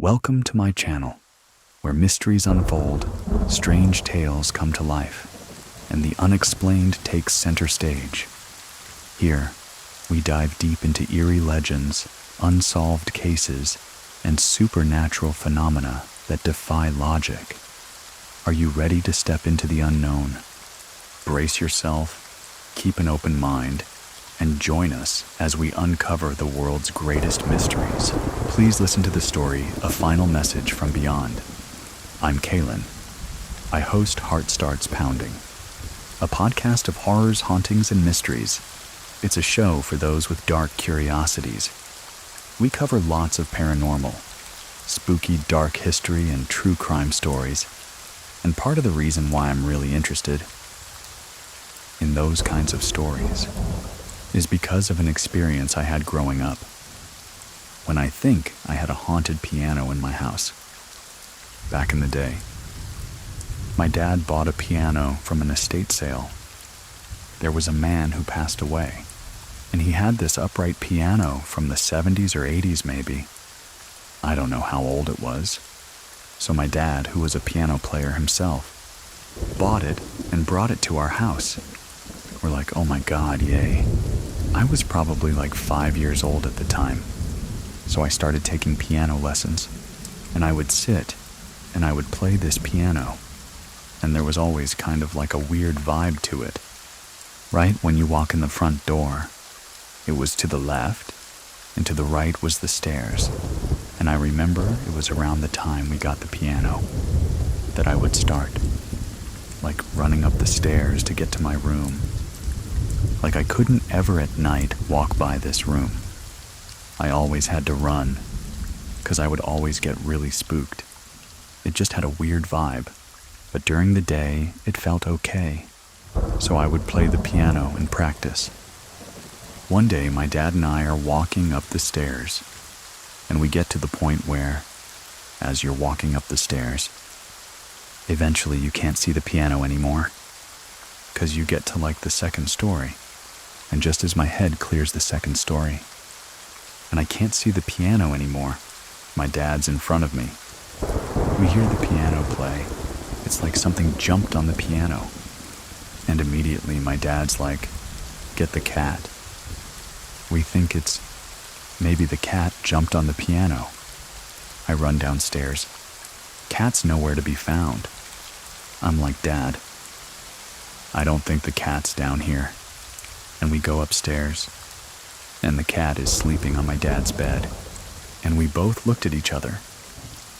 Welcome to my channel, where mysteries unfold, strange tales come to life, and the unexplained takes center stage. Here, we dive deep into eerie legends, unsolved cases, and supernatural phenomena that defy logic. Are you ready to step into the unknown? Brace yourself, keep an open mind, and join us as we uncover the world's greatest mysteries. Please listen to the story, A Final Message from Beyond. I'm Kailyn. I host Heart Starts Pounding, a podcast of horrors, hauntings, and mysteries. It's a show for those with dark curiosities. We cover lots of paranormal, spooky dark history, and true crime stories. And part of the reason why I'm really interested in those kinds of stories is because of an experience I had growing up, when I think I had a haunted piano in my house. Back in the day, my dad bought a piano from an estate sale. There was a man who passed away, and he had this upright piano from the 70s or 80s maybe. I don't know how old it was. So my dad, who was a piano player himself, bought it and brought it to our house. We're like, oh my God, yay. I was probably like 5 years old at the time. So I started taking piano lessons, and I would sit and I would play this piano. And there was always kind of like a weird vibe to it. Right when you walk in the front door, it was to the left, and to the right was the stairs. And I remember it was around the time we got the piano that I would start, like running up the stairs to get to my room. Like I couldn't ever at night walk by this room. I always had to run, because I would always get really spooked. It just had a weird vibe, but during the day it felt okay. So I would play the piano and practice. One day my dad and I are walking up the stairs, and we get to the point where, as you're walking up the stairs, eventually you can't see the piano anymore, because you get to like the second story. And just as my head clears the second story, and I can't see the piano anymore, my dad's in front of me. We hear the piano play. It's like something jumped on the piano. And immediately my dad's like, get the cat. We think it's maybe the cat jumped on the piano. I run downstairs. Cat's nowhere to be found. I'm like, Dad, I don't think the cat's down here. And we go upstairs, and the cat is sleeping on my dad's bed. And we both looked at each other,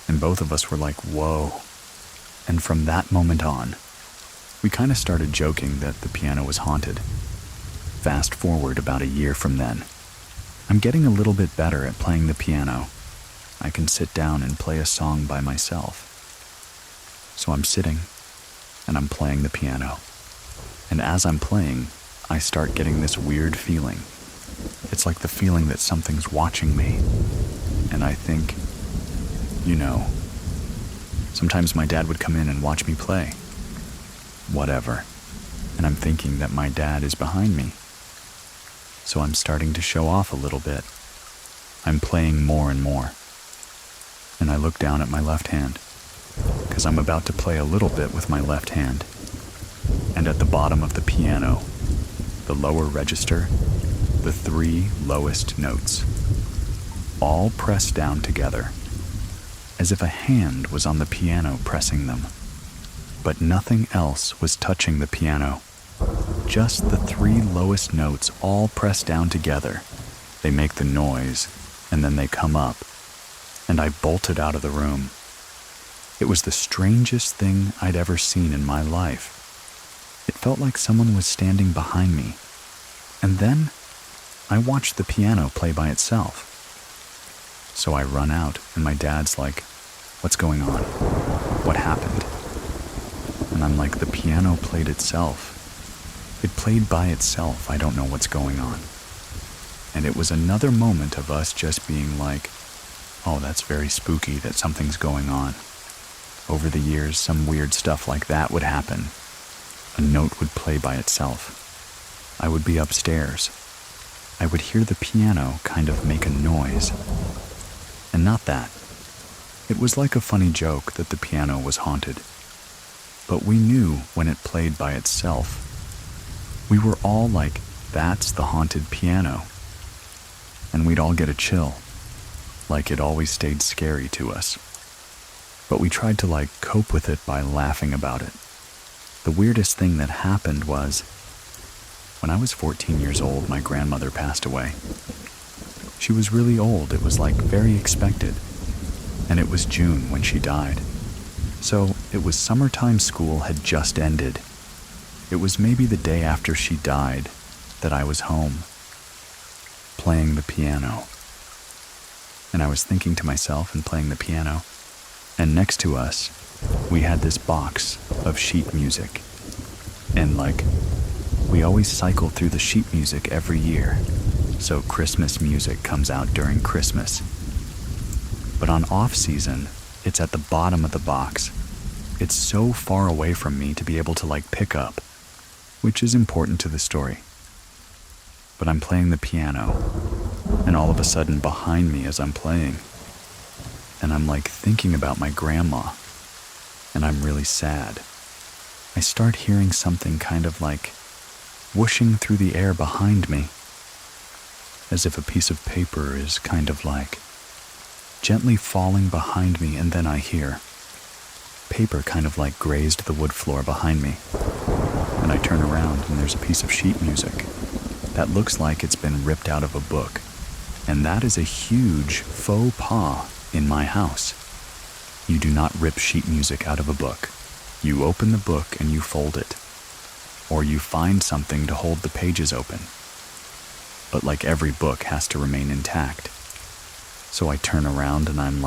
and both of us were like, whoa. And from that moment on, we kind of started joking that the piano was haunted. Fast forward about a year from then, I'm getting a little bit better at playing the piano. I can sit down and play a song by myself. So I'm sitting, and I'm playing the piano. And as I'm playing, I start getting this weird feeling. It's like the feeling that something's watching me. And I think, sometimes my dad would come in and watch me play. Whatever. And I'm thinking that my dad is behind me. So I'm starting to show off a little bit. I'm playing more and more. And I look down at my left hand, because I'm about to play a little bit with my left hand. And at the bottom of the piano, the lower register, the 3 lowest notes, all pressed down together, as if a hand was on the piano pressing them. But nothing else was touching the piano. Just the 3 lowest notes all pressed down together. They make the noise, and then they come up, and I bolted out of the room. It was the strangest thing I'd ever seen in my life. It felt like someone was standing behind me. And then I watched the piano play by itself. So I run out, and my dad's like, what's going on? What happened? And I'm like, the piano played itself. It played by itself. I don't know what's going on. And it was another moment of us just being like, oh, that's very spooky that something's going on. Over the years, some weird stuff like that would happen. A note would play by itself. I would be upstairs. I would hear the piano kind of make a noise. And not that. It was like a funny joke that the piano was haunted. But we knew when it played by itself. We were all like, that's the haunted piano. And we'd all get a chill, like it always stayed scary to us. But we tried to cope with it by laughing about it. The weirdest thing that happened was, when I was 14 years old, my grandmother passed away. She was really old. It was very expected. And it was June when she died. So it was summertime. School had just ended. It was maybe the day after she died that I was home, playing the piano. And I was thinking to myself and playing the piano. And next to us, we had this box of sheet music. And we always cycle through the sheet music every year. So Christmas music comes out during Christmas. But on off season, it's at the bottom of the box. It's so far away from me to be able to pick up, which is important to the story. But I'm playing the piano, and all of a sudden behind me as I'm playing, and I'm thinking about my grandma, and I'm really sad. I start hearing something kind of whooshing through the air behind me, as if a piece of paper is kind of gently falling behind me, and then I hear paper kind of grazed the wood floor behind me. And I turn around and there's a piece of sheet music that looks like it's been ripped out of a book. And that is a huge faux pas in my house. You do not rip sheet music out of a book. You open the book and you fold it. Or you find something to hold the pages open. But every book has to remain intact. So I turn around and I'm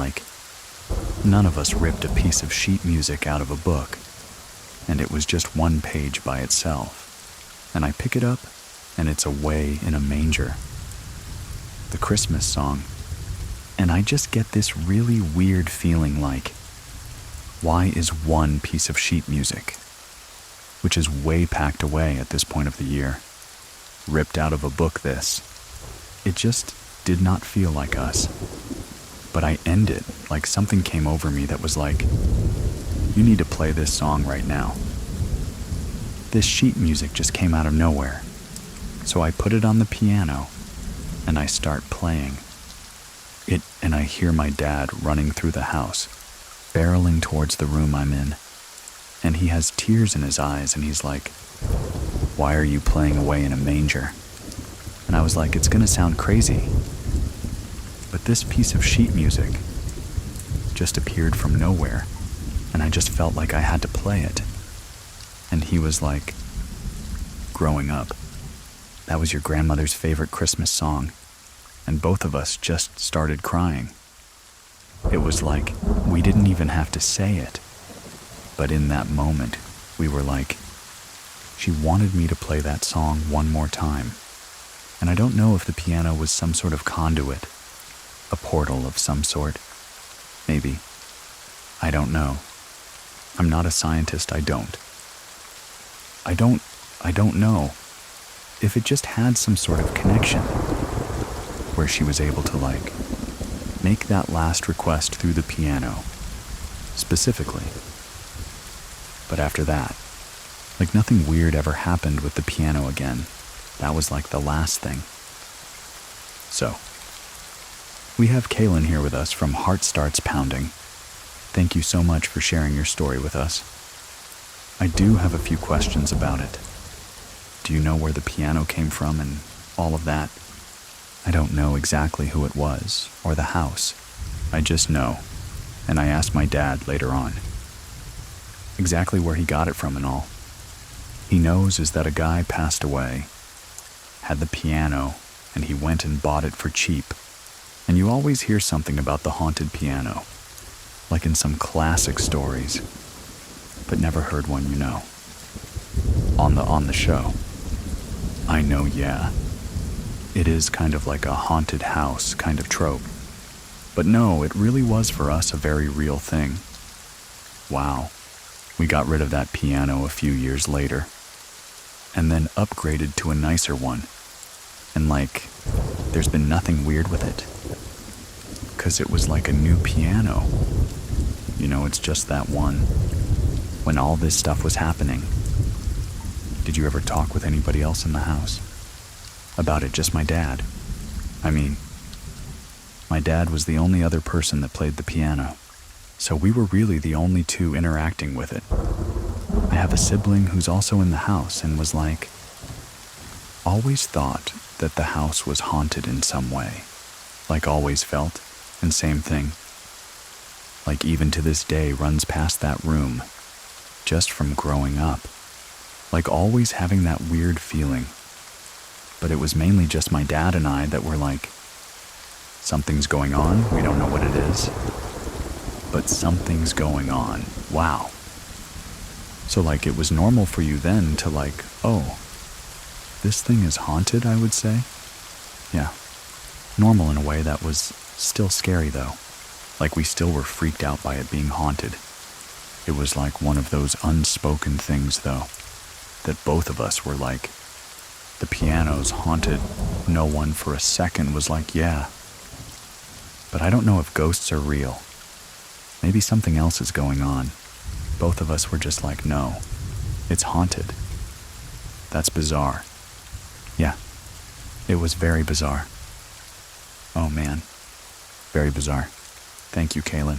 none of us ripped a piece of sheet music out of a book. And it was just one page by itself. And I pick it up, and it's Away in a Manger, the Christmas song. And I just get this really weird feeling why is one piece of sheet music, which is way packed away at this point of the year, ripped out of a book it just did not feel like us. But I end it something came over me that was you need to play this song right now. This sheet music just came out of nowhere. So I put it on the piano and I start playing it, and I hear my dad running through the house, barreling towards the room I'm in. And he has tears in his eyes and he's like, "Why are you playing Away in a Manger?" And I was like, it's gonna sound crazy, but this piece of sheet music just appeared from nowhere, and I just felt like I had to play it. And he was like, "Growing up, that was your grandmother's favorite Christmas song." And both of us just started crying. It was we didn't even have to say it. But in that moment, we were she wanted me to play that song one more time. And I don't know if the piano was some sort of conduit, a portal of some sort. Maybe. I don't know. I'm not a scientist, I don't know if it just had some sort of connection where she was able to make that last request through the piano, specifically. But after that, nothing weird ever happened with the piano again. That was the last thing. So, we have Kailyn here with us from Heart Starts Pounding. Thank you so much for sharing your story with us. I do have a few questions about it. Do you know where the piano came from and all of that? I don't know exactly who it was or the house. I just know, and I asked my dad later on, exactly where he got it from and all. He knows is that a guy passed away, had the piano, and he went and bought it for cheap. And you always hear something about the haunted piano, like in some classic stories, but never heard one, on the show. I know, yeah. It is kind of like a haunted house kind of trope. But no, it really was for us a very real thing. Wow. We got rid of that piano a few years later, and then upgraded to a nicer one. And there's been nothing weird with it. 'Cause it was like a new piano. it's just that one. When all this stuff was happening, did you ever talk with anybody else in the house? About it, just my dad. I mean, my dad was the only other person that played the piano, so we were really the only two interacting with it. I have a sibling who's also in the house and was like, always thought that the house was haunted in some way. Like always felt, and same thing. Like even to this day runs past that room, just from growing up. Like always having that weird feeling. But it was mainly just my dad and I that were like, something's going on, we don't know what it is. But something's going on, wow. So like it was normal for you then to like, oh, this thing is haunted, I would say? Yeah, normal in a way that was still scary though. Like we still were freaked out by it being haunted. It was like one of those unspoken things though, that both of us were like, the piano's haunted. No one for a second was like, yeah. But I don't know if ghosts are real. Maybe something else is going on. Both of us were just like, no, it's haunted. That's bizarre. Yeah, it was very bizarre. Oh man, very bizarre. Thank you, Kailyn.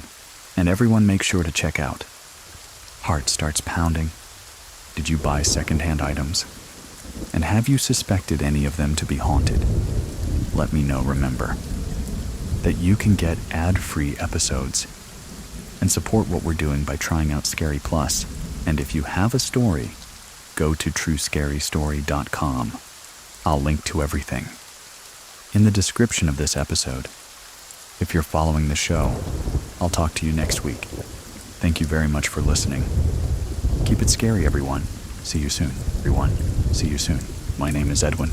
And everyone make sure to check out. Heart starts pounding. Did you buy secondhand items? And have you suspected any of them to be haunted? Let me know, remember, that you can get ad-free episodes and support what we're doing by trying out Scary Plus. And if you have a story, go to truescarystory.com. I'll link to everything in the description of this episode. If you're following the show, I'll talk to you next week. Thank you very much for listening. Keep it scary, everyone. See you soon, everyone. See you soon. My name is Edwin.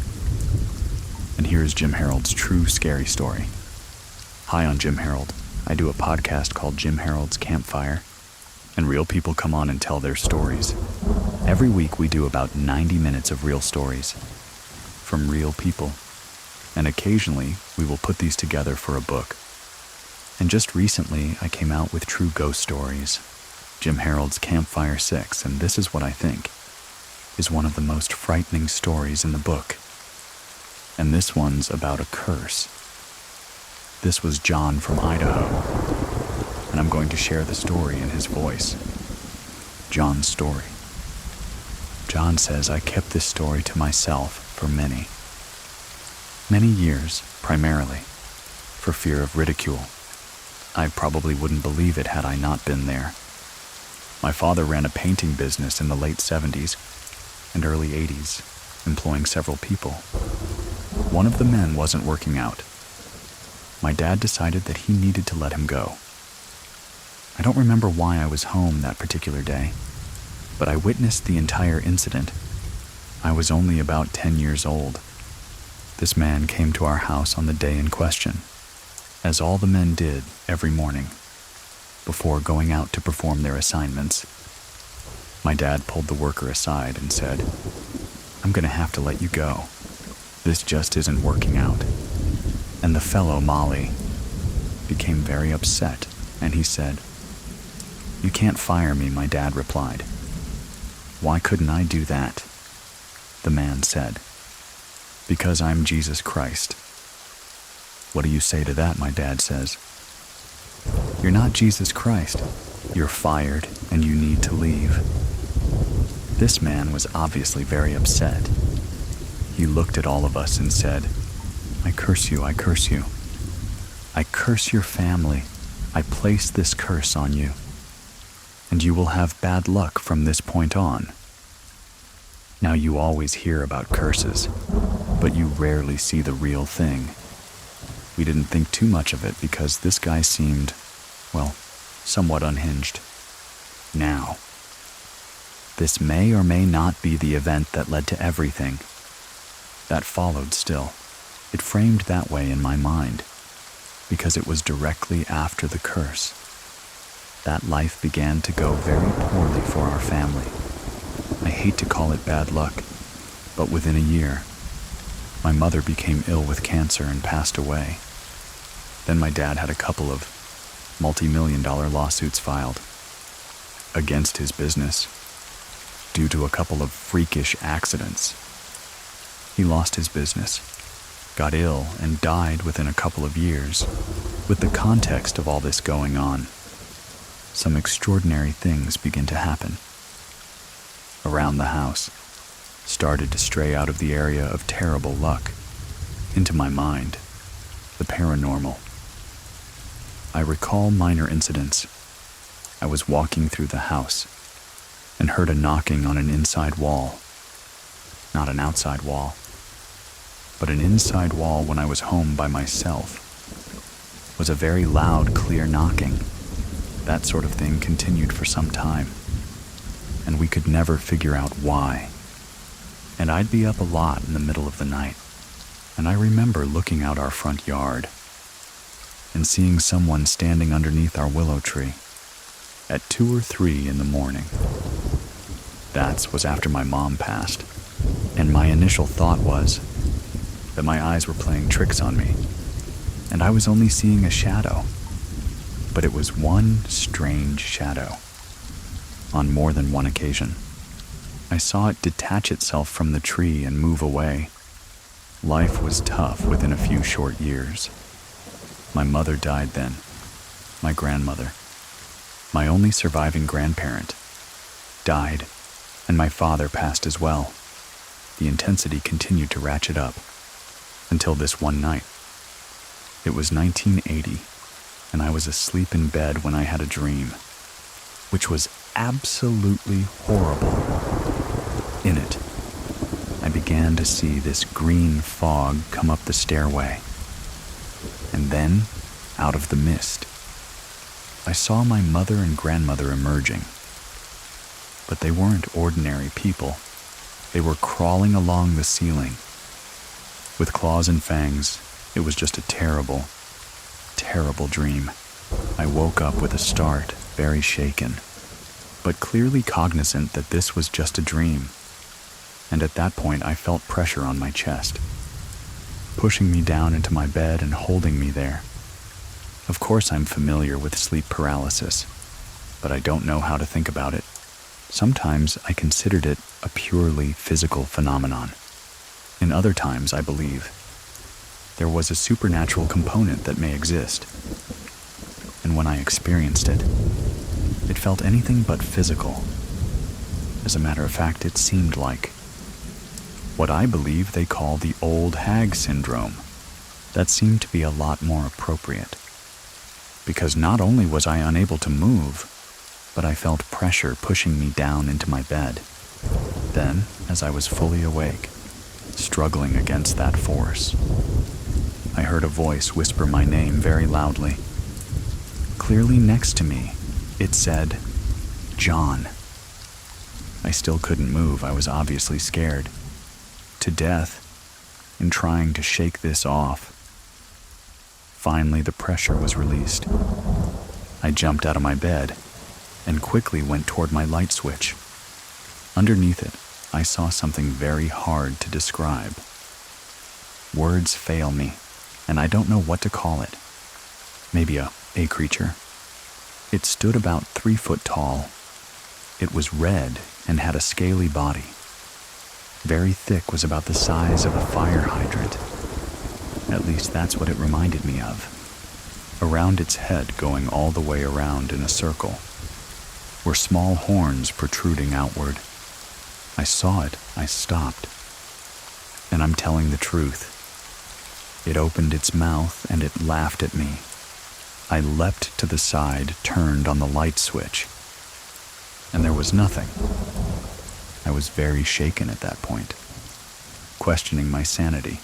And here is Jim Harold's True Scary Story. Hi, I'm Jim Harold. I do a podcast called Jim Harold's Campfire, and real people come on and tell their stories. Every week we do about 90 minutes of real stories from real people, and occasionally we will put these together for a book. And just recently I came out with True Ghost Stories, Jim Harold's Campfire 6, and this is what I think is one of the most frightening stories in the book. And this one's about a curse. This was John from Idaho, and I'm going to share the story in his voice. John's story. John says, I kept this story to myself for many years, primarily, for fear of ridicule. I probably wouldn't believe it had I not been there. My father ran a painting business in the late 70s and early 80s, employing several people. One of the men wasn't working out. My dad decided that he needed to let him go. I don't remember why I was home that particular day, but I witnessed the entire incident. I was only about 10 years old. This man came to our house on the day in question, as all the men did every morning, before going out to perform their assignments. My dad pulled the worker aside and said, I'm going to have to let you go. This just isn't working out. And the fellow, Molly, became very upset, and he said, You can't fire me, my dad replied. Why couldn't I do that? The man said, Because I'm Jesus Christ. What do you say to that, my dad says. You're not Jesus Christ. You're fired, and you need to leave. This man was obviously very upset. He looked at all of us and said, I curse you, I curse you. I curse your family. I place this curse on you. And you will have bad luck from this point on. Now you always hear about curses, but you rarely see the real thing. We didn't think too much of it because this guy seemed, well, somewhat unhinged. Now, this may or may not be the event that led to everything. That followed still. It framed that way in my mind, because it was directly after the curse. That life began to go very poorly for our family. I hate to call it bad luck, but within a year, my mother became ill with cancer and passed away. Then my dad had a couple of multi-million-dollar lawsuits filed against his business due to a couple of freakish accidents. He lost his business, got ill, and died within a couple of years. With the context of all this going on, some extraordinary things begin to happen. Around the house, started to stray out of the area of terrible luck into my mind, the paranormal. I recall minor incidents. I was walking through the house and heard a knocking on an inside wall. Not an outside wall, but an inside wall when I was home by myself. It was a very loud, clear knocking. That sort of thing continued for some time, and we could never figure out why. And I'd be up a lot in the middle of the night, and I remember looking out our front yard and seeing someone standing underneath our willow tree at 2 or 3 in the morning. That was after my mom passed, and my initial thought was that my eyes were playing tricks on me, and I was only seeing a shadow. But it was one strange shadow. On more than one occasion, I saw it detach itself from the tree and move away. Life was tough within a few short years. My mother died then, my grandmother, my only surviving grandparent, died, and my father passed as well. The intensity continued to ratchet up until this one night. It was 1980, and I was asleep in bed when I had a dream, which was absolutely horrible. In it, I began to see this green fog come up the stairway, and then, out of the mist, I saw my mother and grandmother emerging. But they weren't ordinary people. They were crawling along the ceiling. With claws and fangs, it was just a terrible, terrible dream. I woke up with a start, very shaken, but clearly cognizant that this was just a dream. And at that point, I felt pressure on my chest, pushing me down into my bed and holding me there. Of course, I'm familiar with sleep paralysis, but I don't know how to think about it. Sometimes I considered it a purely physical phenomenon. In other times, I believe there was a supernatural component that may exist. And when I experienced it, it felt anything but physical. As a matter of fact, it seemed like what I believe they call the old hag syndrome. That seemed to be a lot more appropriate. Because not only was I unable to move, but I felt pressure pushing me down into my bed. Then, as I was fully awake, struggling against that force, I heard a voice whisper my name very loudly. Clearly next to me, it said, "John." I still couldn't move. I was obviously scared to death in trying to shake this off. Finally, the pressure was released. I jumped out of my bed and quickly went toward my light switch. Underneath it, I saw something very hard to describe. Words fail me, and I don't know what to call it. Maybe a creature. It stood about 3 foot tall. It was red and had a scaly body. Very thick, was about the size of a fire hydrant. At least that's what it reminded me of. Around its head, going all the way around in a circle, were small horns protruding outward. I saw it, I stopped. And I'm telling the truth. It opened its mouth and it laughed at me. I leapt to the side, turned on the light switch, and there was nothing. I was very shaken at that point, questioning my sanity.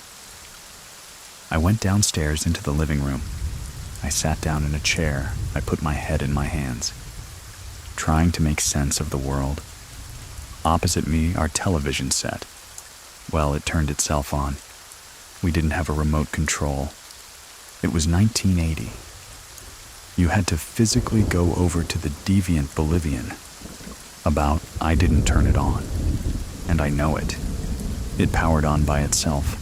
I went downstairs into the living room. I sat down in a chair. I put my head in my hands, trying to make sense of the world. Opposite me, our television set. Well, it turned itself on. We didn't have a remote control. It was 1980. You had to physically go over to the deviant Bolivian about I didn't turn it on. And I know it. It powered on by itself.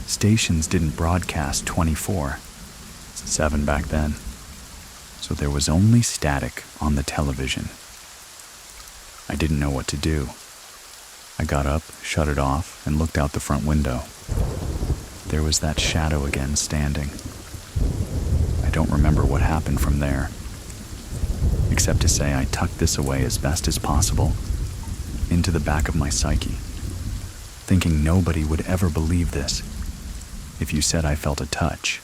Stations didn't broadcast 24/7 back then. so there was only static on the television. I didn't know what to do. I got up, shut it off, and looked out the front window. There was that shadow again standing. I don't remember what happened from there, except to say I tucked this away as best as possible into the back of my psyche, thinking nobody would ever believe this if you said I felt a touch.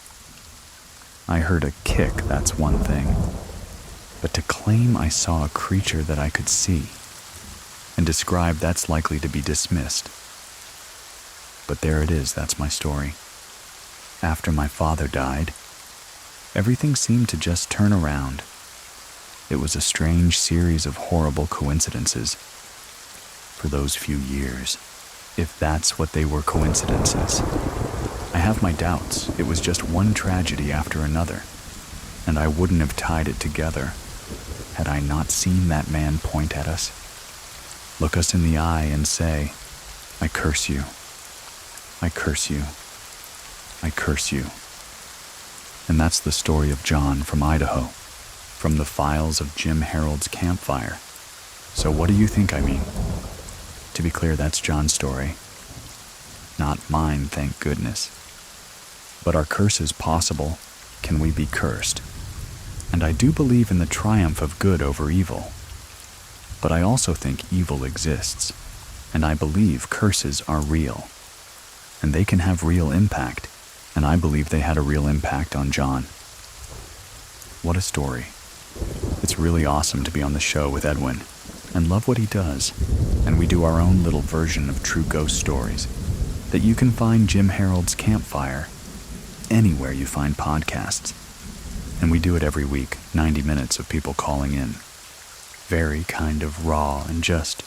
I heard a kick, that's one thing, but to claim I saw a creature that I could see and describe, that's likely to be dismissed. But there it is, that's my story. After my father died, everything seemed to just turn around. It was a strange series of horrible coincidences for those few years, if that's what they were, coincidences. I have my doubts. It was just one tragedy after another, and I wouldn't have tied it together had I not seen that man point at us, look us in the eye and say, "I curse you. I curse you. I curse you." And that's the story of John from Idaho, from the files of Jim Harold's campfire. So what do you think I mean? To be clear, that's John's story, not mine, thank goodness. But are curses possible? Can we be cursed? And I do believe in the triumph of good over evil. But I also think evil exists, and I believe curses are real. And they can have real impact, and I believe they had a real impact on John. What a story. It's really awesome to be on the show with Edwin, and love what he does. And we do our own little version of true ghost stories that you can find Jim Harold's Campfire anywhere you find podcasts. And we do it every week, 90 minutes of people calling in. Very kind of raw and just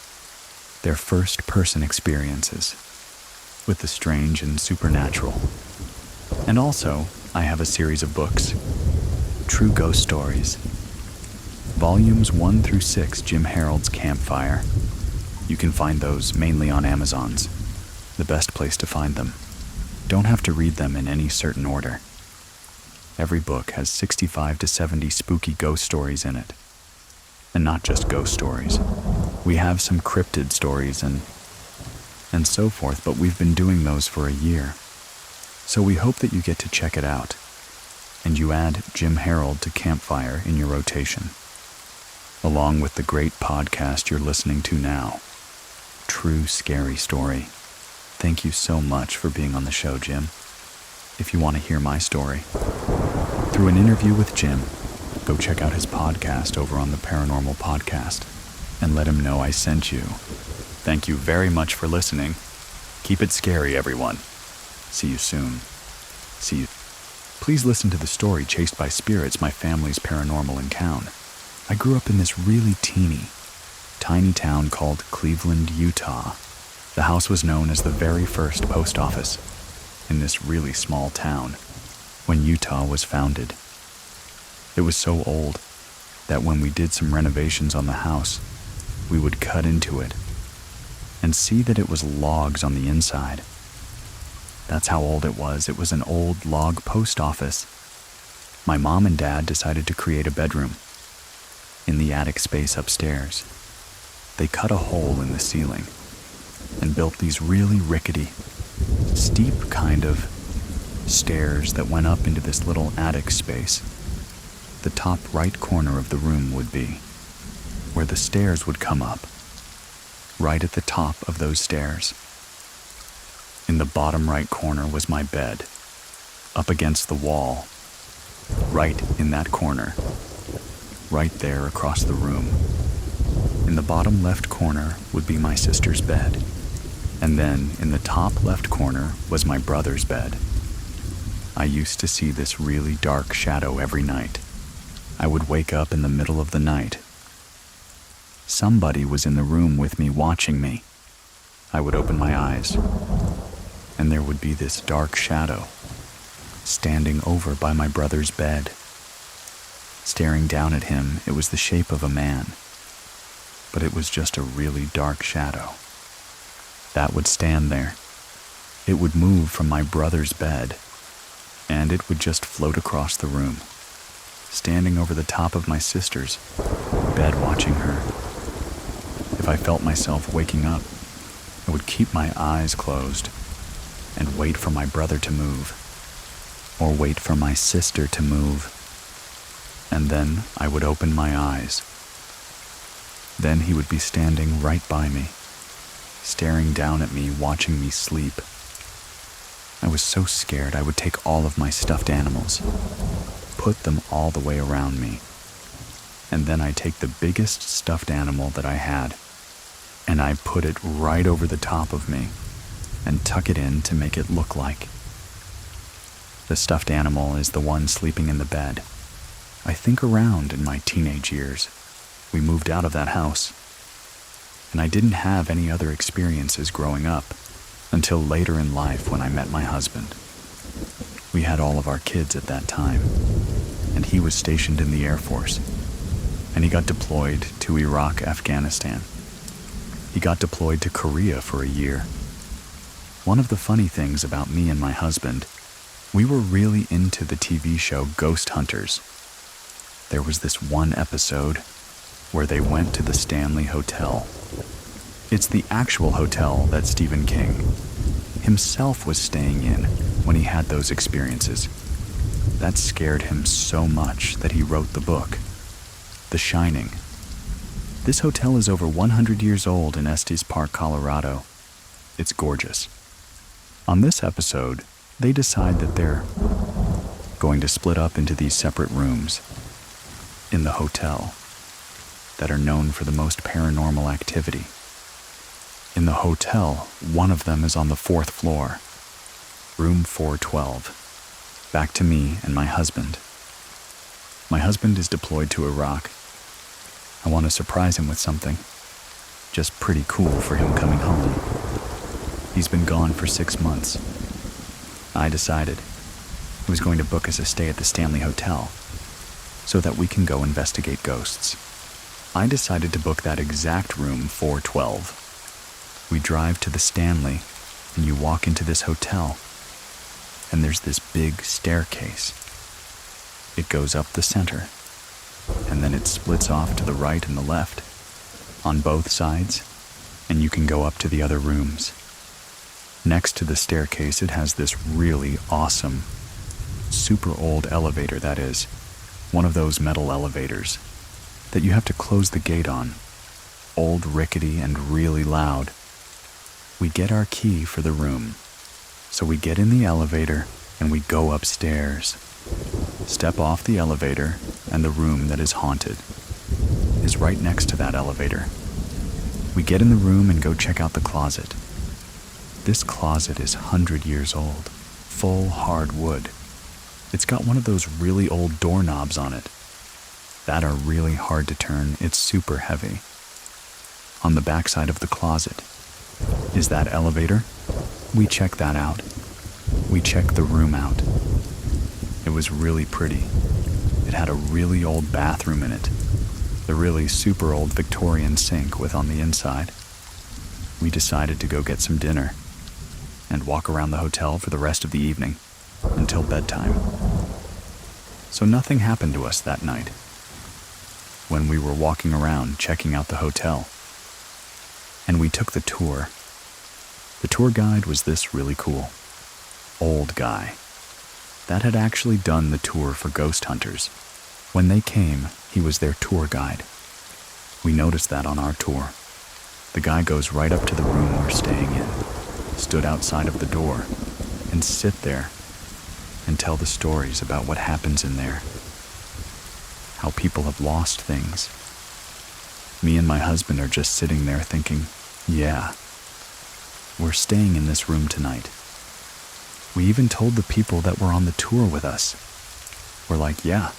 their first-person experiences with the strange and supernatural. And also, I have a series of books, True Ghost Stories, Volumes 1 through 6, Jim Harold's Campfire. You can find those mainly on Amazon's, the best place to find them. Don't have to read them in any certain order. Every book has 65 to 70 spooky ghost stories in it. And not just ghost stories. We have some cryptid stories and so forth, but we've been doing those for a year. So we hope that you get to check it out, and you add Jim Harold to Campfire in your rotation, along with the great podcast you're listening to now, True Scary Story. Thank you so much for being on the show, Jim. If you want to hear my story, through an interview with Jim, go check out his podcast over on the Paranormal podcast and let him know I sent you. Thank you very much for listening. Keep it scary, everyone. See you soon. See you. Please listen to the story Chased by Spirits, my family's paranormal encounter. I grew up in this really tiny town called Cleveland, Utah. The house was known as the very first post office in this really small town when Utah was founded. It was so old that when we did some renovations on the house, we would cut into it and see that it was logs on the inside. That's how old it was. It was an old log post office. My mom and dad decided to create a bedroom in the attic space upstairs. They cut a hole in the ceiling and built these really rickety, steep kind of stairs that went up into this little attic space. The top right corner of the room would be where the stairs would come up. Right at the top of those stairs, in the bottom right corner, was my bed, up against the wall, right in that corner, right there across the room. In the bottom left corner would be my sister's bed, and then in the top left corner was my brother's bed. I used to see this really dark shadow every night. I would wake up in the middle of the night. Somebody was in the room with me, watching me. I would open my eyes, and there would be this dark shadow standing over by my brother's bed. Staring down at him, it was the shape of a man, but it was just a really dark shadow. That would stand there. It would move from my brother's bed, and it would just float across the room. standing over the top of my sister's bed watching her. If I felt myself waking up, I would keep my eyes closed and wait for my brother to move, or wait for my sister to move, and then I would open my eyes. Then he would be standing right by me, staring down at me, watching me sleep. I was so scared I would take all of my stuffed animals, put them all the way around me, and then I'd take the biggest stuffed animal that I had, and I'd put it right over the top of me and tuck it in to make it look like. The stuffed animal is the one sleeping in the bed. I think around in my teenage years, we moved out of that house, and I didn't have any other experiences growing up until later in life when I met my husband. We had all of our kids at that time, and he was stationed in the Air Force, and he got deployed to Iraq, Afghanistan. He got deployed to Korea for a year. One of the funny things about me and my husband, we were really into the TV show Ghost Hunters. There was this one episode where they went to the Stanley Hotel. It's the actual hotel that Stephen King himself was staying in when he had those experiences. That scared him so much that he wrote the book, The Shining. This hotel is over 100 years old in Estes Park, Colorado. It's gorgeous. On this episode, they decide that they're going to split up into these separate rooms in the hotel that are known for the most paranormal activity. In the hotel, one of them is on the 4th floor, room 412. Back to me and my husband. My husband is deployed to Iraq. I want to surprise him with something. Just pretty cool for him coming home. He's been gone for 6 months. I decided I was going to book us a stay at the Stanley Hotel so that we can go investigate ghosts. I decided to book that exact room 412. We drive to the Stanley, and you walk into this hotel, and there's this big staircase. It goes up the center, and then it splits off to the right and the left, on both sides, and you can go up to the other rooms. Next to the staircase, it has this really awesome, super old elevator, that is, one of those metal elevators that you have to close the gate on. Old, rickety, and really loud. We get our key for the room, so we get in the elevator and we go upstairs. Step off the elevator, and the room that is haunted is right next to that elevator. We get in the room and go check out the closet. This closet is 100 years old, full hard wood. It's got one of those really old doorknobs on it that are really hard to turn. It's super heavy. On the backside of the closet is that elevator. We check that out. We check the room out. It was really pretty. It had a really old bathroom in it, the really super old Victorian sink with on the inside. We decided to go get some dinner and walk around the hotel for the rest of the evening until bedtime. So nothing happened to us that night when we were walking around checking out the hotel. And we took the tour. The tour guide was this really cool old guy that had actually done the tour for Ghost Hunters. When they came, he was their tour guide. We noticed that on our tour. The guy goes right up to the room we're staying in, stood outside of the door, and sit there and tell the stories about what happens in there, how people have lost things. Me and my husband are just sitting there thinking, yeah, we're staying in this room tonight. We even told the people that were on the tour with us. We're like, yeah,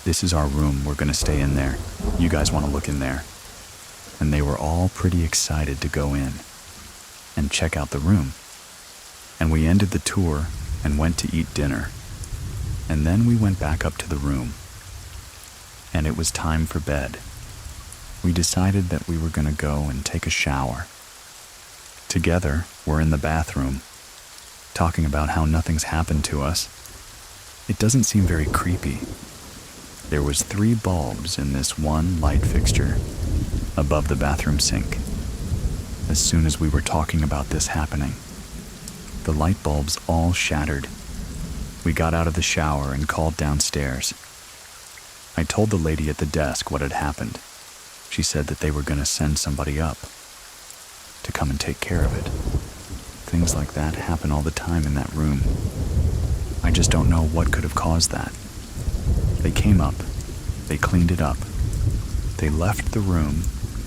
this is our room. We're going to stay in there. You guys want to look in there? And they were all pretty excited to go in and check out the room. And we ended the tour and went to eat dinner. And then we went back up to the room. And it was time for bed. We decided that we were going to go and take a shower. Together, we're in the bathroom, talking about how nothing's happened to us. It doesn't seem very creepy. There was 3 bulbs in this one light fixture above the bathroom sink. As soon as we were talking about this happening, the light bulbs all shattered. We got out of the shower and called downstairs. I told the lady at the desk what had happened. She said that they were going to send somebody up to come and take care of it. Things like that happen all the time in that room. I just don't know what could have caused that. They came up, they cleaned it up, they left the room,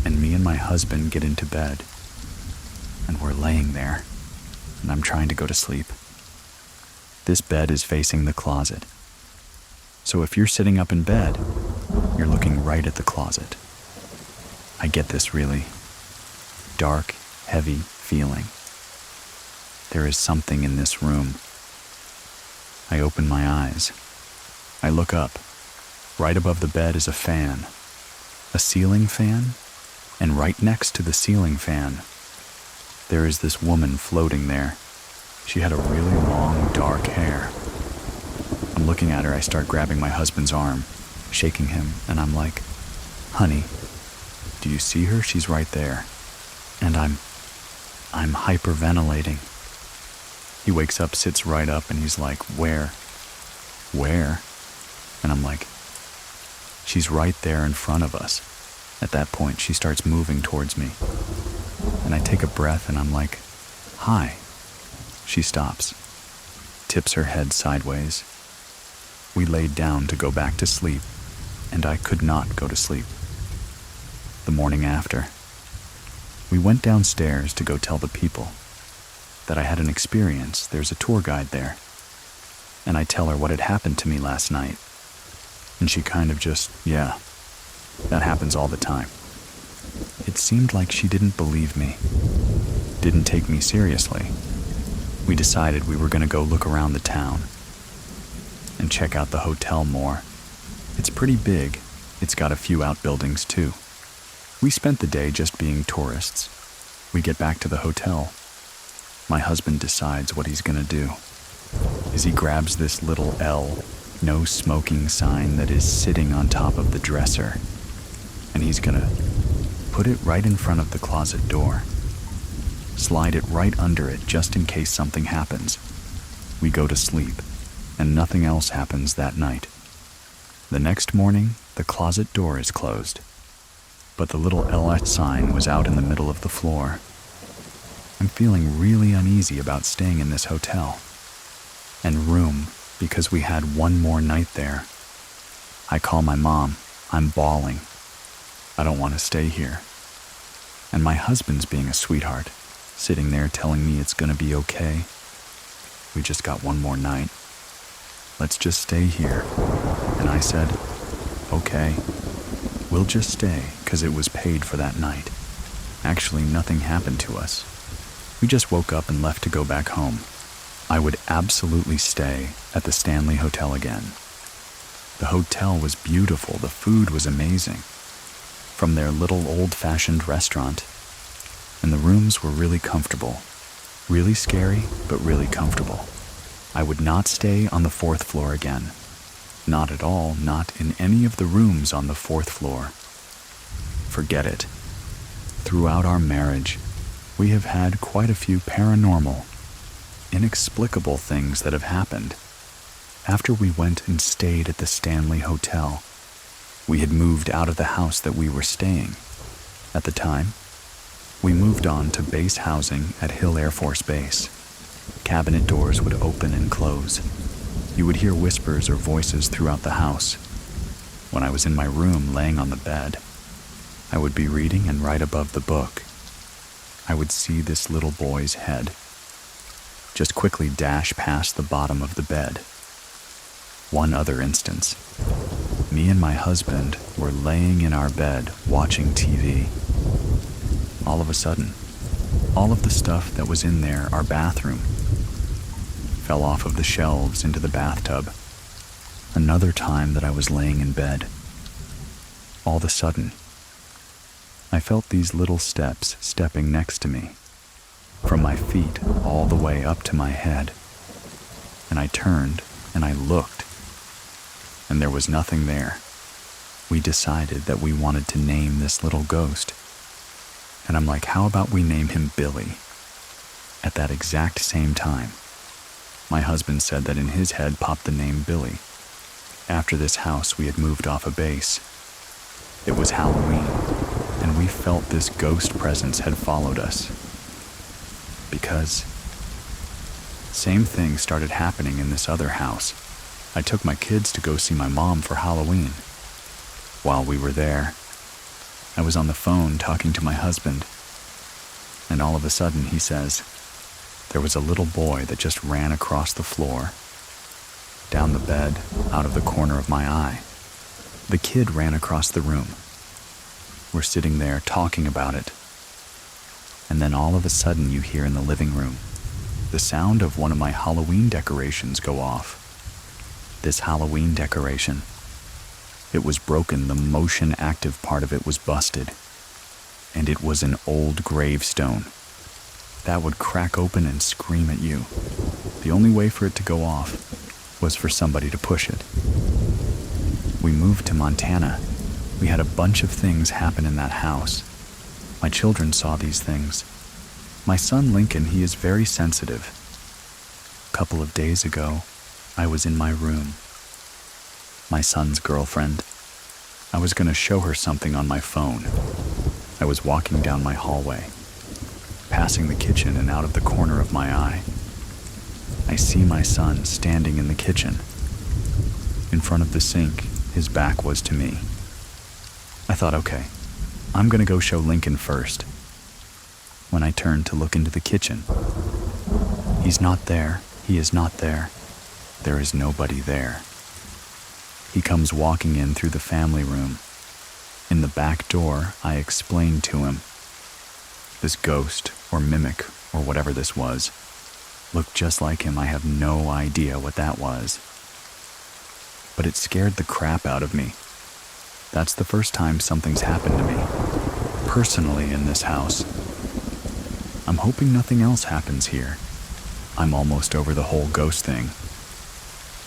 and me and my husband get into bed. And we're laying there, and I'm trying to go to sleep. This bed is facing the closet. So if you're sitting up in bed, you're looking right at the closet. I get this really dark, heavy feeling. There is something in this room. I open my eyes. I look up. Right above the bed is a fan. A ceiling fan, and right next to the ceiling fan, there is this woman floating there. She had a really long, dark hair. I'm looking at her. I start grabbing my husband's arm, shaking him, and I'm like, "Honey, do you see her? She's right there." And I'm hyperventilating. He wakes up, sits right up, and he's like, "Where? Where?" And I'm like, "She's right there in front of us." At that point, she starts moving towards me. And I take a breath and I'm like, "Hi." She stops, tips her head sideways. We laid down to go back to sleep, and I could not go to sleep. The morning after, we went downstairs to go tell the people that I had an experience. There's a tour guide there. And I tell her what had happened to me last night. And she kind of just, "Yeah, that happens all the time." It seemed like she didn't believe me, didn't take me seriously. We decided we were going to go look around the town and check out the hotel more. It's pretty big. It's got a few outbuildings too. We spent the day just being tourists. We get back to the hotel. My husband decides what he's going to do. He grabs this little L, no smoking sign that is sitting on top of the dresser, and he's going to put it right in front of the closet door. Slide it right under it just in case something happens. We go to sleep, and nothing else happens that night. The next morning, the closet door is closed, but the little LS sign was out in the middle of the floor. I'm feeling really uneasy about staying in this hotel and room because we had one more night there. I call my mom. I'm bawling. I don't want to stay here. And my husband's being a sweetheart, sitting there telling me it's going to be okay. We just got one more night. Let's just stay here. And I said, "Okay, we'll just stay," because it was paid for that night. Actually, nothing happened to us. We just woke up and left to go back home. I would absolutely stay at the Stanley Hotel again. The hotel was beautiful. The food was amazing. From their little old-fashioned restaurant. And the rooms were really comfortable. Really scary, but really comfortable. I would not stay on the 4th floor again. Not at all, not in any of the rooms on the 4th floor. Forget it. Throughout our marriage, we have had quite a few paranormal, inexplicable things that have happened. After we went and stayed at the Stanley Hotel, we had moved out of the house that we were staying. At the time, we moved on to base housing at Hill Air Force Base. Cabinet doors would open and close. You would hear whispers or voices throughout the house. When I was in my room laying on the bed, I would be reading, and right above the book, I would see this little boy's head just quickly dash past the bottom of the bed. One other instance. Me and my husband were laying in our bed watching TV. All of a sudden, all of the stuff that was in there, our bathroom, fell off of the shelves into the bathtub. Another time that I was laying in bed, all of a sudden, I felt these little steps stepping next to me, from my feet all the way up to my head. And I turned and I looked, and there was nothing there. we decided that we wanted to name this little ghost. And I'm like, how about we name him Billy? At that exact same time, my husband said that in his head popped the name Billy. After this house, we had moved off a base. It was Halloween, and we felt this ghost presence had followed us. Because same thing started happening in this other house. I took my kids to go see my mom for Halloween. While we were there, I was on the phone talking to my husband, and all of a sudden he says, there was a little boy that just ran across the floor, down the bed, out of the corner of my eye. The kid ran across the room. We're sitting there talking about it, and then all of a sudden you hear in the living room the sound of one of my Halloween decorations go off. This Halloween decoration, it was broken, the motion active part of it was busted, and it was an old gravestone that would crack open and scream at you. The only way for it to go off was for somebody to push it. We moved to Montana. We had a bunch of things happen in that house. My children saw these things. My son Lincoln, he is very sensitive. A couple of days ago, I was in my room. My son's girlfriend. I was going to show her something on my phone. I was walking down my hallway, passing the kitchen, and out of the corner of my eye, I see my son standing in the kitchen. In front of the sink, his back was to me. I thought, okay, I'm going to go show Lincoln first. When I turned to look into the kitchen, he's not there. He is not there. There is nobody there. He comes walking in through the family room. In the back door, I explained to him. This ghost, or mimic, or whatever this was, looked just like him. I have no idea what that was. But it scared the crap out of me. That's the first time something's happened to me, personally, in this house. I'm hoping nothing else happens here. I'm almost over the whole ghost thing.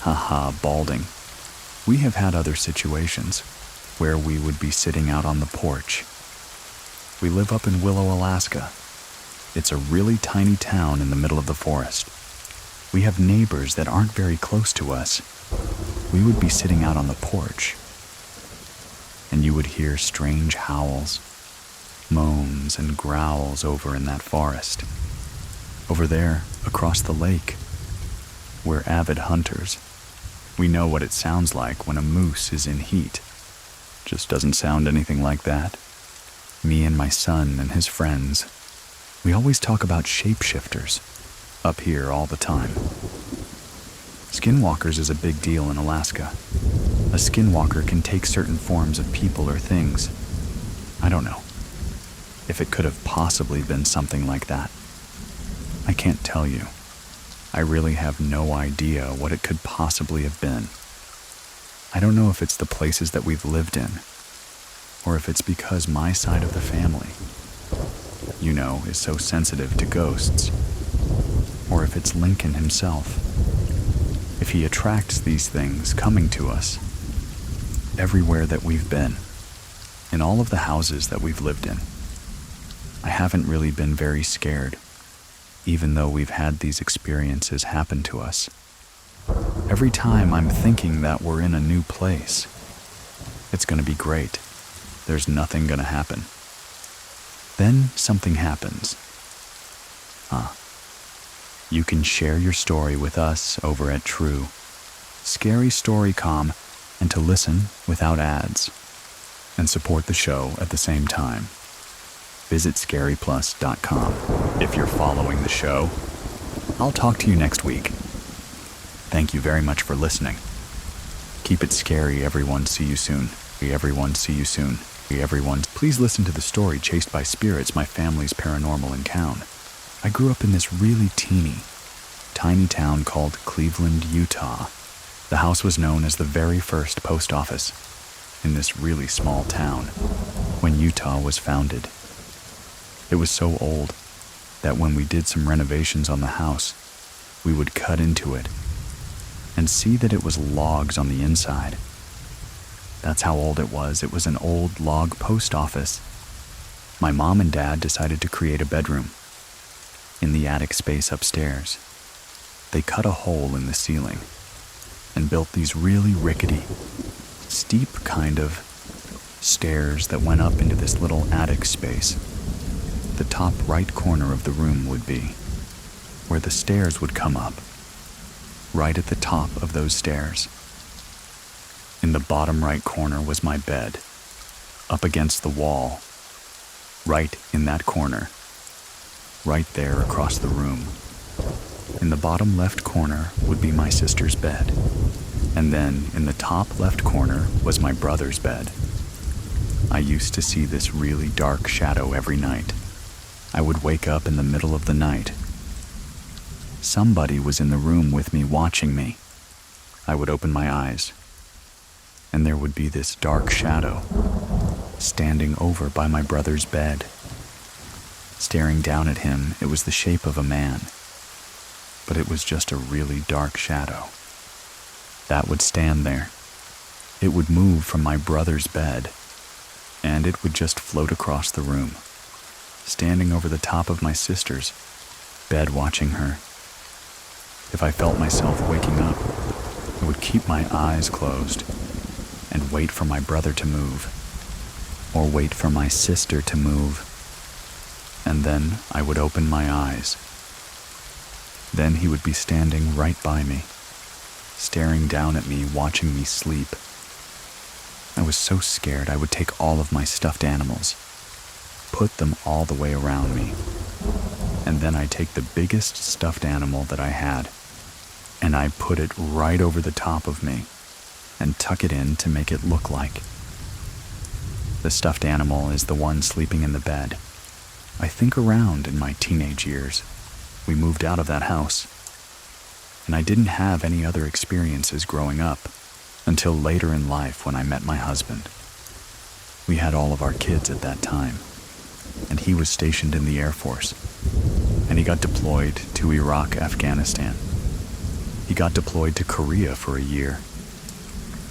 Haha, balding. We have had other situations where we would be sitting out on the porch. We live up in Willow, Alaska. It's a really tiny town in the middle of the forest. We have neighbors that aren't very close to us. We would be sitting out on the porch, and you would hear strange howls, moans, and growls over in that forest. Over there, across the lake, we're avid hunters. We know what it sounds like when a moose is in heat. Just doesn't sound anything like that. Me and my son and his friends, we always talk about shapeshifters up here all the time. Skinwalkers is a big deal in Alaska. A skinwalker can take certain forms of people or things. I don't know if it could have possibly been something like that. I can't tell you. I really have no idea what it could possibly have been. I don't know if it's the places that we've lived in, or if it's because my side of the family, is so sensitive to ghosts, or if it's Lincoln himself. If he attracts these things coming to us, everywhere that we've been, in all of the houses that we've lived in, I haven't really been very scared, even though we've had these experiences happen to us. Every time I'm thinking that we're in a new place, it's going to be great. There's nothing going to happen. Then something happens. You can share your story with us over at True, Scary Storycom, and to listen without ads, and support the show at the same time. Visit scaryplus.com if you're following the show. I'll talk to you next week. Thank you very much for listening. Keep it scary, everyone. See you soon. Everyone, see you soon. Everyone, please listen to the story Chased by Spirits, my family's paranormal encounter. I grew up in this really tiny town called Cleveland, Utah. The house was known as the very first post office in this really small town when Utah was founded. It was so old that when we did some renovations on the house, we would cut into it and see that it was logs on the inside. That's how old it was. It was an old log post office. My mom and dad decided to create a bedroom in the attic space upstairs. They cut a hole in the ceiling and built these really rickety, steep kind of stairs that went up into this little attic space. The top right corner of the room would be where the stairs would come up, right at the top of those stairs. In the bottom right corner was my bed, up against the wall, right in that corner, right there across the room. In the bottom left corner would be my sister's bed, and then in the top left corner was my brother's bed. I used to see this really dark shadow every night. I would wake up in the middle of the night. Somebody was in the room with me watching me. I would open my eyes, and there would be this dark shadow standing over by my brother's bed. Staring down at him, it was the shape of a man, but it was just a really dark shadow. That would stand there. It would move from my brother's bed, and it would just float across the room, standing over the top of my sister's bed watching her. If I felt myself waking up, I would keep my eyes closed and wait for my brother to move, or wait for my sister to move, and then I would open my eyes. Then he would be standing right by me, staring down at me, watching me sleep. I was so scared I would take all of my stuffed animals, put them all the way around me, and then I'd take the biggest stuffed animal that I had, and I'd put it right over the top of me and tuck it in to make it look like. The stuffed animal is the one sleeping in the bed. I think around in my teenage years, we moved out of that house, and I didn't have any other experiences growing up until later in life when I met my husband. We had all of our kids at that time, and he was stationed in the Air Force, and he got deployed to Iraq, Afghanistan. He got deployed to Korea for a year.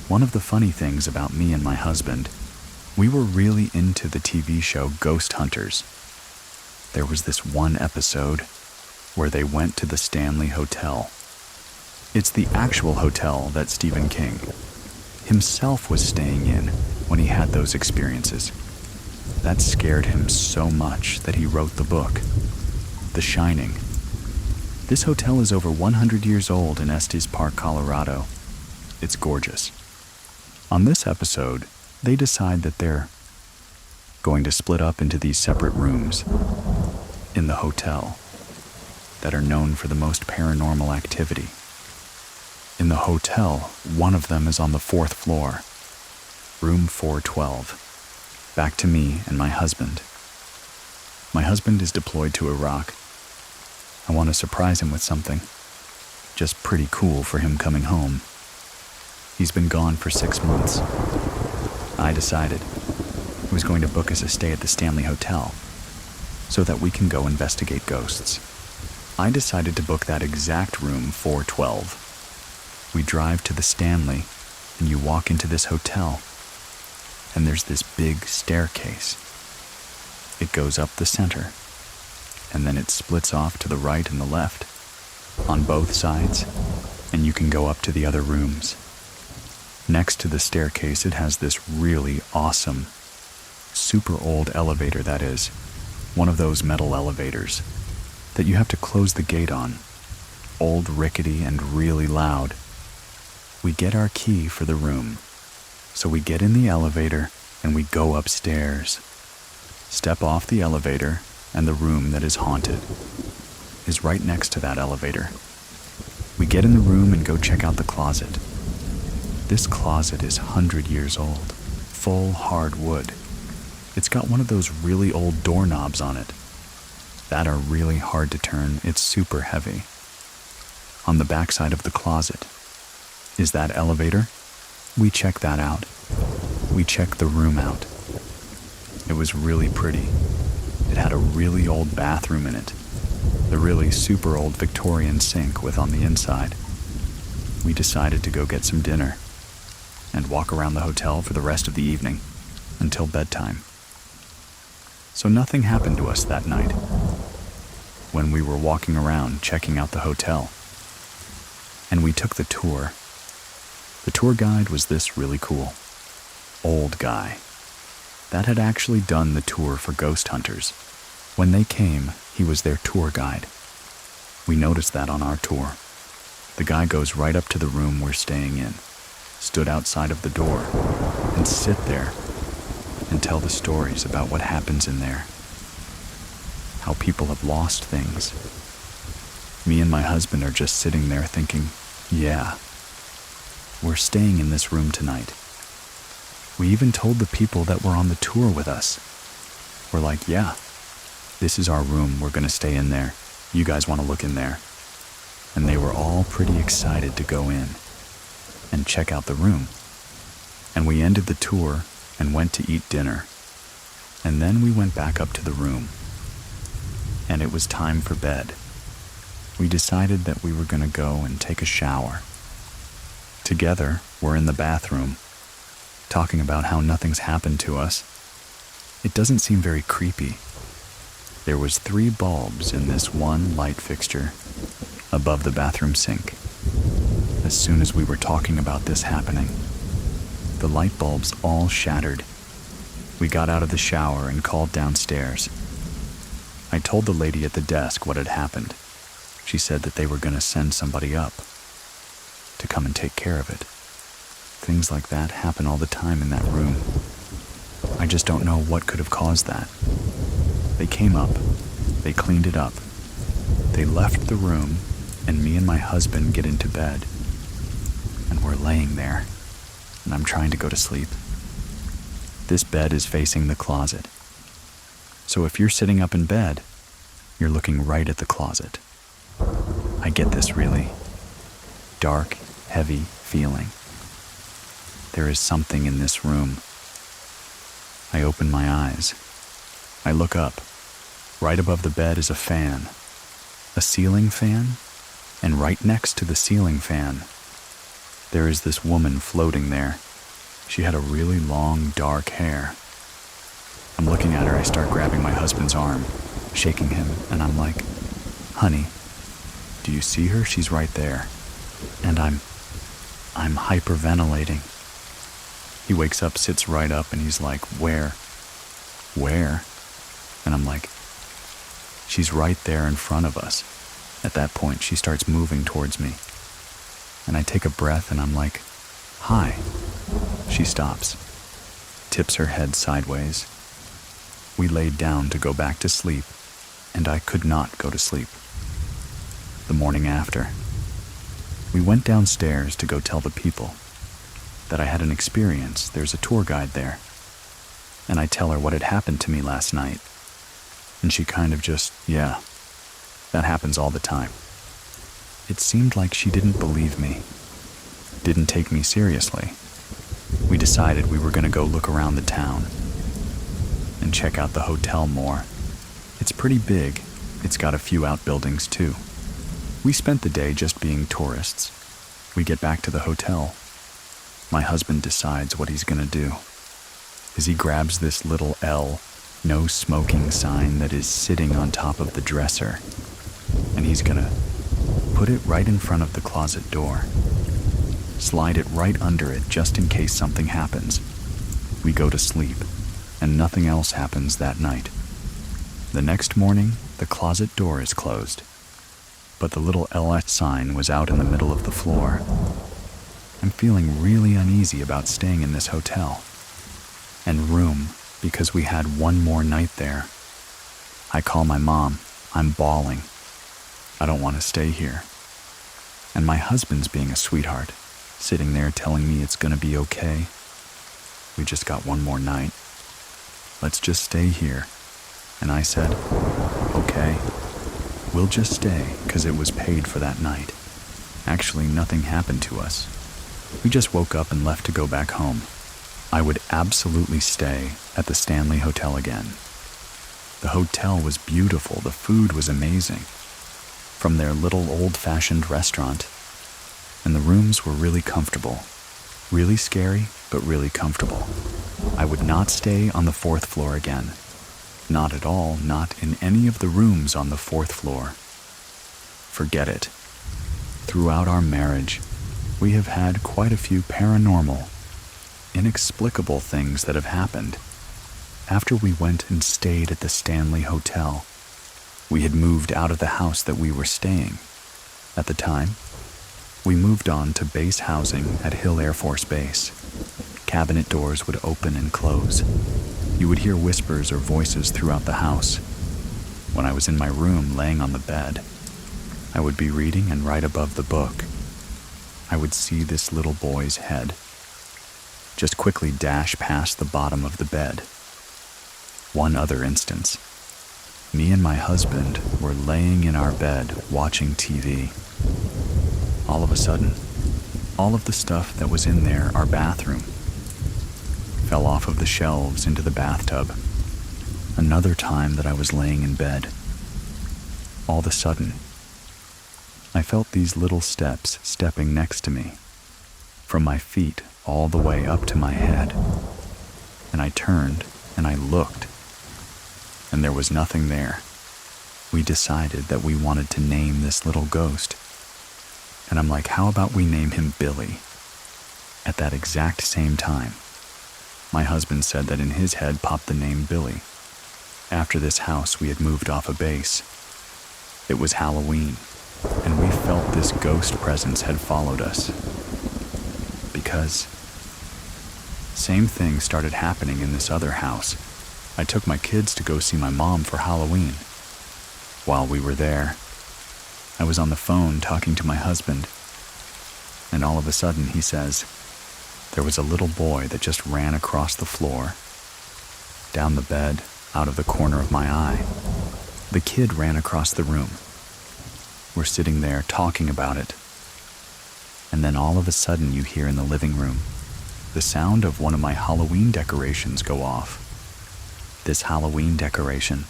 One of the funny things about me and my husband, we were really into the TV show Ghost Hunters. There was this one episode where they went to the Stanley Hotel. It's the actual hotel that Stephen King himself was staying in when he had those experiences. That scared him so much that he wrote the book, The Shining. This hotel is over 100 years old in Estes Park, Colorado. It's gorgeous. On this episode, they decide that they're going to split up into these separate rooms in the hotel that are known for the most paranormal activity. In the hotel, one of them is on the 4th floor, room 412. Back to me and my husband. My husband is deployed to Iraq. I want to surprise him with something. Just pretty cool for him coming home. He's been gone for 6 months. I decided I was going to book us a stay at the Stanley Hotel so that we can go investigate ghosts. I decided to book that exact room 412. We drive to the Stanley, and you walk into this hotel, and there's this big staircase. It goes up the center, and then it splits off to the right and the left, on both sides, and you can go up to the other rooms. Next to the staircase, it has this really awesome, super old elevator that is, one of those metal elevators that you have to close the gate on, old, rickety, and really loud. We get our key for the room, so we get in the elevator and we go upstairs. Step off the elevator, and the room that is haunted is right next to that elevator. We get in the room and go check out the closet. This closet is 100 years old, full hard wood. It's got one of those really old doorknobs on it that are really hard to turn. It's super heavy. On the backside of the closet is that elevator. We check that out. We check the room out. It was really pretty. It had a really old bathroom in it, the really super old Victorian sink with on the inside. We decided to go get some dinner. and walk around the hotel for the rest of the evening, until bedtime. So nothing happened to us that night. When we were walking around checking out the hotel, and we took the tour, the tour guide was this really cool, old guy that had actually done the tour for ghost hunters. When they came, he was their tour guide. We noticed that on our tour. The guy goes right up to the room we're staying in, stood outside of the door, and sit there and tell the stories about what happens in there. How people have lost things. Me and my husband are just sitting there thinking, yeah, we're staying in this room tonight. We even told the people that were on the tour with us. We're like, yeah, this is our room, we're gonna stay in there. You guys wanna look in there? And they were all pretty excited to go in and check out the room. And we ended the tour and went to eat dinner. And then we went back up to the room. And it was time for bed. We decided that we were gonna go and take a shower. Together, we're in the bathroom, talking about how nothing's happened to us. It doesn't seem very creepy. There was 3 bulbs in this one light fixture above the bathroom sink. As soon as we were talking about this happening, the light bulbs all shattered. We got out of the shower and called downstairs. I told the lady at the desk what had happened. She said that they were going to send somebody up to come and take care of it. Things like that happen all the time in that room. I just don't know what could have caused that. They came up, they cleaned it up, they left the room, and me and my husband get into bed. And we're laying there, and I'm trying to go to sleep. This bed is facing the closet. So if you're sitting up in bed, you're looking right at the closet. I get this really dark, heavy feeling. There is something in this room. I open my eyes. I look up. Right above the bed is a fan. A ceiling fan? And right next to the ceiling fan, there is this woman floating there. She had a really long, dark hair. I'm looking at her. I start grabbing my husband's arm, shaking him, and I'm like, honey, do you see her? She's right there. And I'm hyperventilating. He wakes up, sits right up, and he's like, where? Where? And I'm like, she's right there in front of us. At that point, she starts moving towards me. And I take a breath and I'm like, hi. She stops, tips her head sideways. We laid down to go back to sleep, and I could not go to sleep. The morning after, we went downstairs to go tell the people that I had an experience. There's a tour guide there. And I tell her what had happened to me last night. And she kind of just, yeah, that happens all the time. It seemed like she didn't believe me, didn't take me seriously. We decided we were going to go look around the town and check out the hotel more. It's pretty big. It's got a few outbuildings too. We spent the day just being tourists. We get back to the hotel. My husband decides what he's going to do. He grabs this little L, no smoking sign that is sitting on top of the dresser, and he's going to put it right in front of the closet door. Slide it right under it just in case something happens. We go to sleep, and nothing else happens that night. The next morning, the closet door is closed, but the little LS sign was out in the middle of the floor. I'm feeling really uneasy about staying in this hotel and room because we had one more night there. I call my mom. I'm bawling. I don't want to stay here. And my husband's being a sweetheart, sitting there telling me it's going to be okay. We just got one more night. Let's just stay here. And I said, okay, we'll just stay because it was paid for that night. Actually, nothing happened to us. We just woke up and left to go back home. I would absolutely stay at the Stanley Hotel again. The hotel was beautiful. The food was amazing. From their little old-fashioned restaurant. And the rooms were really comfortable. Really scary, but really comfortable. I would not stay on the 4th floor again. Not at all, not in any of the rooms on the 4th floor. Forget it. Throughout our marriage, we have had quite a few paranormal, inexplicable things that have happened. After we went and stayed at the Stanley Hotel, we had moved out of the house that we were staying. At the time, we moved on to base housing at Hill Air Force Base. Cabinet doors would open and close. You would hear whispers or voices throughout the house. When I was in my room laying on the bed, I would be reading, and right above the book, I would see this little boy's head just quickly dash past the bottom of the bed. One other instance. Me and my husband were laying in our bed watching TV. All of a sudden, all of the stuff that was in there, our bathroom, fell off of the shelves into the bathtub. Another time that I was laying in bed, all of a sudden, I felt these little steps stepping next to me, from my feet all the way up to my head. And I turned and I looked, and there was nothing there. We decided that we wanted to name this little ghost. And I'm like, how about we name him Billy? At that exact same time, my husband said that in his head popped the name Billy. After this house, we had moved off a base. It was Halloween, and we felt this ghost presence had followed us. Because same thing started happening in this other house. I took my kids to go see my mom for Halloween. While we were there, I was on the phone talking to my husband, and all of a sudden he says, there was a little boy that just ran across the floor, down the bed, out of the corner of my eye. The kid ran across the room. We're sitting there talking about it, and then all of a sudden you hear in the living room the sound of one of my Halloween decorations go off. This Halloween decoration,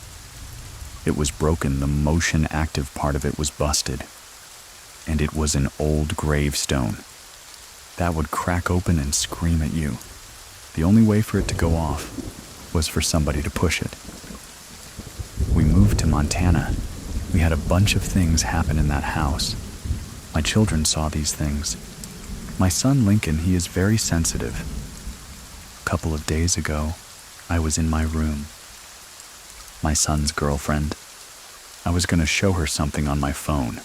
it was broken. The motion active part of it was busted, and it was an old gravestone that would crack open and scream at you. The only way for it to go off was for somebody to push it. We moved to Montana. We had a bunch of things happen in that house. My children saw these things. My son Lincoln, he is very sensitive. A couple of days ago, I was in my room. My son's girlfriend. I was going to show her something on my phone.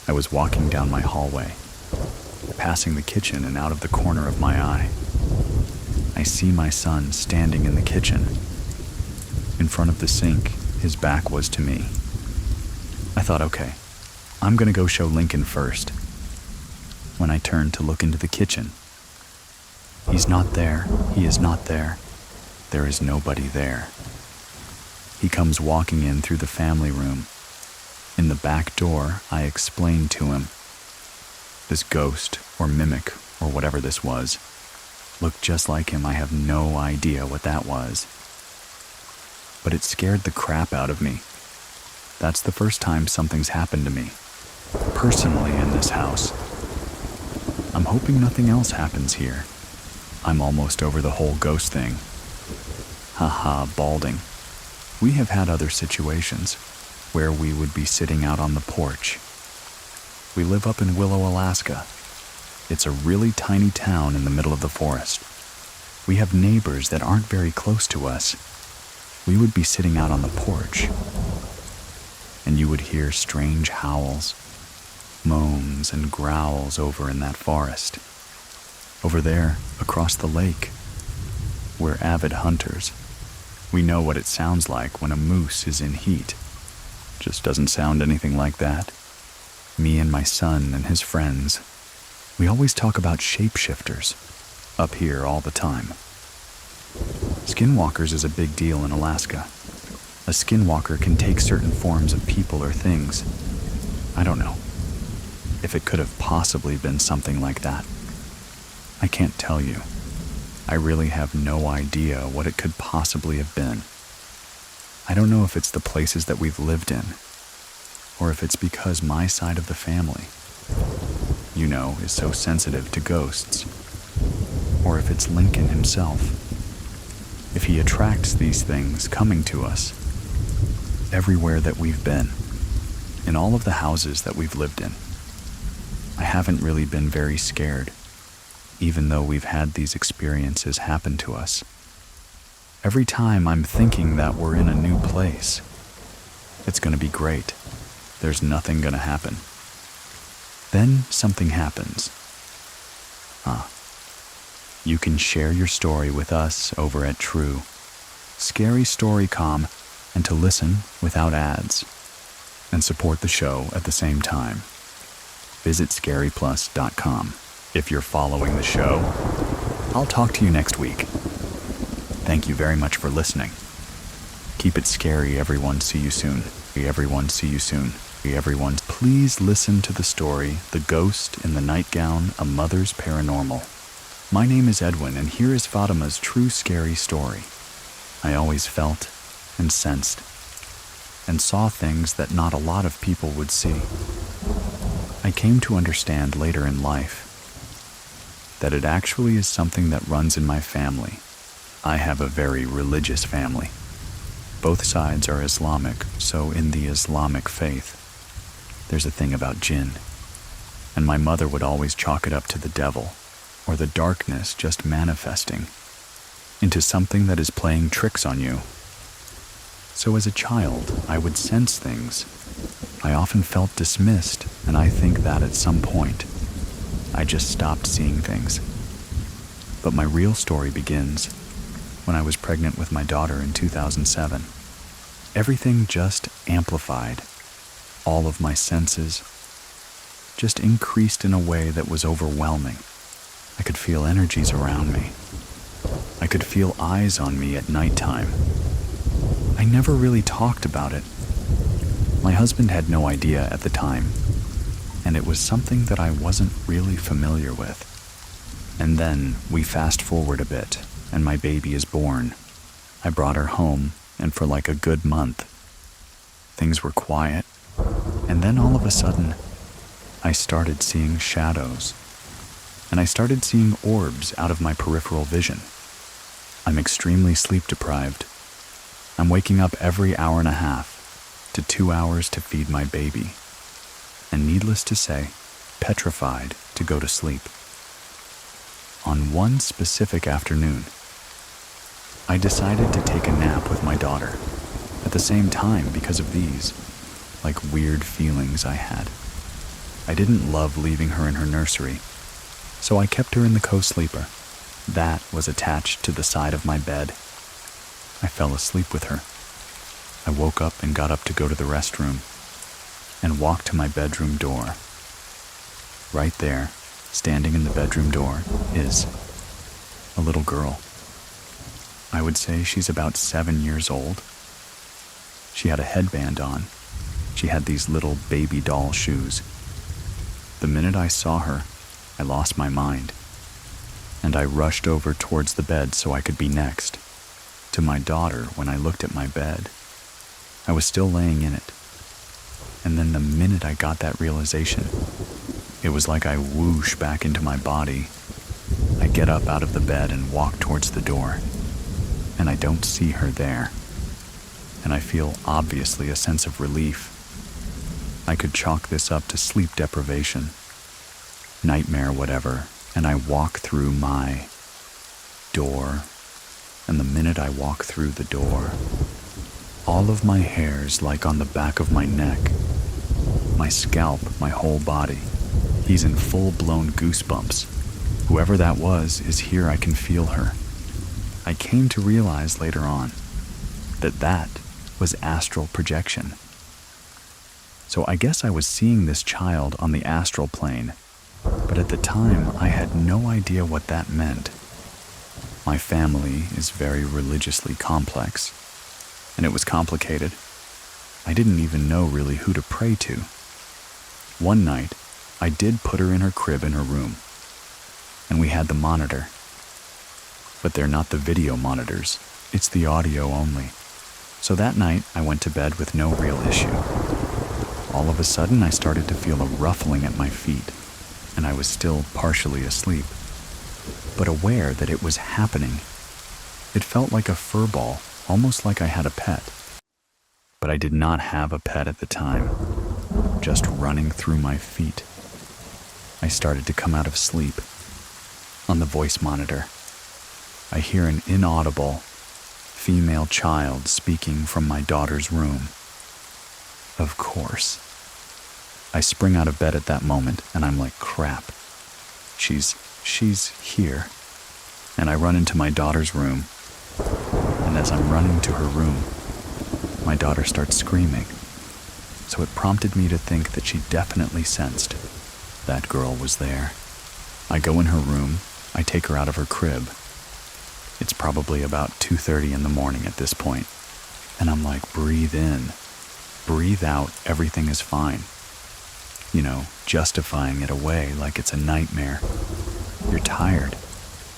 I was walking down my hallway, passing the kitchen, and out of the corner of my eye, I see my son standing in the kitchen. In front of the sink, his back was to me. I thought, okay, I'm going to go show Lincoln first. When I turned to look into the kitchen, he's not there. He is not there. There is nobody there. He comes walking in through the family room. In the back door, I explained to him. This ghost, or mimic, or whatever this was, looked just like him. I have no idea what that was. But it scared the crap out of me. That's the first time something's happened to me, personally, in this house. I'm hoping nothing else happens here. I'm almost over the whole ghost thing. Haha, balding. We have had other situations where we would be sitting out on the porch. We live up in Willow, Alaska. It's a really tiny town in the middle of the forest. We have neighbors that aren't very close to us. We would be sitting out on the porch, and you would hear strange howls, moans, and growls over in that forest. Over there, across the lake, we're avid hunters. We know what it sounds like when a moose is in heat. Just doesn't sound anything like that. Me and my son and his friends, we always talk about shapeshifters up here all the time. Skinwalkers is a big deal in Alaska. A skinwalker can take certain forms of people or things. I don't know if it could have possibly been something like that. I can't tell you. I really have no idea what it could possibly have been. I don't know if it's the places that we've lived in, or if it's because my side of the family, is so sensitive to ghosts. or if it's Lincoln himself. If he attracts these things coming to us everywhere that we've been, in all of the houses that we've lived in. I haven't really been very scared, even though we've had these experiences happen to us. Every time I'm thinking that we're in a new place, it's going to be great. There's nothing going to happen. Then something happens. You can share your story with us over at True Scary Storycom, and to listen without ads and support the show at the same time. Visit scaryplus.com. If you're following the show, I'll talk to you next week. Thank you very much for listening. Keep it scary, everyone. See you soon. Everyone, see you soon. Everyone, please listen to the story, The Ghost in the Nightgown, A Mother's Paranormal. My name is Edwin, and here is Fatima's true scary story. I always felt and sensed and saw things that not a lot of people would see. I came to understand later in life that it actually is something that runs in my family. I have a very religious family. Both sides are Islamic, so in the Islamic faith, there's a thing about jinn. And my mother would always chalk it up to the devil, or the darkness just manifesting into something that is playing tricks on you. So as a child, I would sense things. I often felt dismissed, and I think that at some point, I just stopped seeing things. But my real story begins when I was pregnant with my daughter in 2007. Everything just amplified. All of my senses just increased in a way that was overwhelming. I could feel energies around me. I could feel eyes on me at nighttime. I never really talked about it. My husband had no idea at the time, and it was something that I wasn't really familiar with. And then we fast forward a bit, and my baby is born. I brought her home, and for like a good month, things were quiet. And then all of a sudden, I started seeing shadows. And I started seeing orbs out of my peripheral vision. I'm extremely sleep deprived. I'm waking up every hour and a half to 2 hours to feed my baby. And needless to say, petrified to go to sleep. On one specific afternoon, I decided to take a nap with my daughter at the same time because of these, like, weird feelings I had. I didn't love leaving her in her nursery, so I kept her in the co-sleeper. That was attached to the side of my bed. I fell asleep with her. I woke up and got up to go to the restroom and walked to my bedroom door. Right there, standing in the bedroom door, is a little girl. I would say she's about 7 years old. She had a headband on. She had these little baby doll shoes. The minute I saw her, I lost my mind, and I rushed over towards the bed so I could be next to my daughter. When I looked at my bed, I was still laying in it. And then the minute I got that realization, it was like I whoosh back into my body. I get up out of the bed and walk towards the door, and I don't see her there. And I feel obviously a sense of relief. I could chalk this up to sleep deprivation, nightmare, whatever, and I walk through my door, and the minute I walk through the door, all of my hairs, like on the back of my neck, my scalp, my whole body, he's in full-blown goosebumps. Whoever that was is here. I can feel her. I came to realize later on that that was astral projection. So I guess I was seeing this child on the astral plane, but at the time I had no idea what that meant. My family is very religiously complex, and it was complicated. I didn't even know really who to pray to. One night, I did put her in her crib in her room, and we had the monitor. But they're not the video monitors, it's the audio only. So that night, I went to bed with no real issue. All of a sudden, I started to feel a ruffling at my feet, and I was still partially asleep. but aware that it was happening. It felt like a fur ball, almost like I had a pet. But I did not have a pet at the time, just running through my feet. I started to come out of sleep. On the voice monitor, I hear an inaudible female child speaking from my daughter's room. Of course. I spring out of bed at that moment, and I'm like, crap. She's here. And I run into my daughter's room. And as I'm running to her room, my daughter starts screaming. So it prompted me to think that she definitely sensed that girl was there. I go in her room, I take her out of her crib. It's probably about 2:30 in the morning at this point. And I'm like, breathe in, breathe out, everything is fine. You know, justifying it away like it's a nightmare. You're tired.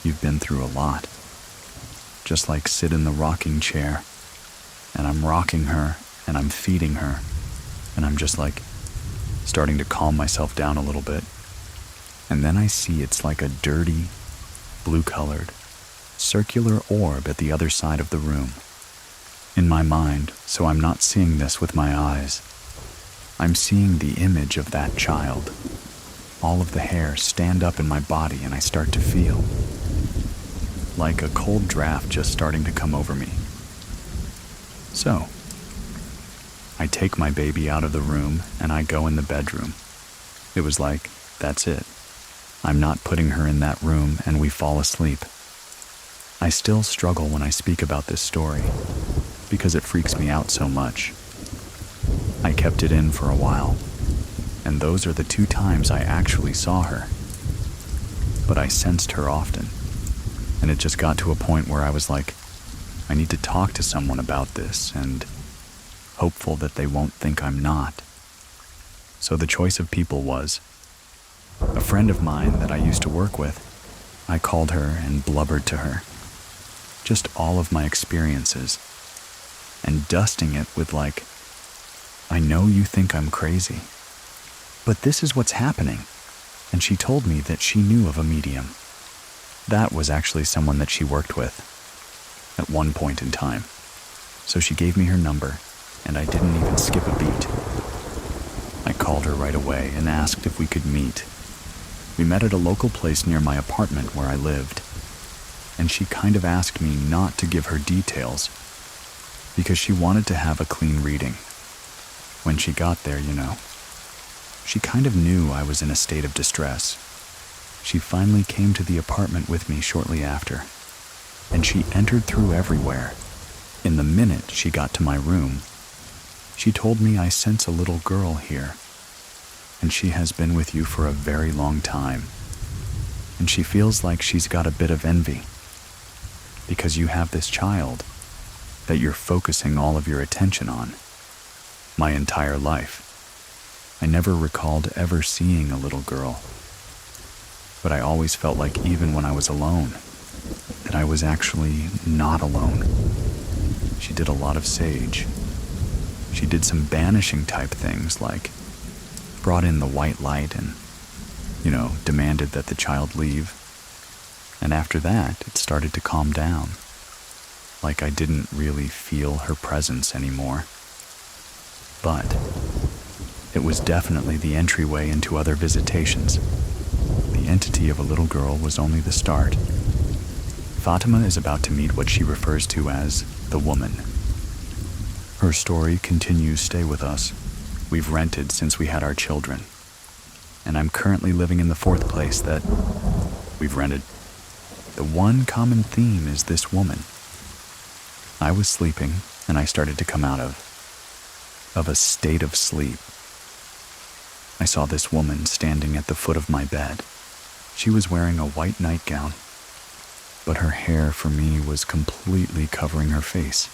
You've been through a lot. Just like sit in the rocking chair. And I'm rocking her, and I'm feeding her. And I'm just like starting to calm myself down a little bit. And then I see it's like a dirty, blue-colored, circular orb at the other side of the room. In my mind, so I'm not seeing this with my eyes, I'm seeing the image of that child. All of the hair stand up in my body, and I start to feel like a cold draft just starting to come over me. So, I take my baby out of the room and I go in the bedroom. It was like, that's it. I'm not putting her in that room, and we fall asleep. I still struggle when I speak about this story because it freaks me out so much. I kept it in for a while, and those are the 2 times I actually saw her. But I sensed her often, and it just got to a point where I was like, I need to talk to someone about this, and hopeful that they won't think I'm not. So the choice of people was a friend of mine that I used to work with. I called her and blubbered to her. Just all of my experiences, and dusting it with like, I know you think I'm crazy, but this is what's happening. And she told me that she knew of a medium. That was actually someone that she worked with at one point in time. So she gave me her number, and I didn't even skip a beat. I called her right away and asked if we could meet. We met at a local place near my apartment where I lived, and she kind of asked me not to give her details because she wanted to have a clean reading. When she got there, you know, she kind of knew I was in a state of distress. She finally came to the apartment with me shortly after, and she entered through everywhere. In the minute she got to my room, she told me, I sense a little girl here, and she has been with you for a very long time, and she feels like she's got a bit of envy because you have this child that you're focusing all of your attention on. My entire life, I never recalled ever seeing a little girl, but I always felt like even when I was alone, that I was actually not alone. She did a lot of sage. She did some banishing type things, like brought in the white light and, you know, demanded that the child leave. And after that, it started to calm down, like I didn't really feel her presence anymore. But it was definitely the entryway into other visitations. The entity of a little girl was only the start. Fatima is about to meet what she refers to as the woman. Her story continues. Stay with us. We've rented since we had our children, and I'm currently living in the 4th place that we've rented. The one common theme is this woman. I was sleeping, and I started to come out of a state of sleep. I saw this woman standing at the foot of my bed. She was wearing a white nightgown, but her hair for me was completely covering her face,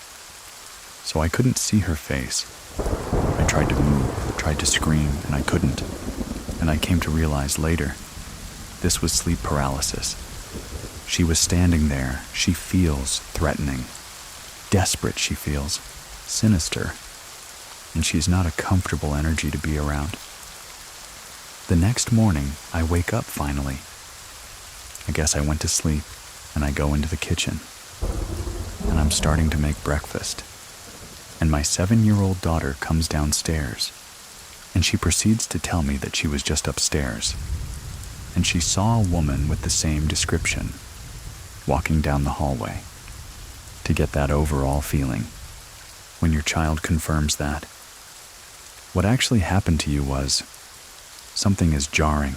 so I couldn't see her face. I tried to move, tried to scream, and I couldn't, and I came to realize later, this was sleep paralysis. She was standing there. She feels threatening, desperate she feels, sinister, and she's not a comfortable energy to be around. The next morning, I wake up finally. I guess I went to sleep, and I go into the kitchen, and I'm starting to make breakfast. And my 7-year-old daughter comes downstairs, and she proceeds to tell me that she was just upstairs, and she saw a woman with the same description walking down the hallway. To get that overall feeling, when your child confirms that, what actually happened to you was, something is jarring.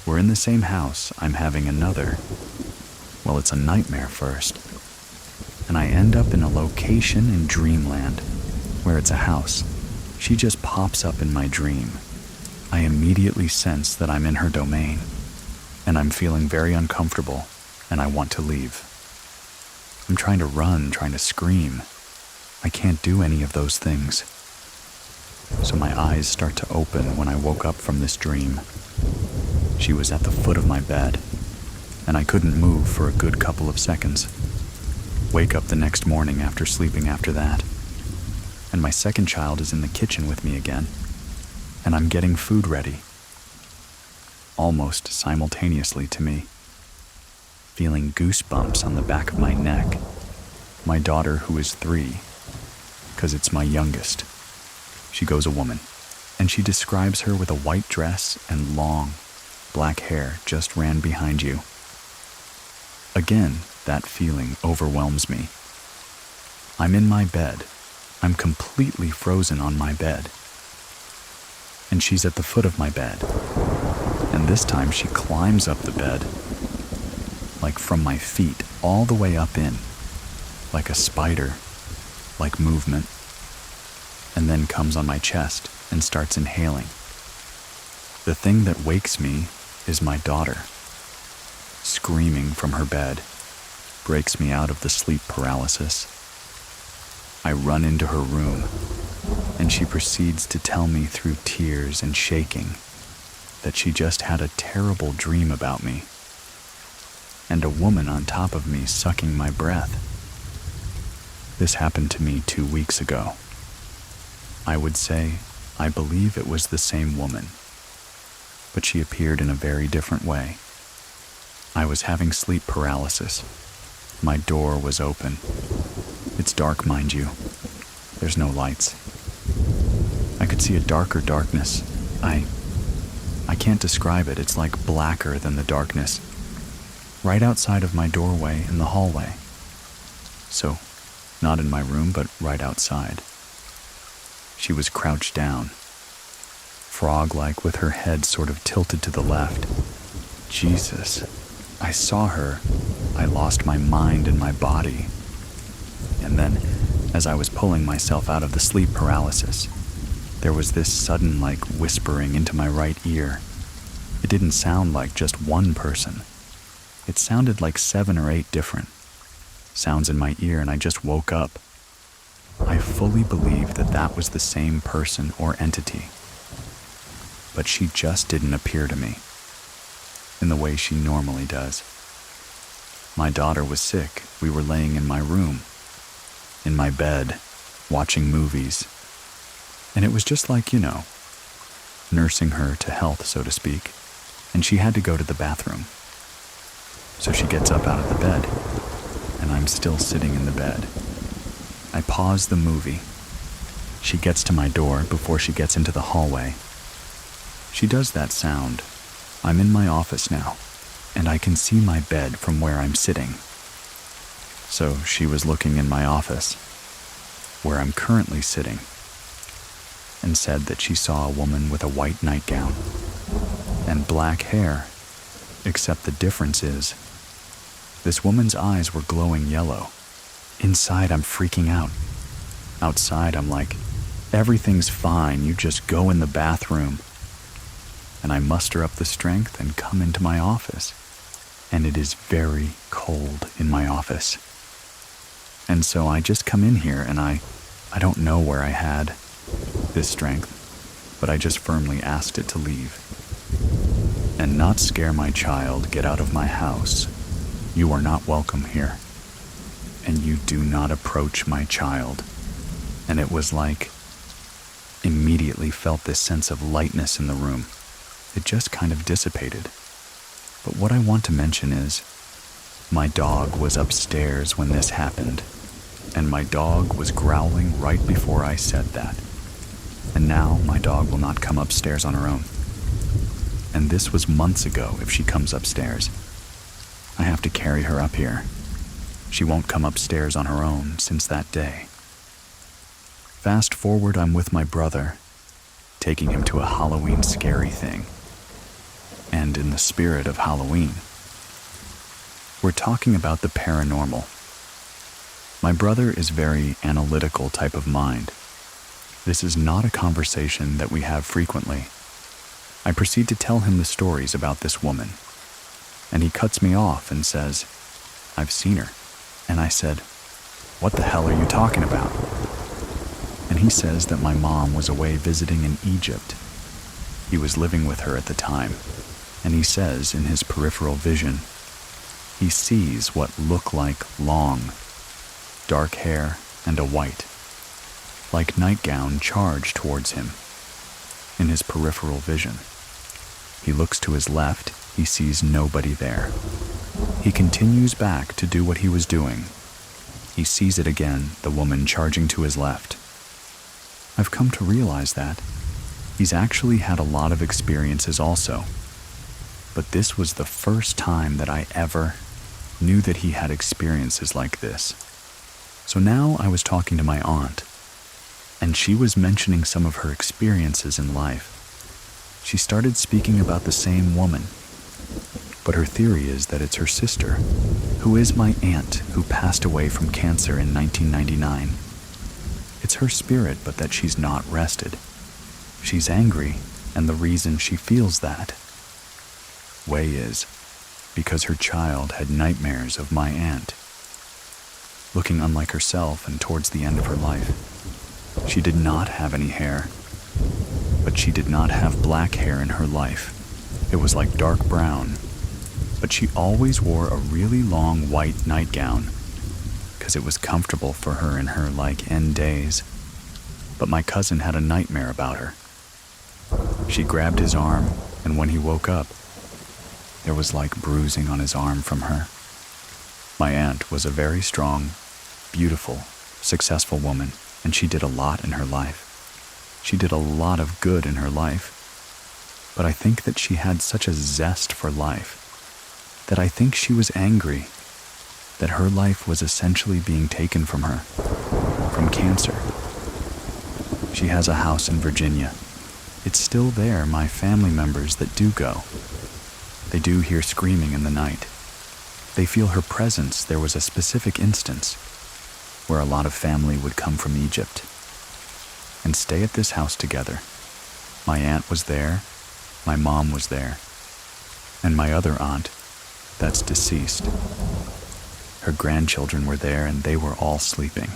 We're in the same house, I'm having another. Well, it's a nightmare first. And I end up in a location in dreamland, where it's a house. She just pops up in my dream. I immediately sense that I'm in her domain, and I'm feeling very uncomfortable, and I want to leave. I'm trying to run, trying to scream. I can't do any of those things. So my eyes start to open when I woke up from this dream. She was at the foot of my bed, and I couldn't move for a good couple of seconds. Wake up the next morning after sleeping after that, and my second child is in the kitchen with me again, and I'm getting food ready. Almost simultaneously to me, feeling goosebumps on the back of my neck. My daughter, who is 3, 'cause it's my youngest, she goes a woman, and she describes her with a white dress and long, black hair just ran behind you. Again, that feeling overwhelms me. I'm in my bed. I'm completely frozen on my bed. And she's at the foot of my bed. And this time she climbs up the bed, like from my feet all the way up in, like a spider, like movement, and then comes on my chest and starts inhaling. The thing that wakes me is my daughter, screaming from her bed, breaks me out of the sleep paralysis. I run into her room, and she proceeds to tell me through tears and shaking that she just had a terrible dream about me, and a woman on top of me sucking my breath. This happened to me 2 weeks ago. I would say I believe it was the same woman, but she appeared in a very different way. I was having sleep paralysis. My door was open. It's dark, mind you. There's no lights. I could see a darker darkness. I can't describe it. It's like blacker than the darkness, right outside of my doorway in the hallway. So, not in my room, but right outside. She was crouched down, frog-like, with her head sort of tilted to the left. Jesus, I saw her. I lost my mind and my body. And then, as I was pulling myself out of the sleep paralysis, there was this sudden, whispering into my right ear. It didn't sound like just one person. It sounded like 7 or 8 different sounds in my ear, and I just woke up. I fully believed that that was the same person or entity. But she just didn't appear to me in the way she normally does. My daughter was sick. We were laying in my room, in my bed, watching movies. And it was just like, nursing her to health, so to speak. And she had to go to the bathroom. So she gets up out of the bed, and I'm still sitting in the bed. I pause the movie. She gets to my door before she gets into the hallway. She does that sound. I'm in my office now, and I can see my bed from where I'm sitting. So she was looking in my office, where I'm currently sitting, and said that she saw a woman with a white nightgown and black hair, except the difference is, this woman's eyes were glowing yellow. Inside, I'm freaking out. Outside, I'm like, everything's fine, you just go in the bathroom. And I muster up the strength and come into my office. And it is very cold in my office. And so I just come in here, and I don't know where I had this strength, but I just firmly asked it to leave. And not scare my child, get out of my house. You are not welcome here. And you do not approach my child. And it was like, immediately felt this sense of lightness in the room. It just kind of dissipated. But what I want to mention is, my dog was upstairs when this happened, and my dog was growling right before I said that. And now my dog will not come upstairs on her own. And this was months ago if she comes upstairs. I have to carry her up here. She won't come upstairs on her own since that day. Fast forward, I'm with my brother, taking him to a Halloween scary thing. And in the spirit of Halloween, we're talking about the paranormal. My brother is very analytical type of mind. This is not a conversation that we have frequently. I proceed to tell him the stories about this woman, and he cuts me off and says, "I've seen her." And I said, "What the hell are you talking about?" And he says that my mom was away visiting in Egypt. He was living with her at the time, and he says in his peripheral vision, he sees what look like long, dark hair and a white, like nightgown charge towards him. In his peripheral vision, he looks to his left, he sees nobody there. He continues back to do what he was doing. He sees it again, the woman charging to his left. I've come to realize that he's actually had a lot of experiences also. But this was the first time that I ever knew that he had experiences like this. So now I was talking to my aunt, and she was mentioning some of her experiences in life. She started speaking about the same woman, but her theory is that it's her sister, who is my aunt who passed away from cancer in 1999. It's her spirit, but that she's not rested. She's angry, and the reason she feels that way is because her child had nightmares of my aunt, looking unlike herself and towards the end of her life. She did not have any hair, but she did not have black hair in her life. It was like dark brown, but she always wore a really long white nightgown because it was comfortable for her in her end days. But my cousin had a nightmare about her. She grabbed his arm, and when he woke up, there was like bruising on his arm from her. My aunt was a very strong, beautiful, successful woman, and she did a lot in her life. She did a lot of good in her life. But I think that she had such a zest for life that I think she was angry that her life was essentially being taken from her, from cancer. She has a house in Virginia. It's still there, my family members that do go. They do hear screaming in the night. They feel her presence. There was a specific instance where a lot of family would come from Egypt and stay at this house together. My aunt was there, my mom was there, and my other aunt, that's deceased. Her grandchildren were there and they were all sleeping.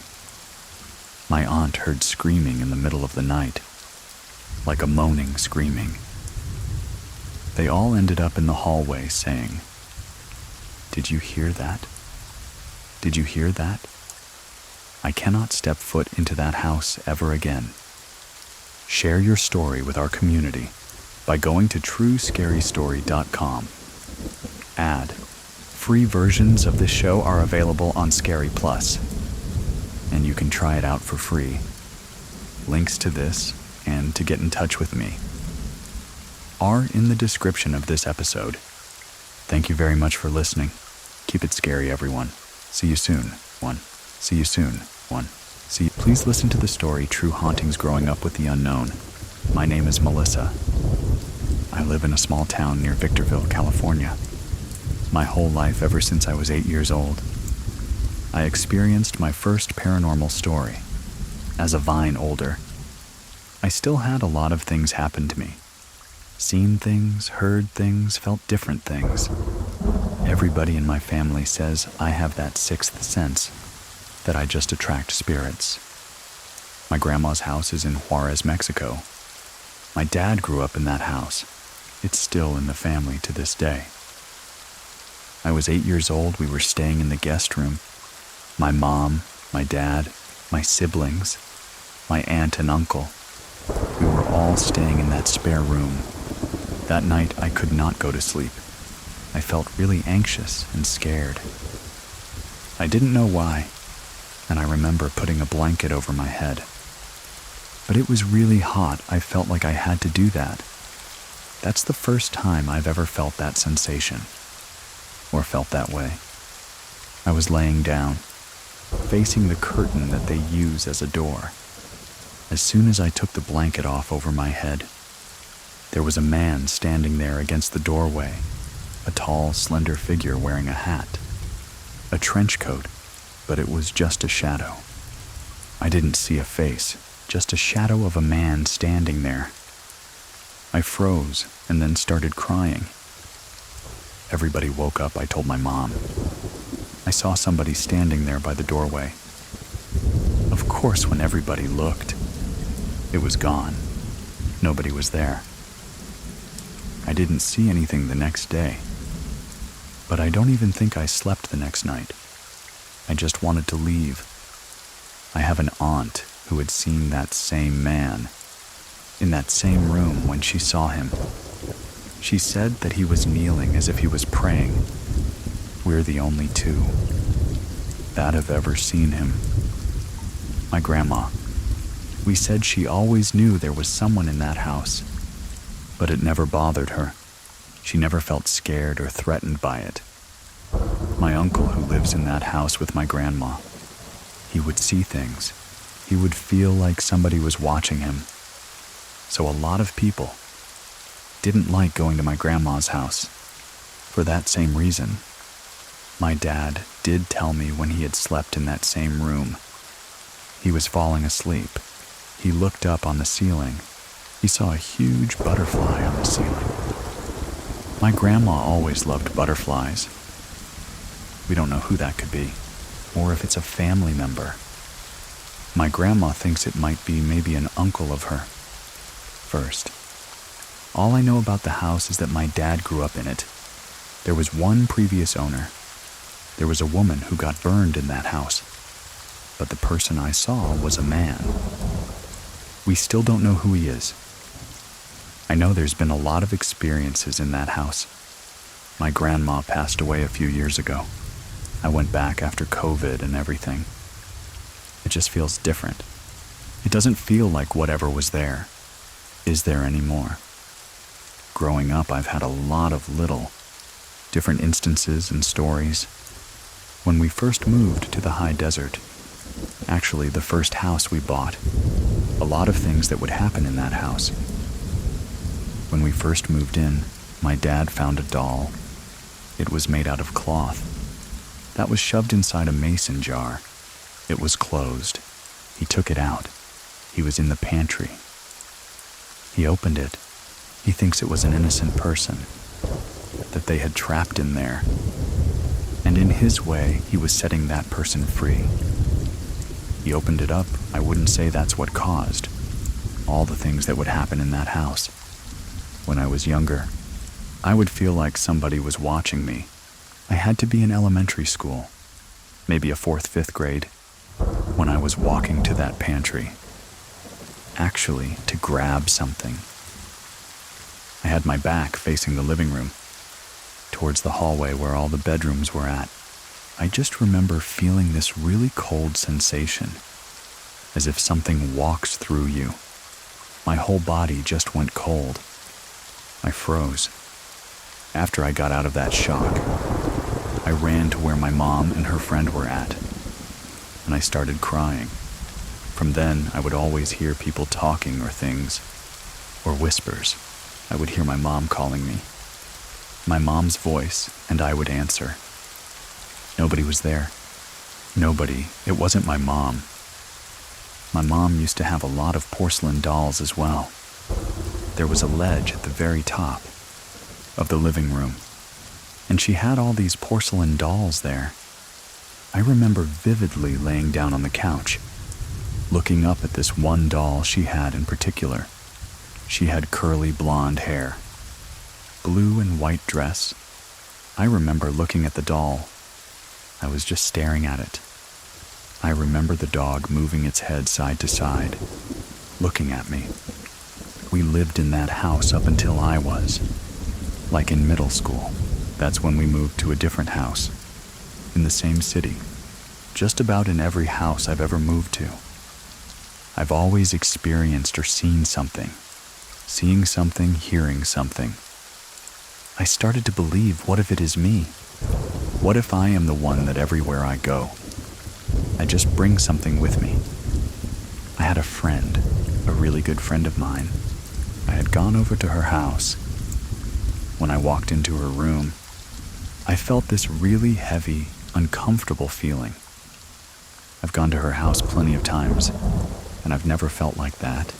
My aunt heard screaming in the middle of the night, like a moaning screaming. They all ended up in the hallway saying, "Did you hear that? Did you hear that?" I cannot step foot into that house ever again. Share your story with our community by going to truescarystory.com. Free versions of this show are available on Scary Plus, and you can try it out for free. Links to this and to get in touch with me are in the description of this episode. Thank you very much for listening. Keep it scary, everyone. See you soon. See you soon. Please listen to the story True Hauntings Growing Up with the Unknown. My name is Melissa. I live in a small town near Victorville, California. My whole life, ever since I was 8 years old, I experienced my first paranormal story. As a vine older, I still had a lot of things happen to me. Seen things, heard things, felt different things. Everybody in my family says I have that sixth sense, that I just attract spirits. My grandma's house is in Juarez, Mexico. My dad grew up in that house. It's still in the family to this day. I was 8 years old. We were staying in the guest room. My mom, my dad, my siblings, my aunt and uncle. We were all staying in that spare room. That night, I could not go to sleep. I felt really anxious and scared. I didn't know why, and I remember putting a blanket over my head. But it was really hot. I felt like I had to do that. That's the first time I've ever felt that sensation, or felt that way. I was laying down, facing the curtain that they use as a door. As soon as I took the blanket off over my head, there was a man standing there against the doorway, a tall, slender figure wearing a hat, a trench coat, but it was just a shadow. I didn't see a face, just a shadow of a man standing there. I froze and then started crying. Everybody woke up, I told my mom. I saw somebody standing there by the doorway. Of course, when everybody looked, it was gone. Nobody was there. I didn't see anything the next day, but I don't even think I slept the next night. I just wanted to leave. I have an aunt who had seen that same man in that same room when she saw him. She said that he was kneeling as if he was praying. We're the only two that have ever seen him. My grandma. We said she always knew there was someone in that house, but it never bothered her. She never felt scared or threatened by it. My uncle, who lives in that house with my grandma, he would see things. He would feel like somebody was watching him. So a lot of people didn't like going to my grandma's house for that same reason. My dad did tell me when he had slept in that same room. He was falling asleep. He looked up on the ceiling. He saw a huge butterfly on the ceiling. My grandma always loved butterflies. We don't know who that could be, or if it's a family member. My grandma thinks it might be maybe an uncle of her. First, all I know about the house is that my dad grew up in it. There was one previous owner. There was a woman who got burned in that house, but the person I saw was a man. We still don't know who he is. I know there's been a lot of experiences in that house. My grandma passed away a few years ago. I went back after COVID and everything. It just feels different. It doesn't feel like whatever was there is there anymore. Growing up, I've had a lot of little, different instances and stories. When we first moved to the high desert, actually the first house we bought, a lot of things that would happen in that house. When we first moved in, my dad found a doll. It was made out of cloth. That was shoved inside a mason jar. It was closed. He took it out. He was in the pantry. He opened it. He thinks it was an innocent person that they had trapped in there. And in his way, he was setting that person free. He opened it up. I wouldn't say that's what caused all the things that would happen in that house. When I was younger, I would feel like somebody was watching me. I had to be in elementary school, maybe a 4th, 5th grade, when I was walking to that pantry, actually to grab something. I had my back facing the living room, towards the hallway where all the bedrooms were at. I just remember feeling this really cold sensation, as if something walks through you. My whole body just went cold. I froze. After I got out of that shock, I ran to where my mom and her friend were at, and I started crying. From then, I would always hear people talking or things, or whispers. I would hear my mom calling me. My mom's voice, and I would answer. Nobody was there. Nobody. It wasn't my mom. My mom used to have a lot of porcelain dolls as well. There was a ledge at the very top of the living room, and she had all these porcelain dolls there. I remember vividly laying down on the couch, looking up at this one doll she had in particular. She had curly blonde hair, blue and white dress. I remember looking at the doll. I was just staring at it. I remember the dog moving its head side to side, looking at me. We lived in that house up until I was, like in middle school. That's when we moved to a different house, in the same city, just about in every house I've ever moved to. I've always experienced or seen something, seeing something, hearing something. I started to believe, what if it is me? What if I am the one that everywhere I go, I just bring something with me? I had a friend, a really good friend of mine. I had gone over to her house. When I walked into her room, I felt this really heavy, uncomfortable feeling. I've gone to her house plenty of times, and I've never felt like that.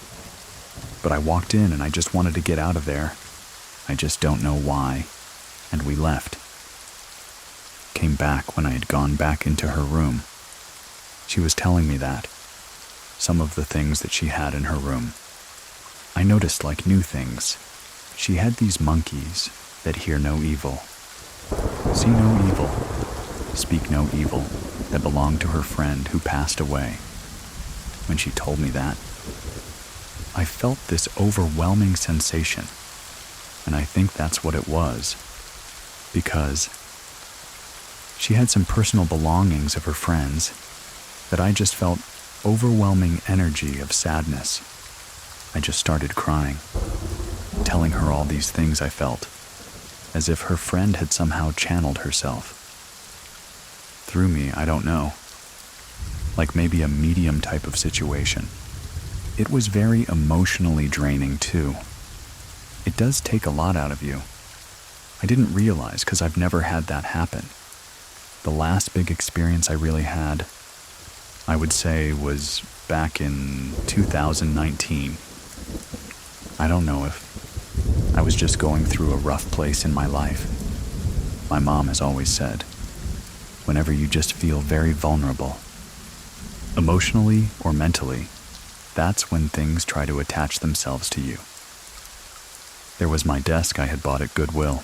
But I walked in and I just wanted to get out of there. I just don't know why, and we left. Came back when I had gone back into her room. She was telling me that, some of the things that she had in her room. I noticed like new things. She had these monkeys that hear no evil, see no evil, speak no evil, that belonged to her friend who passed away. When she told me that, I felt this overwhelming sensation, and I think that's what it was, because she had some personal belongings of her friends that I just felt overwhelming energy of sadness. I just started crying, telling her all these things I felt, as if her friend had somehow channeled herself. Through me, I don't know. Like maybe a medium type of situation. It was very emotionally draining too. It does take a lot out of you. I didn't realize because I've never had that happen. The last big experience I really had, I would say, was back in 2019. I don't know if I was just going through a rough place in my life. My mom has always said, whenever you just feel very vulnerable, emotionally or mentally, that's when things try to attach themselves to you. There was my desk I had bought at Goodwill.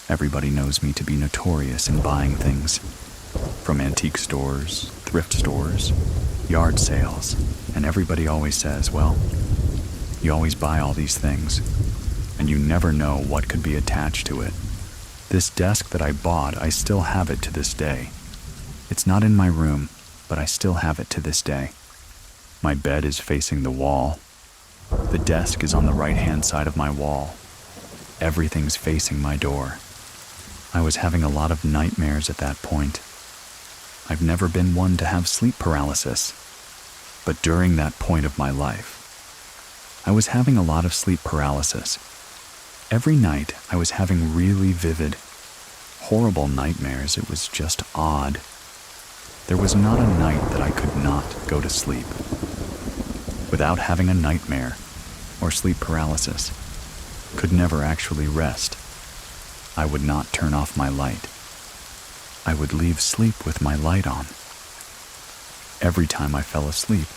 Everybody knows me to be notorious in buying things, from antique stores, thrift stores, yard sales, and everybody always says, well, you always buy all these things, and you never know what could be attached to it. This desk that I bought, I still have it to this day. It's not in my room, but I still have it to this day. My bed is facing the wall. The desk is on the right-hand side of my wall. Everything's facing my door. I was having a lot of nightmares at that point. I've never been one to have sleep paralysis, but during that point of my life, I was having a lot of sleep paralysis. Every night, I was having really vivid, horrible nightmares. It was just odd. There was not a night that I could not go to sleep without having a nightmare or sleep paralysis. Could never actually rest. I would not turn off my light. I would leave sleep with my light on. Every time I fell asleep,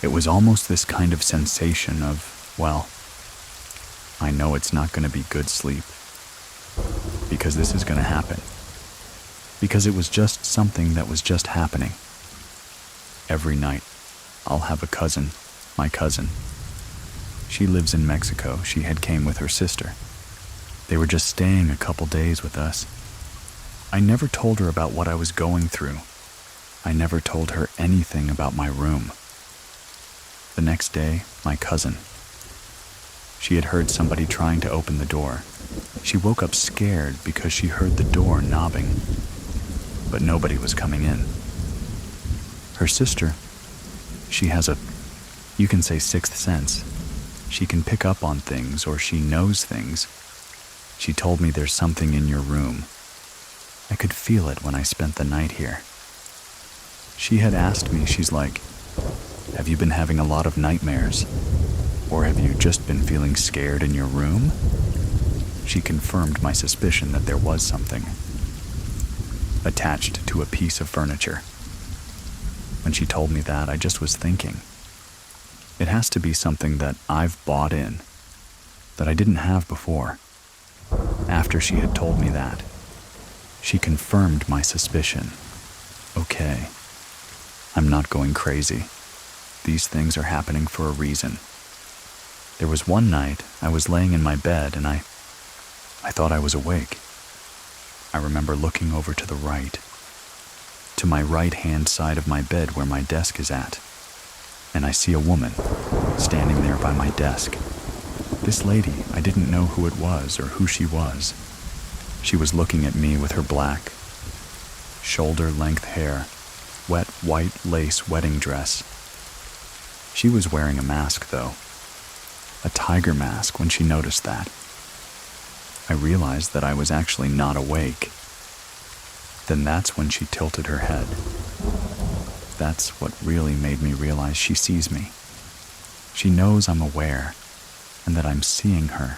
it was almost this kind of sensation of, well, I know it's not going to be good sleep, because this is going to happen. Because it was just something that was just happening. Every night, I'll have a cousin, my cousin. She lives in Mexico. She had came with her sister. They were just staying a couple days with us. I never told her about what I was going through. I never told her anything about my room. The next day, my cousin. She had heard somebody trying to open the door. She woke up scared because she heard the door knobbing, but nobody was coming in. Her sister, she has a, you can say, sixth sense. She can pick up on things, or she knows things. She told me there's something in your room. I could feel it when I spent the night here. She had asked me, she's like, have you been having a lot of nightmares? Or have you just been feeling scared in your room? She confirmed my suspicion that there was something attached to a piece of furniture. When she told me that, I just was thinking, it has to be something that I've bought in, that I didn't have before. After she had told me that, she confirmed my suspicion. Okay, I'm not going crazy. These things are happening for a reason. There was one night I was laying in my bed and I thought I was awake. I remember looking over to the right, to my right-hand side of my bed where my desk is at, and I see a woman standing there by my desk. This lady, I didn't know who it was or who she was. She was looking at me with her black, shoulder-length hair, wet white lace wedding dress. She was wearing a mask, though, a tiger mask. When she noticed that, I realized that I was actually not awake. Then that's when she tilted her head. That's what really made me realize she sees me. She knows I'm aware and that I'm seeing her.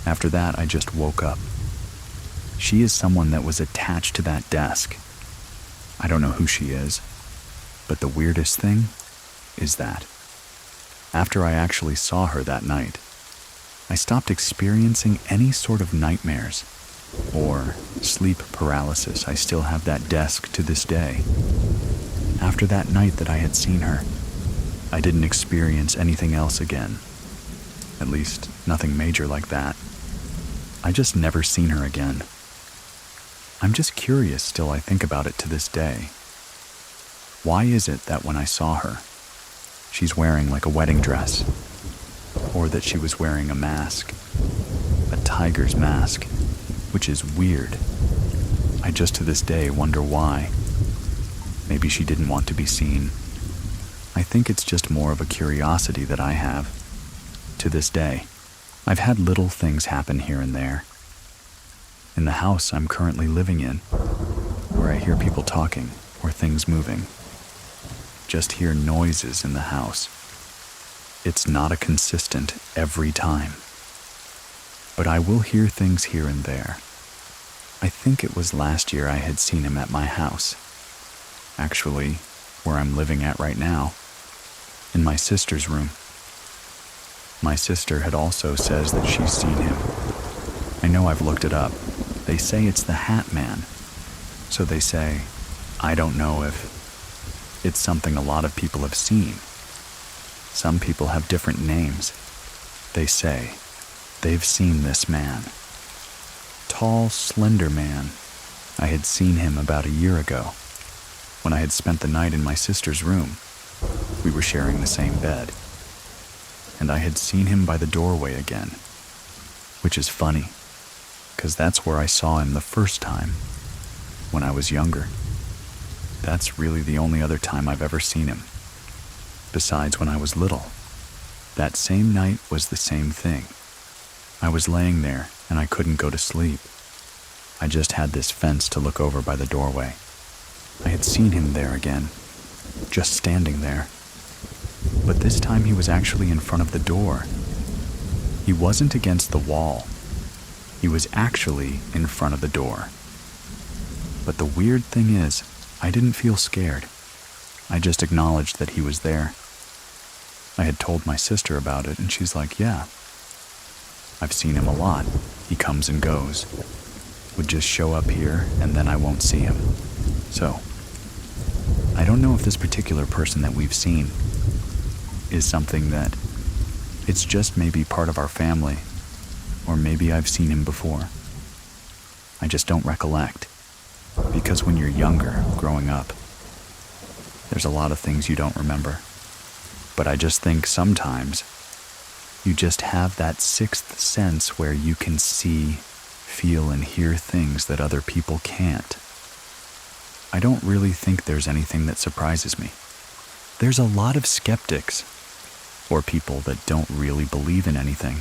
After that, I just woke up. She is someone that was attached to that desk. I don't know who she is, but the weirdest thing is that after I actually saw her that night, I stopped experiencing any sort of nightmares or sleep paralysis. I still have that desk to this day. After that night that I had seen her, I didn't experience anything else again. At least, nothing major like that. I just never seen her again. I'm just curious still. I think about it to this day. Why is it that when I saw her, she's wearing like a wedding dress, or that she was wearing a mask, a tiger's mask, which is weird. I just to this day wonder why. Maybe she didn't want to be seen. I think it's just more of a curiosity that I have. To this day, I've had little things happen here and there. In the house I'm currently living in, where I hear people talking or things moving. Just hear noises in the house. It's not a consistent every time. But I will hear things here and there. I think it was last year I had seen him at my house. Actually, where I'm living at right now, in my sister's room. My sister had also says that she's seen him. I know I've looked it up. They say it's the Hat Man. So they say, I don't know if it's something a lot of people have seen. Some people have different names. They say they've seen this man. Tall, slender man. I had seen him about a year ago, when I had spent the night in my sister's room. We were sharing the same bed. And I had seen him by the doorway again, which is funny, because that's where I saw him the first time, when I was younger. That's really the only other time I've ever seen him. Besides when I was little. That same night was the same thing. I was laying there and I couldn't go to sleep. I just had this fence to look over by the doorway. I had seen him there again, just standing there. But this time he was actually in front of the door. He wasn't against the wall. He was actually in front of the door. But the weird thing is, I didn't feel scared. I just acknowledged that he was there. I had told my sister about it, and she's like, yeah, I've seen him a lot. He comes and goes. Would just show up here, and then I won't see him. So, I don't know if this particular person that we've seen is something that it's just maybe part of our family, or maybe I've seen him before. I just don't recollect, because when you're younger, growing up, there's a lot of things you don't remember. But I just think sometimes you just have that sixth sense where you can see, feel, and hear things that other people can't. I don't really think there's anything that surprises me. There's a lot of skeptics, or people that don't really believe in anything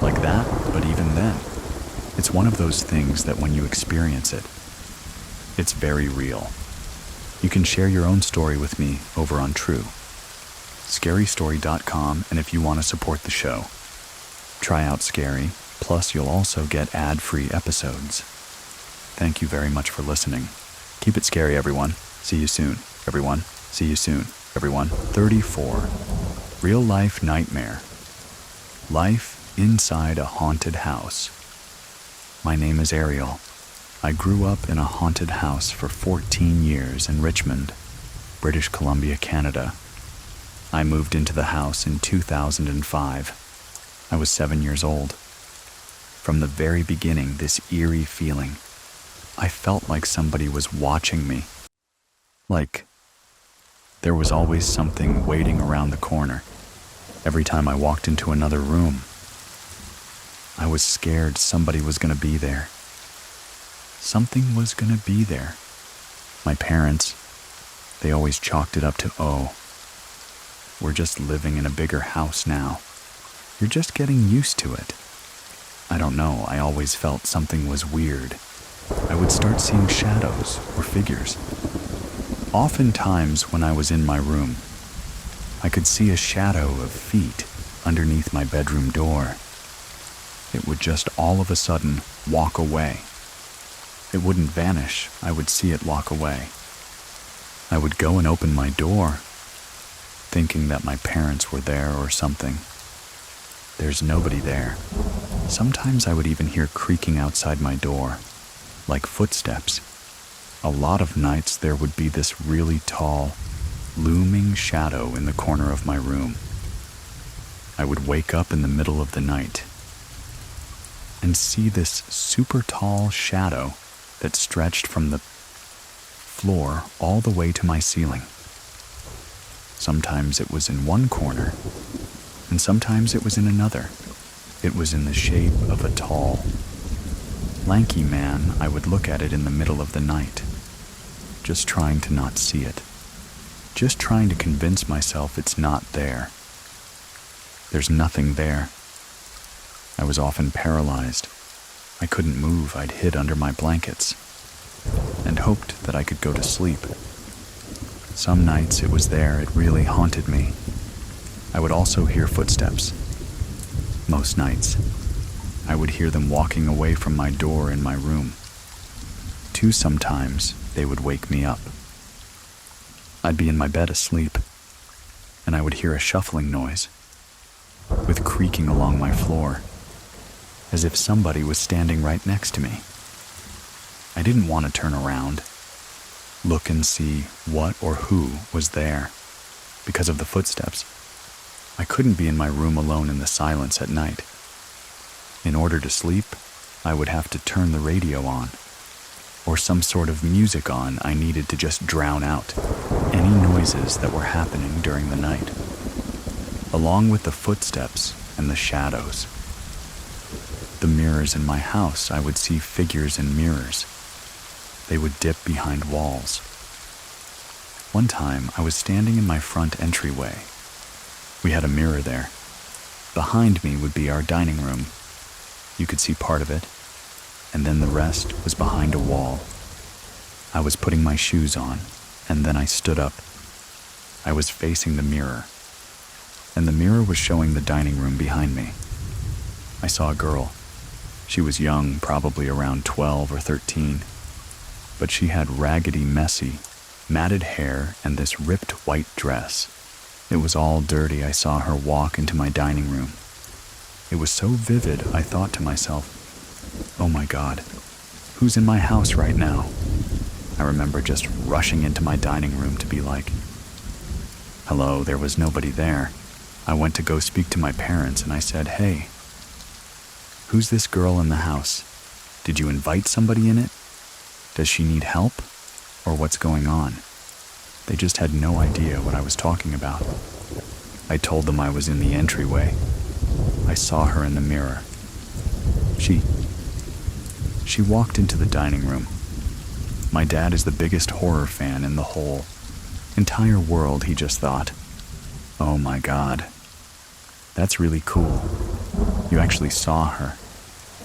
like that, but even then, it's one of those things that when you experience it, it's very real. You can share your own story with me over on scarystory.com, and if you want to support the show, try out Scary, plus you'll also get ad-free episodes. Thank you very much for listening. Keep it scary, everyone. See you soon, everyone. See you soon, everyone. 34. Real-life nightmare. Life inside a haunted house. My name is Ariel. I grew up in a haunted house for 14 years in Richmond, British Columbia, Canada. I moved into the house in 2005. I was 7 years old. From the very beginning, this eerie feeling. I felt like somebody was watching me. Like there was always something waiting around the corner. Every time I walked into another room, I was scared somebody was going to be there. Something was going to be there. My parents, they always chalked it up to, oh, we're just living in a bigger house now. You're just getting used to it. I don't know, I always felt something was weird. I would start seeing shadows or figures. Oftentimes when I was in my room, I could see a shadow of feet underneath my bedroom door. It would just all of a sudden walk away. It wouldn't vanish, I would see it walk away. I would go and open my door, thinking that my parents were there or something. There's nobody there. Sometimes I would even hear creaking outside my door, like footsteps. A lot of nights there would be this really tall, looming shadow in the corner of my room. I would wake up in the middle of the night and see this super tall shadow that stretched from the floor all the way to my ceiling. Sometimes it was in one corner, and sometimes it was in another. It was in the shape of a tall, lanky man. I would look at it in the middle of the night, just trying to not see it, just trying to convince myself it's not there. There's nothing there. I was often paralyzed. I couldn't move. I'd hid under my blankets and hoped that I could go to sleep. Some nights it was there. It really haunted me. I would also hear footsteps. Most nights, I would hear them walking away from my door in my room. Too, sometimes they would wake me up. I'd be in my bed asleep, and I would hear a shuffling noise, with creaking along my floor, as if somebody was standing right next to me. I didn't want to turn around, look and see what or who was there, because of the footsteps. I couldn't be in my room alone in the silence at night. In order to sleep, I would have to turn the radio on, or some sort of music on. I needed to just drown out any noises that were happening during the night, along with the footsteps and the shadows. The mirrors in my house, I would see figures in mirrors. They would dip behind walls. One time, I was standing in my front entryway. We had a mirror there. Behind me would be our dining room. You could see part of it, and then the rest was behind a wall. I was putting my shoes on, and then I stood up. I was facing the mirror, and the mirror was showing the dining room behind me. I saw a girl. She was young, probably around 12 or 13, but she had raggedy, messy, matted hair and this ripped white dress. It was all dirty. I saw her walk into my dining room. It was so vivid, I thought to myself, oh my God, who's in my house right now? I remember just rushing into my dining room to be like, hello. There was nobody there. I went to go speak to my parents and I said, hey, who's this girl in the house? Did you invite somebody in it? Does she need help? Or what's going on? They just had no idea what I was talking about. I told them I was in the entryway. I saw her in the mirror. She walked into the dining room. My dad is the biggest horror fan in the whole entire world. He just thought, oh my God, that's really cool. You actually saw her.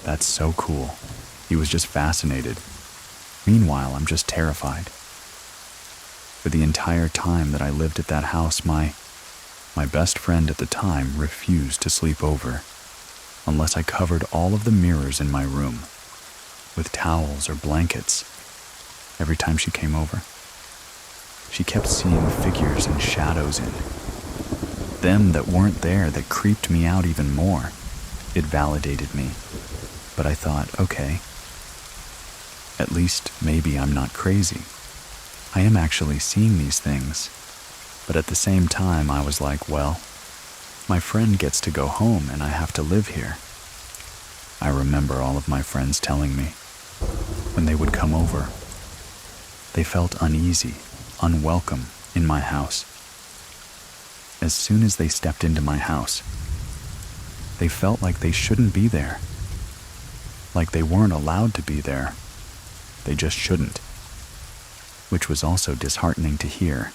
That's so cool. He was just fascinated. Meanwhile, I'm just terrified. For the entire time that I lived at that house, my best friend at the time refused to sleep over unless I covered all of the mirrors in my room with towels or blankets. Every time she came over, she kept seeing figures and shadows in them that weren't there, that creeped me out even more. It validated me. But I thought, okay, at least maybe I'm not crazy. I am actually seeing these things. But at the same time, I was like, well, my friend gets to go home and I have to live here. I remember all of my friends telling me, when they would come over, they felt uneasy, unwelcome in my house. As soon as they stepped into my house, they felt like they shouldn't be there, like they weren't allowed to be there. They just shouldn't, which was also disheartening to hear.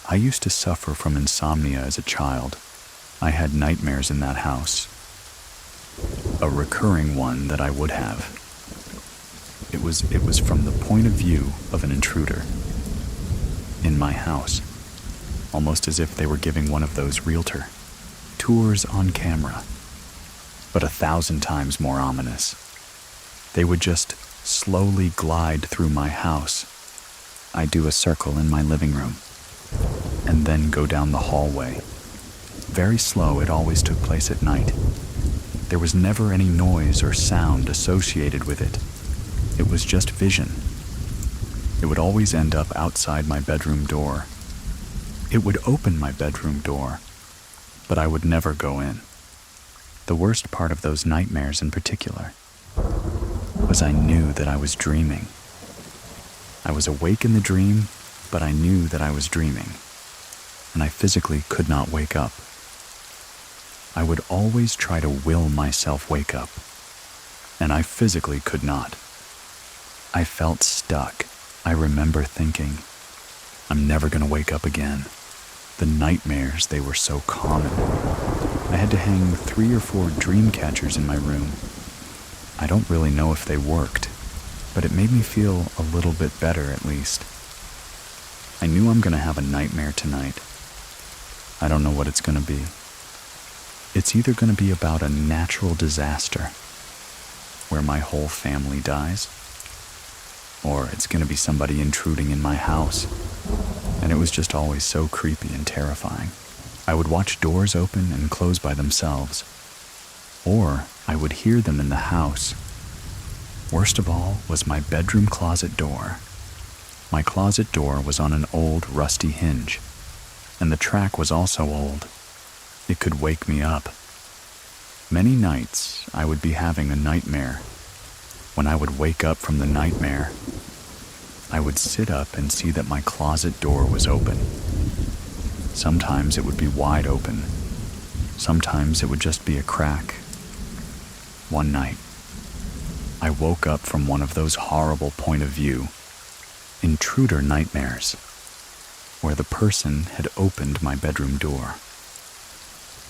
I used to suffer from insomnia as a child. I had nightmares in that house, a recurring one that I would have. It was from the point of view of an intruder in my house, almost as if they were giving one of those realtor tours on camera, but 1,000 times more ominous. They would just slowly glide through my house. I'd do a circle in my living room, and then go down the hallway. Very slow, it always took place at night. There was never any noise or sound associated with it. It was just vision. It would always end up outside my bedroom door. It would open my bedroom door, but I would never go in. The worst part of those nightmares in particular was I knew that I was dreaming. I was awake in the dream, but I knew that I was dreaming, and I physically could not wake up. I would always try to will myself wake up, and I physically could not. I felt stuck. I remember thinking, I'm never going to wake up again. The nightmares, they were so common. I had to hang 3 or 4 dream catchers in my room. I don't really know if they worked, but it made me feel a little bit better at least. I knew I'm going to have a nightmare tonight. I don't know what it's going to be. It's either going to be about a natural disaster where my whole family dies, or it's going to be somebody intruding in my house. And it was just always so creepy and terrifying. I would watch doors open and close by themselves, or I would hear them in the house. Worst of all was my bedroom closet door. My closet door was on an old rusty hinge, and the track was also old. It could wake me up. Many nights I would be having a nightmare. When I would wake up from the nightmare, I would sit up and see that my closet door was open. Sometimes it would be wide open. Sometimes it would just be a crack. One night, I woke up from one of those horrible point of view intruder nightmares, where the person had opened my bedroom door.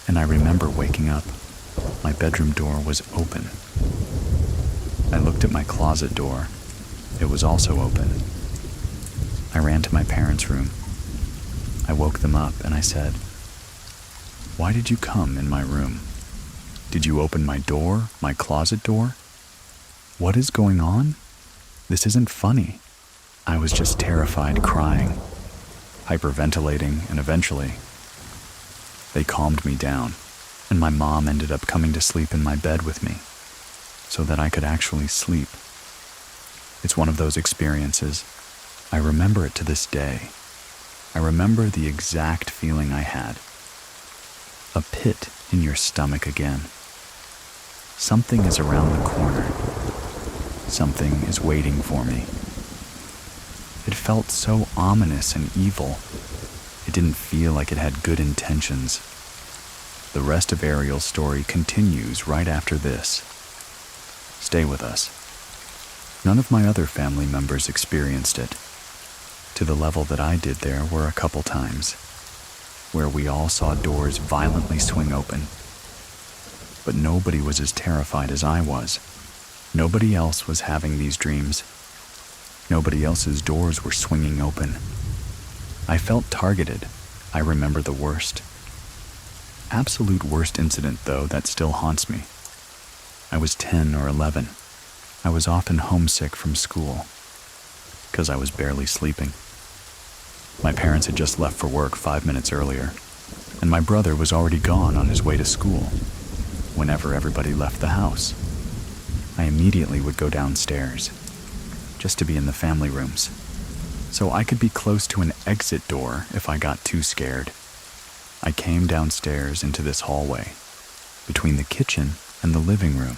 And I remember waking up. My bedroom door was open. I looked at my closet door. It was also open. I ran to my parents' room. I woke them up and I said, "Why did you come in my room? Did you open my door, my closet door? What is going on? This isn't funny." I was just terrified, crying, hyperventilating, and eventually they calmed me down, and my mom ended up coming to sleep in my bed with me so that I could actually sleep. It's one of those experiences. I remember it to this day. I remember the exact feeling I had. A pit in your stomach again. Something is around the corner. Something is waiting for me. It felt so ominous and evil. It didn't feel like it had good intentions. The rest of Ariel's story continues right after this. Stay with us. None of my other family members experienced it. To the level that I did, there were a couple times where we all saw doors violently swing open. But nobody was as terrified as I was. Nobody else was having these dreams. Nobody else's doors were swinging open. I felt targeted. I remember the worst. Absolute worst incident, though, that still haunts me. I was 10 or 11. I was often homesick from school because I was barely sleeping. My parents had just left for work 5 minutes earlier, and my brother was already gone on his way to school whenever everybody left the house. I immediately would go downstairs just to be in the family rooms, so I could be close to an exit door if I got too scared. I came downstairs into this hallway between the kitchen and the living room.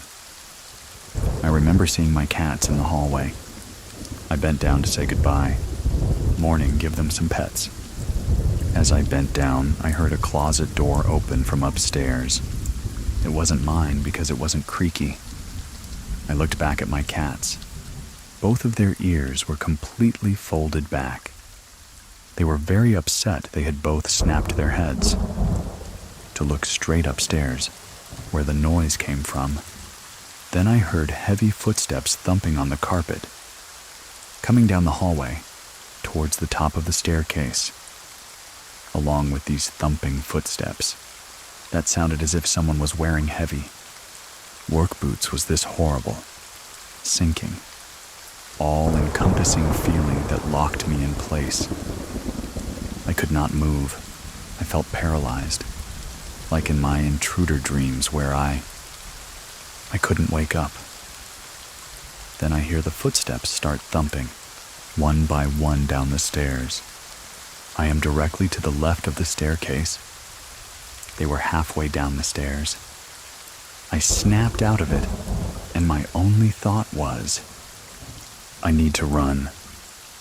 I remember seeing my cats in the hallway. I bent down to say goodbye. Morning, give them some pets. As I bent down, I heard a closet door open from upstairs. It wasn't mine because it wasn't creaky. I looked back at my cats. Both of their ears were completely folded back. They were very upset they had both snapped their heads to look straight upstairs, where the noise came from. Then I heard heavy footsteps thumping on the carpet, coming down the hallway towards the top of the staircase. Along with these thumping footsteps, that sounded as if someone was wearing heavy work boots. Was this horrible, sinking, all-encompassing feeling that locked me in place. I could not move. I felt paralyzed, like in my intruder dreams where I couldn't wake up. Then I hear the footsteps start thumping, one by one down the stairs. I am directly to the left of the staircase. They were halfway down the stairs. I snapped out of it, and my only thought was, I need to run.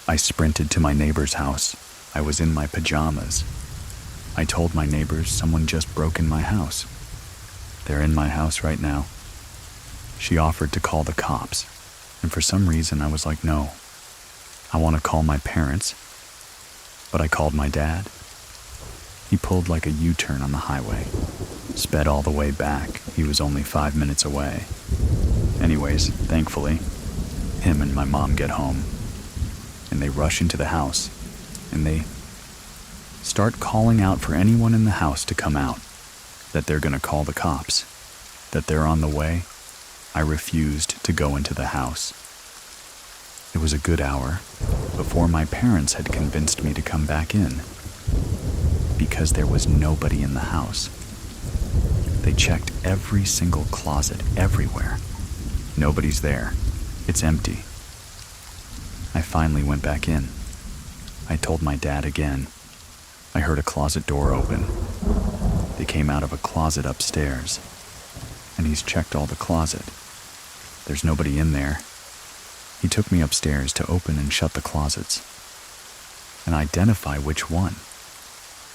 I sprinted to my neighbor's house. I was in my pajamas. I told my neighbors someone just broke in my house. They're in my house right now. She offered to call the cops, and for some reason I was like, no. I want to call my parents, but I called my dad. He pulled like a U-turn on the highway, sped all the way back. He was only 5 minutes away. Anyways, thankfully, him and my mom get home, and they rush into the house, and they start calling out for anyone in the house to come out, that they're going to call the cops, that they're on the way. I refused to go into the house. It was a good hour before my parents had convinced me to come back in, because there was nobody in the house. They checked every single closet everywhere. Nobody's there. It's empty. I finally went back in. I told my dad again. I heard a closet door open. They came out of a closet upstairs, and he's checked all the closet. There's nobody in there. He took me upstairs to open and shut the closets and identify which one.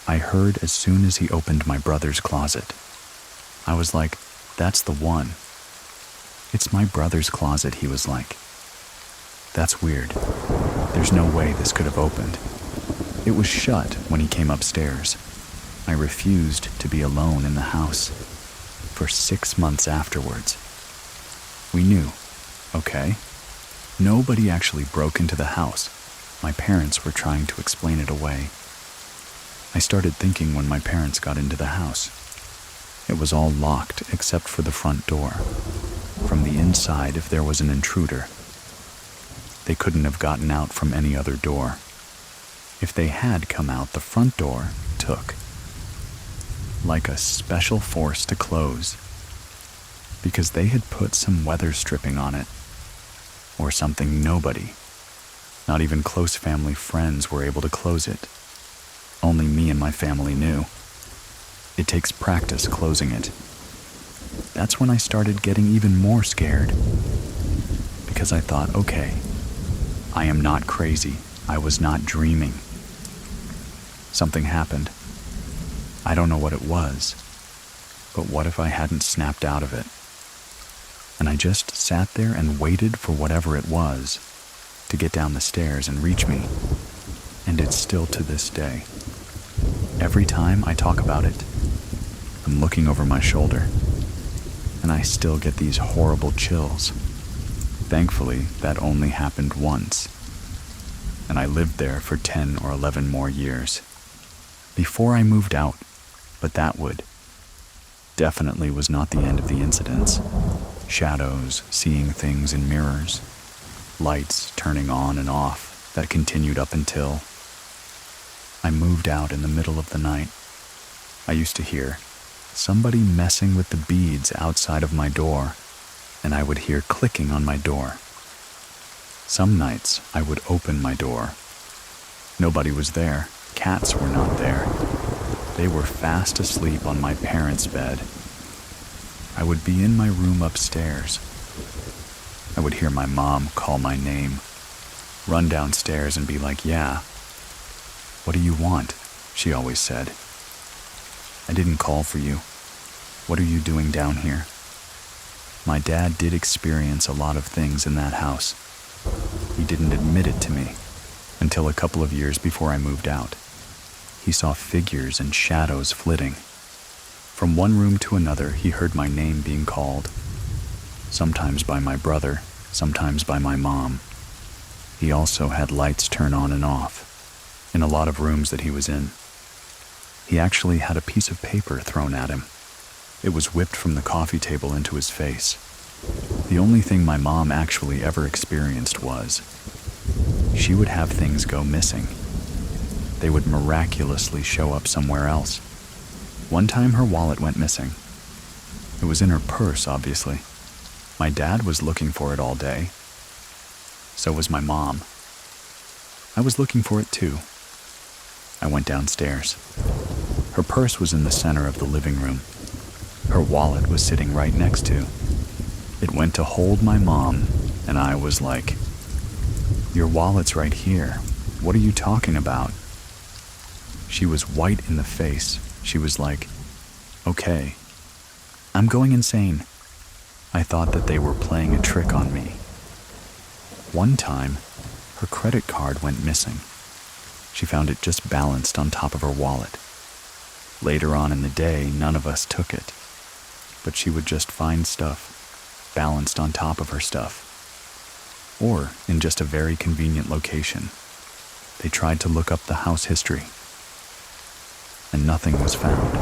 I heard as soon as he opened my brother's closet. I was like, that's the one. It's my brother's closet, he was like. That's weird. There's no way this could have opened. It was shut when he came upstairs. I refused to be alone in the house for 6 months afterwards. We knew, okay, nobody actually broke into the house. My parents were trying to explain it away. I started thinking when my parents got into the house. It was all locked except for the front door. From the inside, if there was an intruder, they couldn't have gotten out from any other door. If they had come out, the front door took like a special force to close, because they had put some weather stripping on it, or something. Nobody, not even close family friends, were able to close it. Only me and my family knew. It takes practice closing it. That's when I started getting even more scared, because I thought, okay, I am not crazy. I was not dreaming. Something happened. I don't know what it was, but what if I hadn't snapped out of it? And I just sat there and waited for whatever it was to get down the stairs and reach me. And it's still to this day. Every time I talk about it, I'm looking over my shoulder, and I still get these horrible chills. Thankfully, that only happened once, and I lived there for 10 or 11 more years before I moved out. But that definitely was not the end of the incidents. Shadows, seeing things in mirrors, lights turning on and off that continued up until I moved out in the middle of the night. I used to hear somebody messing with the beads outside of my door, and I would hear clicking on my door. Some nights I would open my door. Nobody was there. Cats were not there. They were fast asleep on my parents' bed. I would be in my room upstairs, I would hear my mom call my name, run downstairs and be like, "Yeah, what do you want?" she always said. "I didn't call for you. What are you doing down here?" My dad did experience a lot of things in that house. He didn't admit it to me until a couple of years before I moved out. He saw figures and shadows flitting. From one room to another, he heard my name being called, sometimes by my brother, sometimes by my mom. He also had lights turn on and off in a lot of rooms that he was in. He actually had a piece of paper thrown at him. It was whipped from the coffee table into his face. The only thing my mom actually ever experienced was she would have things go missing. They would miraculously show up somewhere else. One time her wallet went missing. It was in her purse, obviously. My dad was looking for it all day. So was my mom. I was looking for it too. I went downstairs. Her purse was in the center of the living room. Her wallet was sitting right next to. It went to hold my mom, and I was like, "Your wallet's right here. What are you talking about?" She was white in the face. She was like, "Okay, I'm going insane." I thought that they were playing a trick on me. One time, her credit card went missing. She found it just balanced on top of her wallet. Later on in the day, none of us took it, but she would just find stuff balanced on top of her stuff, or in just a very convenient location. They tried to look up the house history, and nothing was found.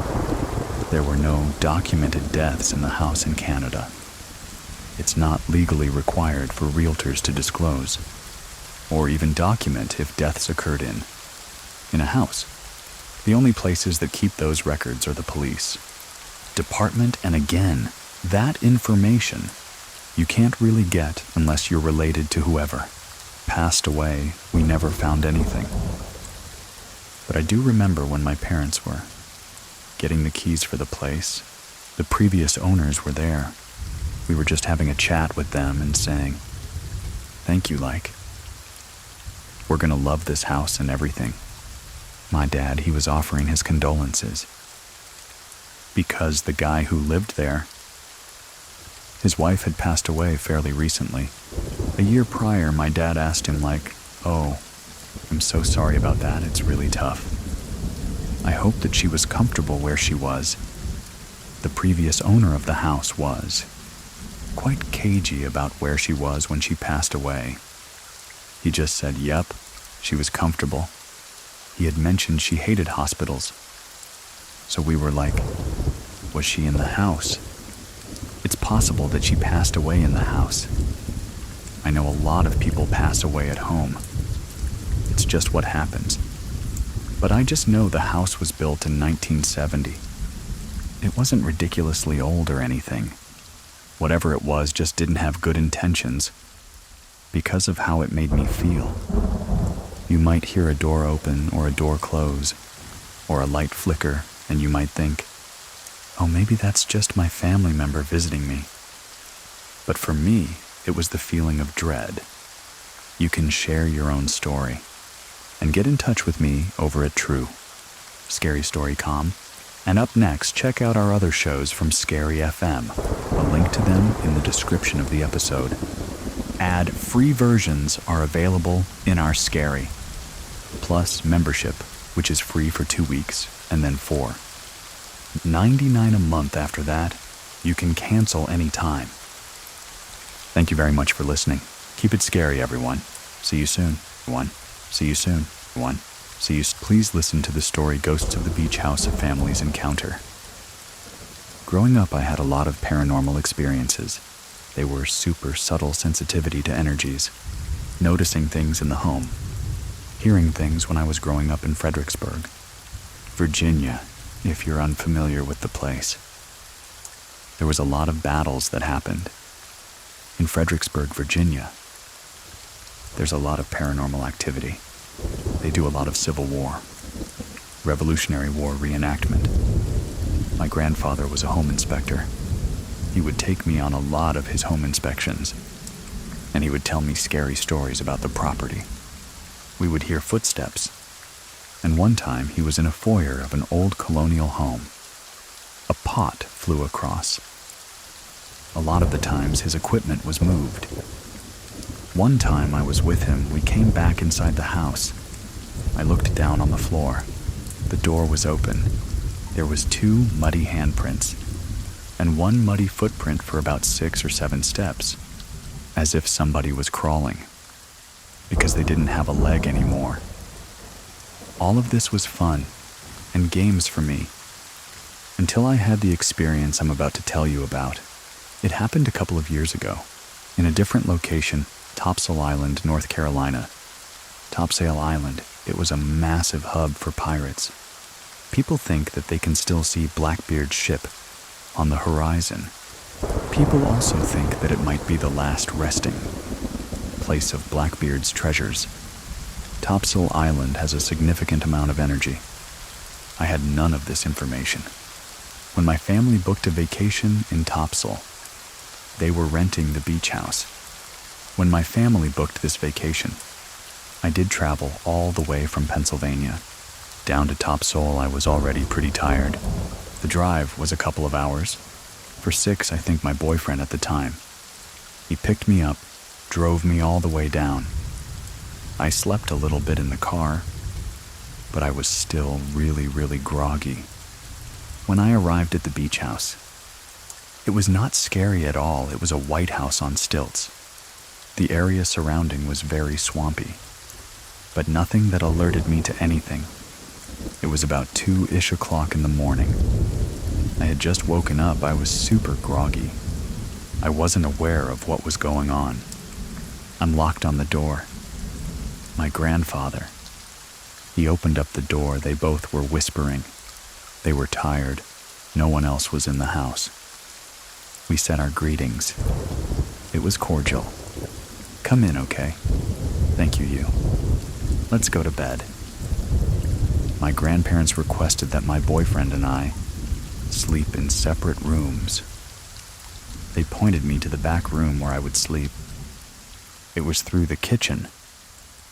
There were no documented deaths in the house in Canada. It's not legally required for realtors to disclose, or even document if deaths occurred in a house. The only places that keep those records are the police department, and again, that information you can't really get unless you're related to whoever passed away. We never found anything. But I do remember when my parents were getting the keys for the place. The previous owners were there. We were just having a chat with them and saying, "Thank you, we're gonna love this house and everything." My dad, he was offering his condolences because the guy who lived there, his wife had passed away fairly recently. A year prior, my dad asked him "Oh, I'm so sorry about that. It's really tough. I hope that she was comfortable where she was." The previous owner of the house was quite cagey about where she was when she passed away. He just said, "Yep, she was comfortable." He had mentioned she hated hospitals. So we were like, was she in the house? It's possible that she passed away in the house. I know a lot of people pass away at home. It's just what happens. But I just know the house was built in 1970. It wasn't ridiculously old or anything. Whatever it was just didn't have good intentions because of how it made me feel. You might hear a door open or a door close or a light flicker, and you might think, "Oh, maybe that's just my family member visiting me." But for me, it was the feeling of dread. You can share your own story and get in touch with me over at True Scary Story Com. And up next, check out our other shows from Scary FM. A link to them in the description of the episode. Ad-free versions are available in our Scary Plus membership, which is free for 2 weeks and then 4. $99 a month after that. You can cancel anytime. Thank you very much for listening. Keep it scary, everyone. See you soon. See you soon. See you. Please listen to the story Ghosts of the Beach House a Family's Encounter. Growing up, I had a lot of paranormal experiences. They were super subtle sensitivity to energies, noticing things in the home, hearing things when I was growing up in Fredericksburg, Virginia, if you're unfamiliar with the place. There was a lot of battles that happened. In Fredericksburg, Virginia, there's a lot of paranormal activity. They do a lot of Civil War, Revolutionary War reenactment. My grandfather was a home inspector. He would take me on a lot of his home inspections. and he would tell me scary stories about the property. We would hear footsteps, and one time he was in a foyer of an old colonial home. A pot flew across. A lot of the times his equipment was moved. One time I was with him, we came back inside the house. I looked down on the floor. The door was open. There was 2 muddy handprints, and 1 muddy footprint for about 6 or 7 steps, as if somebody was crawling, because they didn't have a leg anymore. All of this was fun and games for me, until I had the experience I'm about to tell you about. It happened a couple of years ago, in a different location, Topsail Island, North Carolina. Topsail Island, it was a massive hub for pirates. People think that they can still see Blackbeard's ship on the horizon. People also think that it might be the last resting place of Blackbeard's treasures. Topsail Island has a significant amount of energy. I had none of this information. When my family booked a vacation in Topsail, they were renting the beach house. When my family booked this vacation, I did travel all the way from Pennsylvania. Down to Topsail, I was already pretty tired. The drive was a couple of hours. For 6, I think my boyfriend at the time. He picked me up, drove me all the way down. I slept a little bit in the car, but I was still really groggy. When I arrived at the beach house, it was not scary at all. It was a white house on stilts. The area surrounding was very swampy, but nothing that alerted me to anything. It was about 2-ish o'clock in the morning. I had just woken up. I was super groggy. I wasn't aware of what was going on. I'm locked on the door. My grandfather. He opened up the door. They both were whispering. They were tired. No one else was in the house. We said our greetings. It was cordial. Come in, okay? Thank you. Let's go to bed. My grandparents requested that my boyfriend and I sleep in separate rooms. They pointed me to the back room where I would sleep. It was through the kitchen.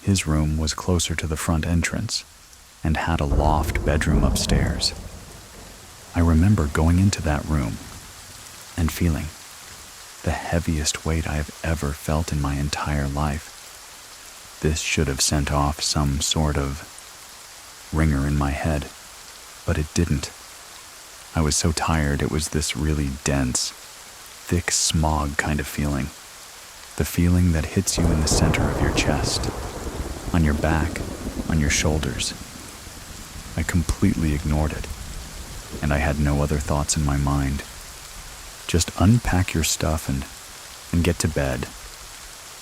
His room was closer to the front entrance and had a loft bedroom upstairs. I remember going into that room and feeling the heaviest weight I have ever felt in my entire life. This should have sent off some sort of ringer in my head, but it didn't. I was so tired. It was this really dense, thick smog kind of feeling. The feeling that hits you in the center of your chest, on your back, on your shoulders. I completely ignored it, and I had no other thoughts in my mind. Just unpack your stuff and get to bed.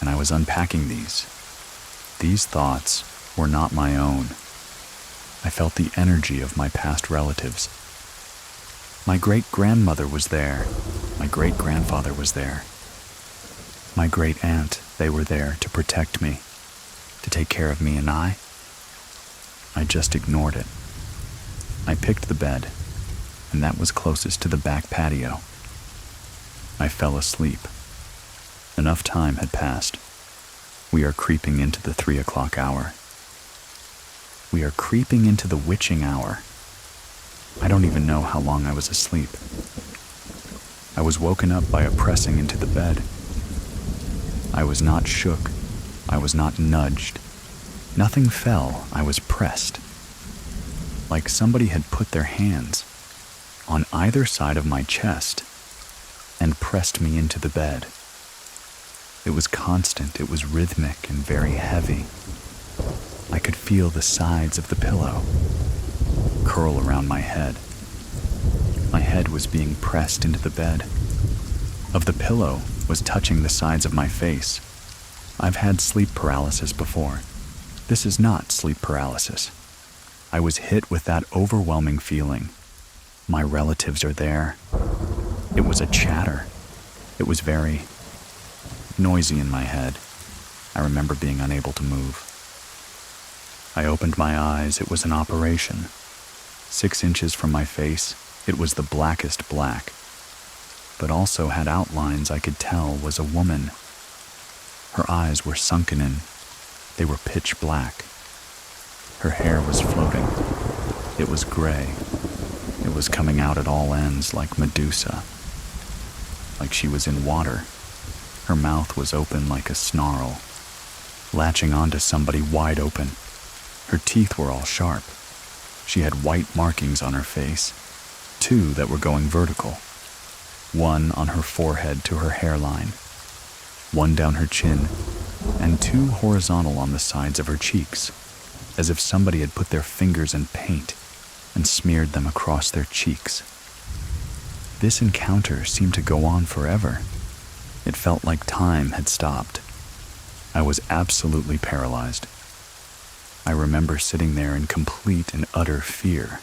And I was unpacking these. These thoughts were not my own. I felt the energy of my past relatives. My great-grandmother was there. My great-grandfather was there. My great-aunt, they were there to protect me, to take care of me, and I just ignored it. I picked the bed, and that was closest to the back patio. I fell asleep. Enough time had passed. We are creeping into the 3 o'clock hour. We are creeping into the witching hour. I don't even know how long I was asleep. I was woken up by a pressing into the bed. I was not shook. I was not nudged. Nothing fell. I was pressed. Like somebody had put their hands on either side of my chest and pressed me into the bed. It was constant. It was rhythmic and very heavy. I could feel the sides of the pillow curl around my head. My head was being pressed into the bed. Of the pillow was touching the sides of my face. I've had sleep paralysis before. This is not sleep paralysis. I was hit with that overwhelming feeling. My relatives are there. It was a chatter. It was very noisy in my head. I remember being unable to move. I opened my eyes. It was an operation. 6 inches from my face, it was the blackest black, but also had outlines I could tell was a woman. Her eyes were sunken in. They were pitch black. Her hair was floating. It was gray. It was coming out at all ends like Medusa. Like she was in water. Her mouth was open like a snarl, latching onto somebody wide open. Her teeth were all sharp. She had white markings on her face, 2 that were going vertical. 1 on her forehead to her hairline, 1 down her chin, and 2 horizontal on the sides of her cheeks, as if somebody had put their fingers in paint and smeared them across their cheeks. This encounter seemed to go on forever. It felt like time had stopped. I was absolutely paralyzed. I remember sitting there in complete and utter fear,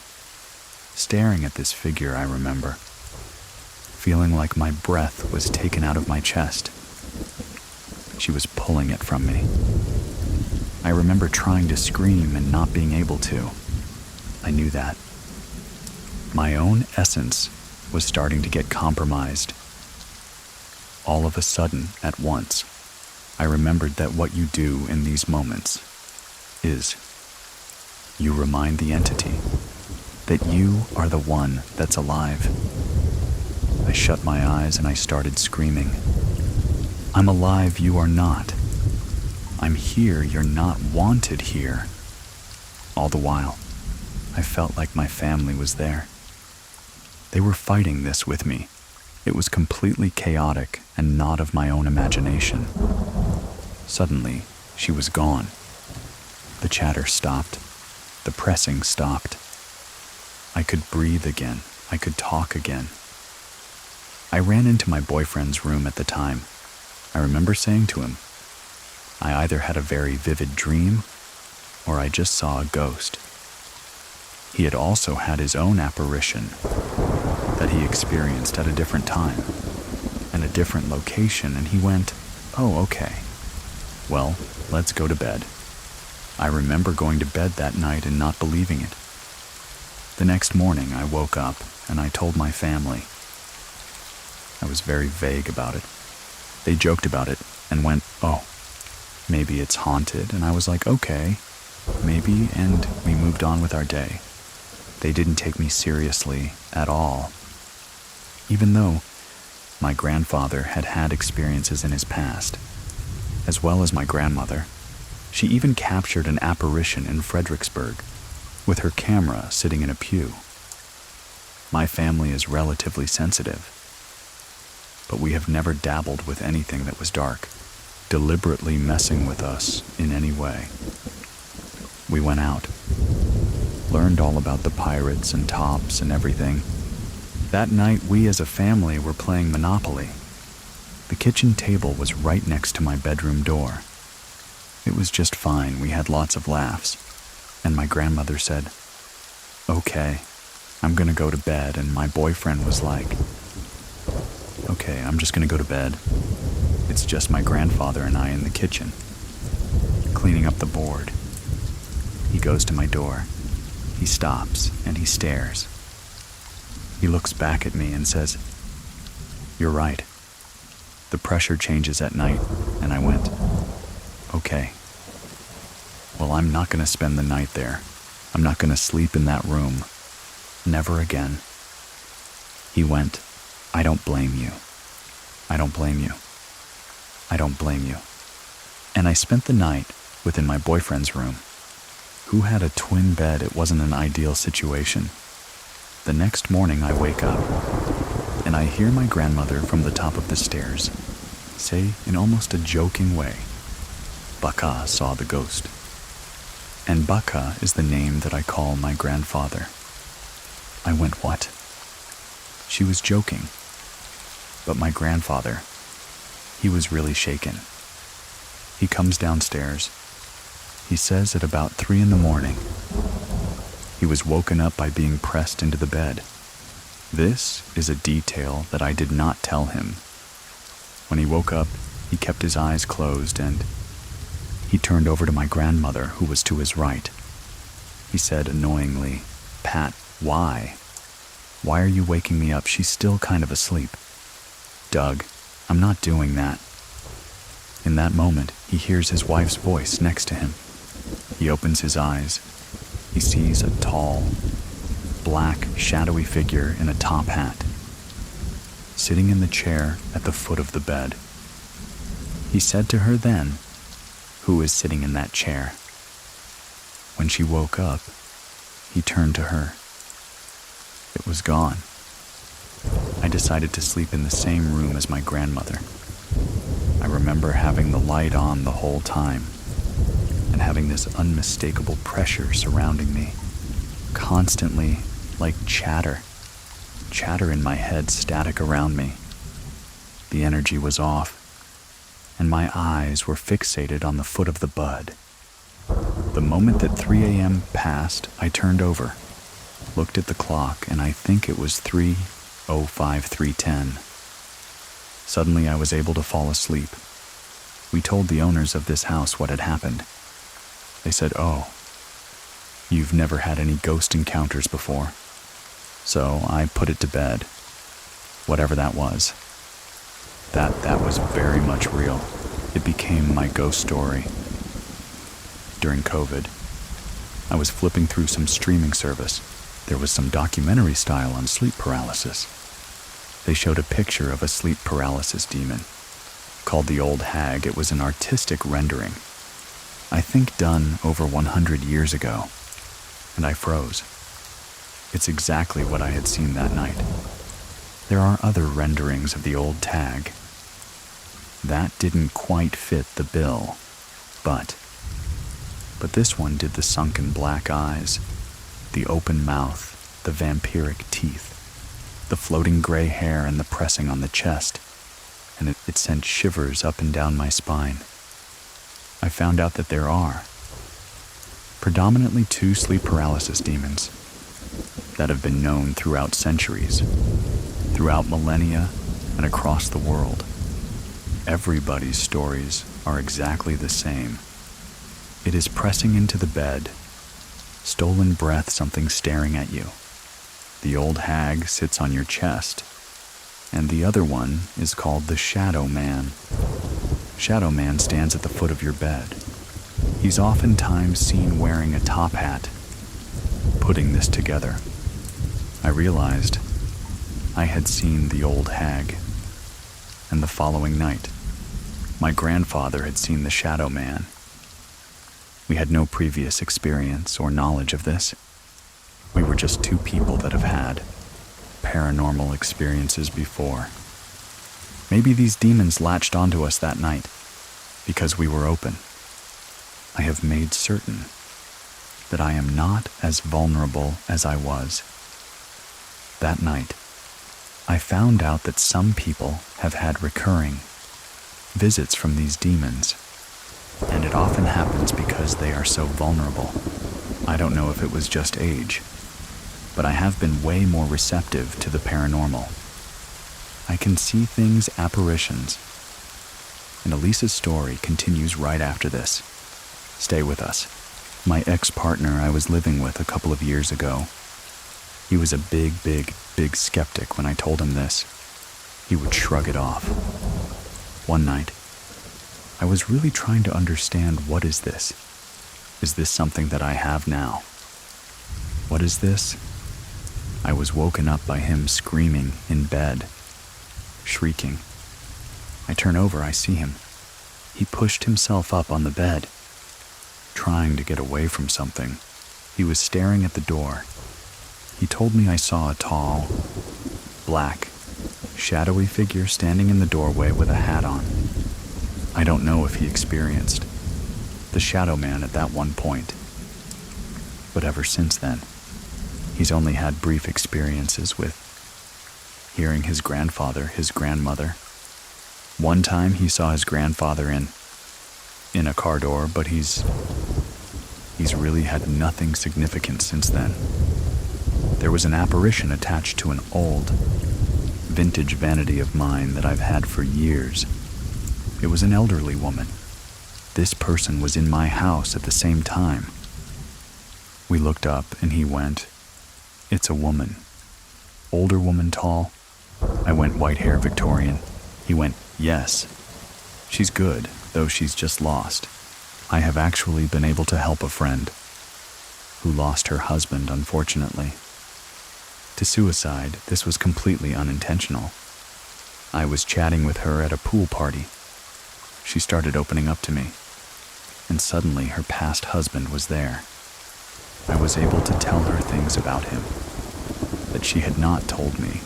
staring at this figure. I remember feeling like my breath was taken out of my chest. She was pulling it from me. I remember trying to scream and not being able to. I knew that. My own essence was starting to get compromised. All of a sudden, at once, I remembered that what you do in these moments is you remind the entity that you are the one that's alive. I shut my eyes and I started screaming. I'm alive, you are not. I'm here, you're not wanted here. All the while, I felt like my family was there. They were fighting this with me. It was completely chaotic and not of my own imagination. Suddenly, she was gone. The chatter stopped. The pressing stopped. I could breathe again. I could talk again. I ran into my boyfriend's room at the time. I remember saying to him, I either had a very vivid dream or I just saw a ghost. He had also had his own apparition that he experienced at a different time and a different location, and he went, oh, okay. Well, let's go to bed. I remember going to bed that night and not believing it. The next morning, I woke up and I told my family. I was very vague about it. They joked about it and went, oh, maybe it's haunted. And I was like, okay, maybe, and we moved on with our day. They didn't take me seriously at all. Even though my grandfather had had experiences in his past, as well as my grandmother. She even captured an apparition in Fredericksburg with her camera sitting in a pew. My family is relatively sensitive, but we have never dabbled with anything that was dark, deliberately messing with us in any way. We went out, learned all about the pirates and tops and everything. That night, we as a family were playing Monopoly. The kitchen table was right next to my bedroom door. It was just fine. We had lots of laughs. And my grandmother said, okay, I'm gonna go to bed. And my boyfriend was like, okay, I'm just gonna go to bed. It's just my grandfather and I in the kitchen, cleaning up the board. He goes to my door. He stops and he stares. He looks back at me and says, you're right. The pressure changes at night. And I went, okay. Well, I'm not going to spend the night there. I'm not going to sleep in that room. Never again. He went, I don't blame you. I don't blame you. I don't blame you. And I spent the night within my boyfriend's room. Who had a twin bed? It wasn't an ideal situation. The next morning I wake up, and I hear my grandmother from the top of the stairs say in almost a joking way, Baka saw the ghost. And Baka is the name that I call my grandfather. I went, what? She was joking. But my grandfather, he was really shaken. He comes downstairs. He says at about 3 a.m, he was woken up by being pressed into the bed. This is a detail that I did not tell him. When he woke up, he kept his eyes closed and he turned over to my grandmother, who was to his right. He said annoyingly, Pat, why? Why are you waking me up? She's still kind of asleep. Doug, I'm not doing that. In that moment, he hears his wife's voice next to him. He opens his eyes. He sees a tall, black, shadowy figure in a top hat, sitting in the chair at the foot of the bed. He said to her then, "Who is sitting in that chair?" When she woke up, he turned to her. It was gone. I decided to sleep in the same room as my grandmother. I remember having the light on the whole time and having this unmistakable pressure surrounding me, constantly like chatter in my head, static around me. The energy was off, and my eyes were fixated on the foot of the bed. The moment that 3 a.m. passed, I turned over, looked at the clock, and I think it was 3:05, 3:10. Suddenly I was able to fall asleep. We told the owners of this house what had happened. They said, "Oh, you've never had any ghost encounters before." So I put it to bed, whatever that was. That was very much real. It became my ghost story. During COVID, I was flipping through some streaming service. There was some documentary style on sleep paralysis. They showed a picture of a sleep paralysis demon. Called the Old Hag. It was an artistic rendering, I think done over 100 years ago, and I froze. It's exactly what I had seen that night. There are other renderings of the old tag. That didn't quite fit the bill, but this one did. The sunken black eyes, the open mouth, the vampiric teeth, the floating gray hair, and the pressing on the chest, and it sent shivers up and down my spine. I found out that there are predominantly 2 sleep paralysis demons that have been known throughout centuries, throughout millennia, and across the world. Everybody's stories are exactly the same. It is pressing into the bed, stolen breath, something staring at you. The old hag sits on your chest, and the other one is called the Shadow Man. Shadow Man stands at the foot of your bed. He's oftentimes seen wearing a top hat. Putting this together, I realized I had seen the old hag, and the following night, my grandfather had seen the Shadow Man. We had no previous experience or knowledge of this. We were just 2 people that have had paranormal experiences before. Maybe these demons latched onto us that night because we were open. I have made certain that I am not as vulnerable as I was. That night, I found out that some people have had recurring visits from these demons, and it often happens because they are so vulnerable. I don't know if it was just age, but I have been way more receptive to the paranormal. I can see things, apparitions, and Elisa's story continues right after this. Stay with us. My ex-partner I was living with a couple of years ago, he was a big skeptic when I told him this. He would shrug it off. One night, I was really trying to understand, what is this? Is this something that I have now? What is this? I was woken up by him screaming in bed, shrieking. I turn over, I see him. He pushed himself up on the bed, trying to get away from something. He was staring at the door. He told me I saw a tall, black, shadowy figure standing in the doorway with a hat on. I don't know if he experienced the Shadow Man at that one point, but ever since then, he's only had brief experiences with hearing his grandfather, his grandmother. One time he saw his grandfather in a car door, but he's really had nothing significant since then. There was an apparition attached to an old, vintage vanity of mine that I've had for years. It was an elderly woman. This person was in my house at the same time. We looked up and he went, "It's a woman. Older woman, tall." I went, "White hair, Victorian." He went, "Yes. She's good. though she's just lost. I have actually been able to help a friend who lost her husband, unfortunately, to suicide. This was completely unintentional. I was chatting with her at a pool party. She started opening up to me, and suddenly her past husband was there. I was able to tell her things about him that she had not told me.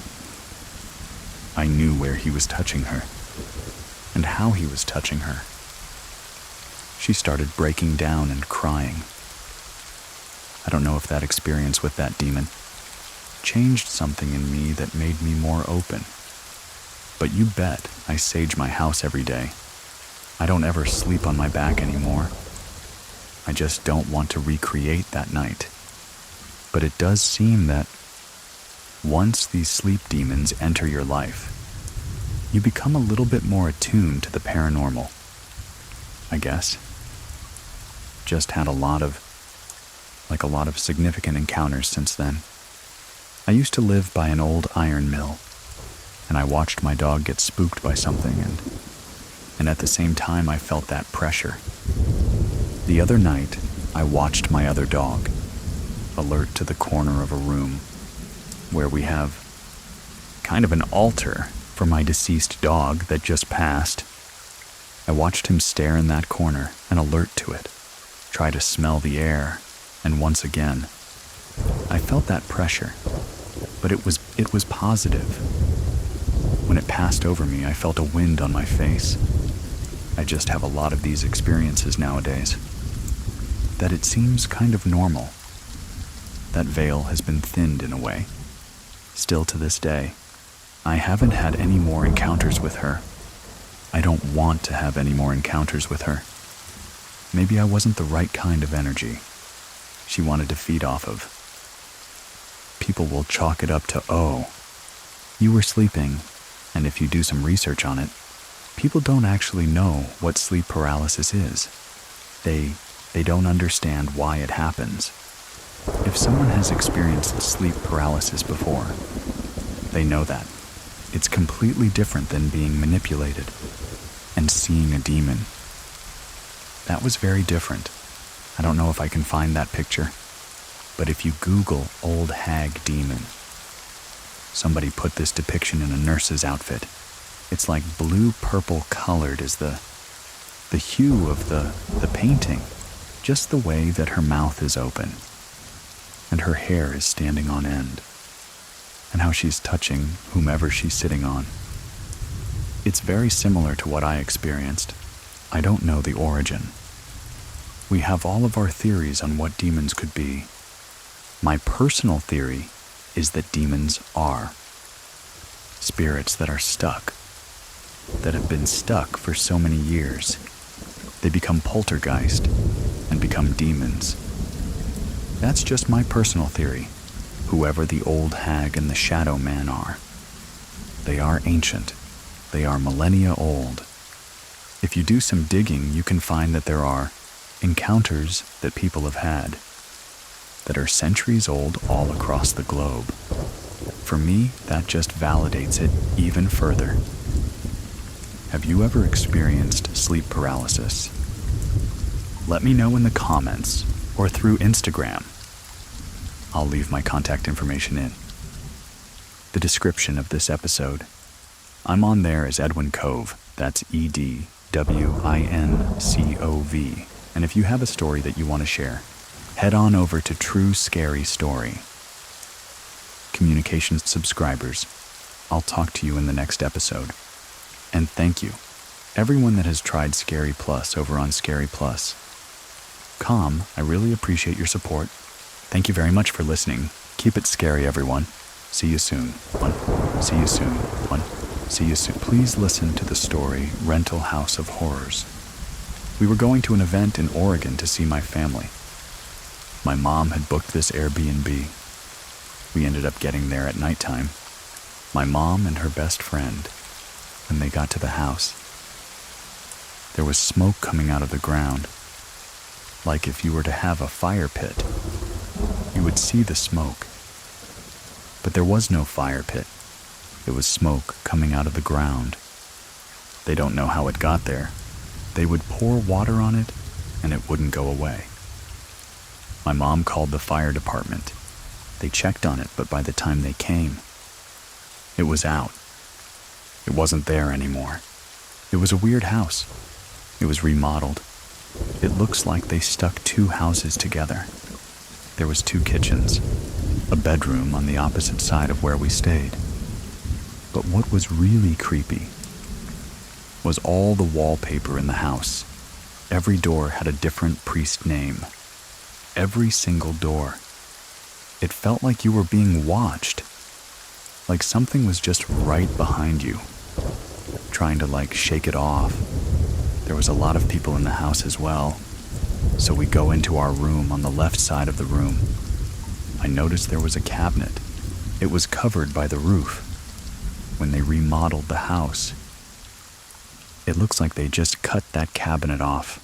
I knew where he was touching her and how he was touching her. She started breaking down and crying. I don't know if that experience with that demon changed something in me that made me more open. But you bet I sage my house every day. I don't ever sleep on my back anymore. I just don't want to recreate that night. But it does seem that once these sleep demons enter your life, you become a little bit more attuned to the paranormal, I guess. Just had a lot of significant encounters since then. I used to live by an old iron mill, and I watched my dog get spooked by something, and at the same time I felt that pressure. The other night, I watched my other dog alert to the corner of a room where we have kind of an altar for my deceased dog that just passed. I watched him stare in that corner and alert to it, try to smell the air, and once again, I felt that pressure, but it was positive. When it passed over me, I felt a wind on my face. I just have a lot of these experiences nowadays, that it seems kind of normal. That veil has been thinned in a way. Still to this day, I haven't had any more encounters with her. I don't want to have any more encounters with her. Maybe I wasn't the right kind of energy she wanted to feed off of. People will chalk it up to, oh, you were sleeping, and if you do some research on it, people don't actually know what sleep paralysis is. They don't understand why it happens. If someone has experienced sleep paralysis before, they know that it's completely different than being manipulated and seeing a demon. That was very different. I don't know if I can find that picture, but if you Google old hag demon, somebody put this depiction in a nurse's outfit. It's like blue-purple colored is the hue of the painting, just the way that her mouth is open and her hair is standing on end, and how she's touching whomever she's sitting on. It's very similar to what I experienced. I don't know the origin. We have all of our theories on what demons could be. My personal theory is that demons are spirits that are stuck, that have been stuck for so many years. They become poltergeist and become demons. That's just my personal theory. Whoever the old hag and the shadow man are, they are ancient. They are millennia old. If you do some digging, you can find that there are encounters that people have had that are centuries old all across the globe. For me, that just validates it even further. Have you ever experienced sleep paralysis? Let me know in the comments or through Instagram. I'll leave my contact information in the description of this episode. I'm on there as Edwin Cove. That's EDWINCOV. And if you have a story that you want to share, head on over to True Scary Story. Communications subscribers, I'll talk to you in the next episode. And thank you, everyone that has tried Scary Plus over on Scary Plus. I really appreciate your support. Thank you very much for listening. Keep it scary, everyone. See you soon. See you soon. See you soon. Please listen to the story Rental House of Horrors. We were going to an event in Oregon to see my family. My mom had booked this Airbnb. We ended up getting there at nighttime. My mom and her best friend. When they got to the house, there was smoke coming out of the ground. Like if you were to have a fire pit, you would see the smoke. But there was no fire pit. It was smoke coming out of the ground. They don't know how it got there. They would pour water on it, and it wouldn't go away. My mom called the fire department. They checked on it, but by the time they came, it was out. It wasn't there anymore. It was a weird house. It was remodeled. It looks like they stuck two houses together. There was two kitchens, a bedroom on the opposite side of where we stayed. But what was really creepy was all the wallpaper in the house. Every door had a different priest name. Every single door. It felt like you were being watched. Like something was just right behind you, trying to shake it off. There was a lot of people in the house as well. So we go into our room on the left side of the room. I noticed there was a cabinet. It was covered by the roof. When they remodeled the house, it looks like they just cut that cabinet off.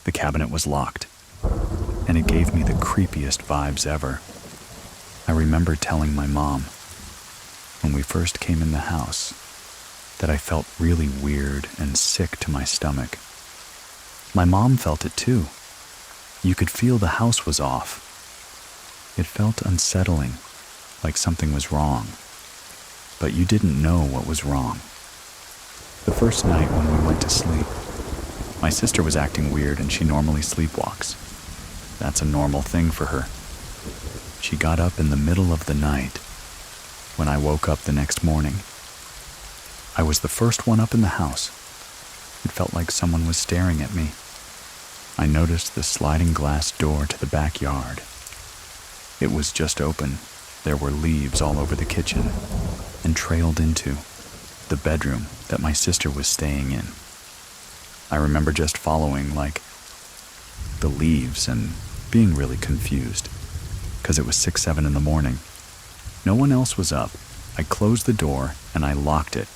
The cabinet was locked, and it gave me the creepiest vibes ever. I remember telling my mom, when we first came in the house, that I felt really weird and sick to my stomach. My mom felt it too. You could feel the house was off. It felt unsettling, like something was wrong. But you didn't know what was wrong. The first night when we went to sleep, my sister was acting weird and she normally sleepwalks. That's a normal thing for her. She got up in the middle of the night. When I woke up the next morning, I was the first one up in the house. It felt like someone was staring at me. I noticed the sliding glass door to the backyard. It was just open. There were leaves all over the kitchen and trailed into the bedroom that my sister was staying in. I remember just following the leaves and being really confused because it was 6, 7 in the morning. No one else was up. I closed the door and I locked it.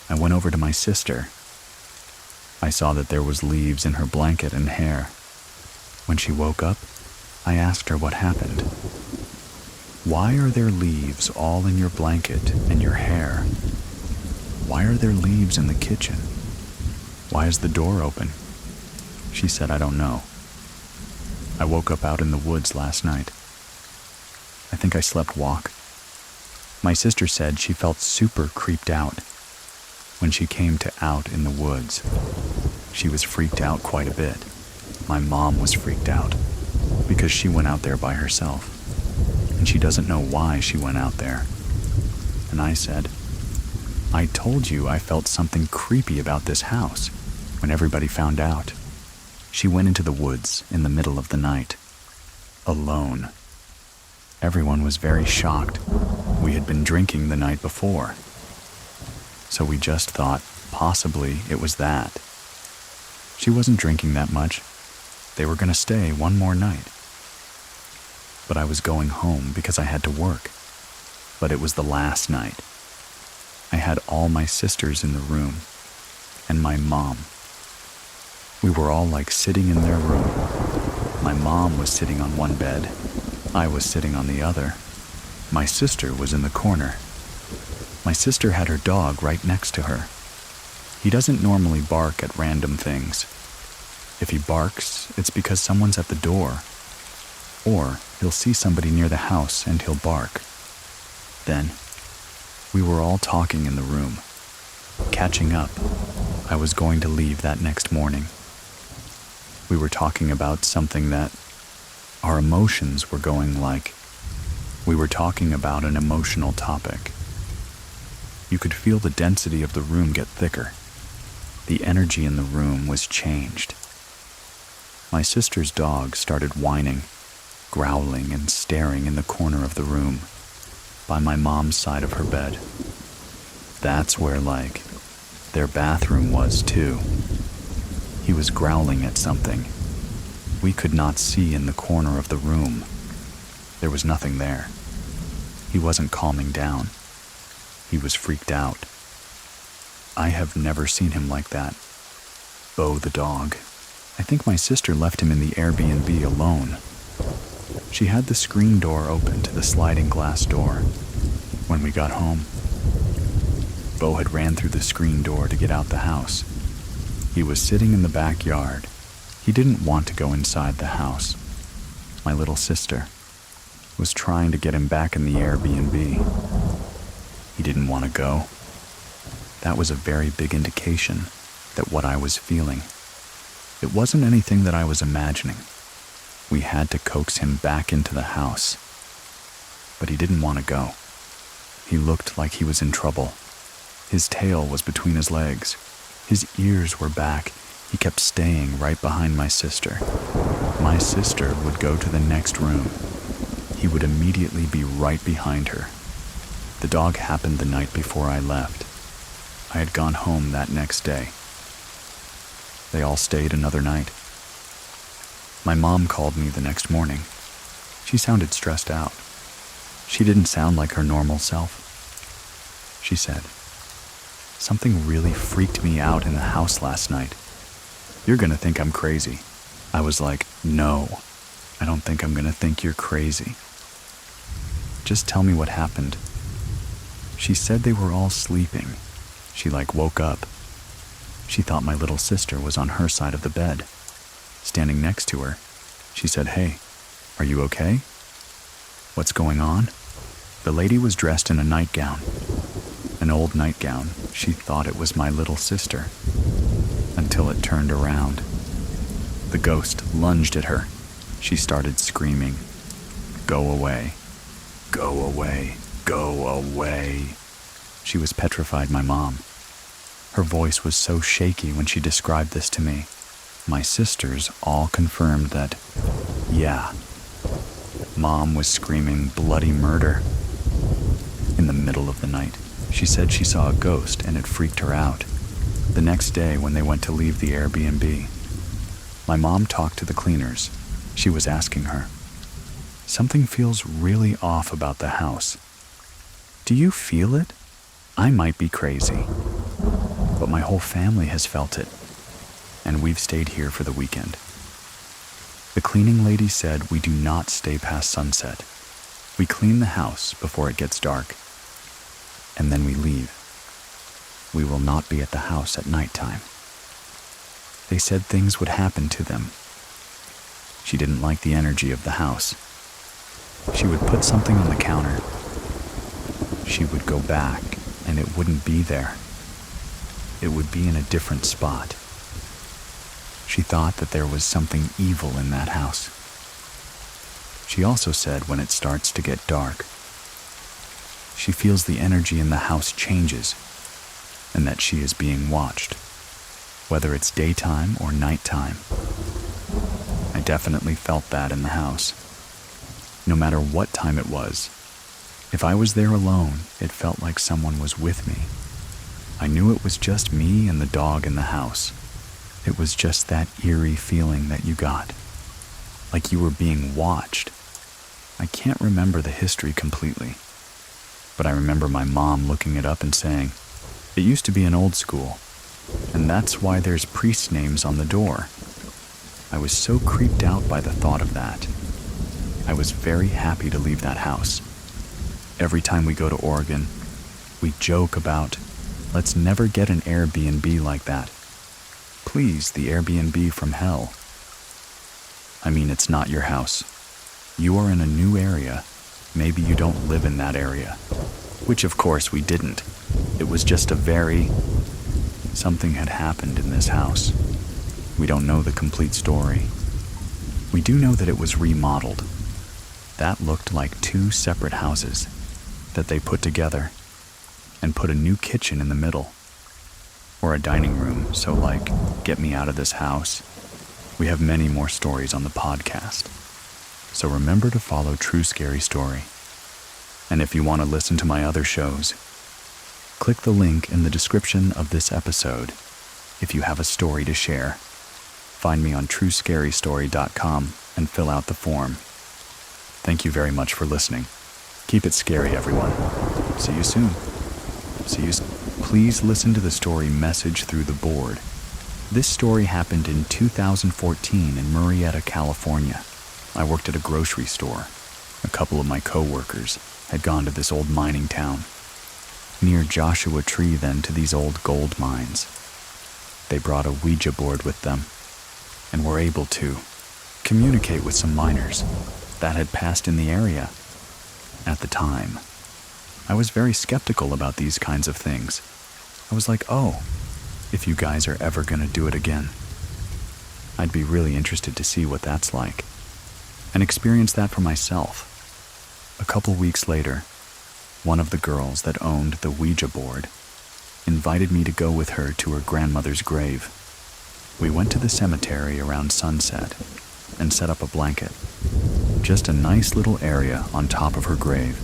I went over to my sister. I saw that there was leaves in her blanket and hair. When she woke up, I asked her what happened. Why are there leaves all in your blanket and your hair? Why are there leaves in the kitchen? Why is the door open? She said, I don't know. I woke up out in the woods last night. I think I slept walk. My sister said she felt super creeped out when she came to out in the woods. She was freaked out quite a bit. My mom was freaked out because she went out there by herself, and she doesn't know why she went out there. And I said, I told you I felt something creepy about this house when everybody found out. She went into the woods in the middle of the night, alone. Everyone was very shocked. We had been drinking the night before. So we just thought possibly it was that. She wasn't drinking that much. They were going to stay one more night. But I was going home because I had to work. But it was the last night. I had all my sisters in the room and my mom. We were all sitting in their room. My mom was sitting on one bed. I was sitting on the other. My sister was in the corner. My sister had her dog right next to her. He doesn't normally bark at random things. If he barks, it's because someone's at the door. Or he'll see somebody near the house and he'll bark. Then, we were all talking in the room, catching up. I was going to leave that next morning. We were talking about something that our emotions were going we were talking about an emotional topic. You could feel the density of the room get thicker. The energy in the room was changed. My sister's dog started whining, growling and staring in the corner of the room, by my mom's side of her bed. That's where, their bathroom was, too. He was growling at something. We could not see in the corner of the room. There was nothing there. He wasn't calming down. He was freaked out. I have never seen him like that. Bo the dog. I think my sister left him in the Airbnb alone. She had the screen door open to the sliding glass door. When we got home, Bo had ran through the screen door to get out the house. He was sitting in the backyard. He didn't want to go inside the house. My little sister was trying to get him back in the Airbnb. He didn't want to go. That was a very big indication that what I was feeling, it wasn't anything that I was imagining. We had to coax him back into the house. But he didn't want to go. He looked like he was in trouble. His tail was between his legs. His ears were back. He kept staying right behind my sister. My sister would go to the next room. He would immediately be right behind her. The dog happened the night before I left. I had gone home that next day. They all stayed another night. My mom called me the next morning. She sounded stressed out. She didn't sound like her normal self. She said, "Something really freaked me out in the house last night. You're gonna think I'm crazy." I was like, "No, I don't think I'm gonna think you're crazy. Just tell me what happened." She said they were all sleeping. She woke up. She thought my little sister was on her side of the bed. Standing next to her, she said, "Hey, are you okay? What's going on?" The lady was dressed in a nightgown. An old nightgown. She thought it was my little sister. Until it turned around. The ghost lunged at her. She started screaming, "Go away. Go away. Go away." She was petrified, my mom. Her voice was so shaky when she described this to me. My sisters all confirmed that, yeah, Mom was screaming bloody murder. In the middle of the night, she said she saw a ghost and it freaked her out. The next day when they went to leave the Airbnb, my mom talked to the cleaners. She was asking her, "Something feels really off about the house. Do you feel it? I might be crazy, but my whole family has felt it, and we've stayed here for the weekend." The cleaning lady said we do not stay past sunset. We clean the house before it gets dark, and then we leave. We will not be at the house at nighttime. They said things would happen to them. She didn't like the energy of the house. She would put something on the counter. She would go back, and it wouldn't be there. It would be in a different spot. She thought that there was something evil in that house. She also said when it starts to get dark, she feels the energy in the house changes, and that she is being watched, whether it's daytime or nighttime. I definitely felt that in the house. No matter what time it was, if I was there alone, it felt like someone was with me. I knew it was just me and the dog in the house. It was just that eerie feeling that you got, like you were being watched. I can't remember the history completely, but I remember my mom looking it up and saying, "It used to be an old school, and that's why there's priest names on the door." I was so creeped out by the thought of that. I was very happy to leave that house. Every time we go to Oregon, we joke about, "Let's never get an Airbnb like that. Please, the Airbnb from hell." I mean, it's not your house. You are in a new area. Maybe you don't live in that area. Which, of course, we didn't. It was just something had happened in this house. We don't know the complete story. We do know that it was remodeled. That looked like two separate houses that they put together and put a new kitchen in the middle. Or a dining room, so get me out of this house. We have many more stories on the podcast. So remember to follow True Scary Story. And if you want to listen to my other shows, click the link in the description of this episode if you have a story to share. Find me on truescarystory.com and fill out the form. Thank you very much for listening. Keep it scary, everyone. See you soon. Please listen to the story Message Through the Board. This story happened in 2014 in Murrieta, California. I worked at a grocery store. A couple of my co-workers had gone to this old mining town, near Joshua Tree then to these old gold mines. They brought a Ouija board with them and were able to communicate with some miners that had passed in the area. At the time, I was very skeptical about these kinds of things. I was like, oh, if you guys are ever going to do it again, I'd be really interested to see what that's like and experience that for myself. A couple weeks later, one of the girls that owned the Ouija board invited me to go with her to her grandmother's grave. We went to the cemetery around sunset and set up a blanket. Just a nice little area on top of her grave.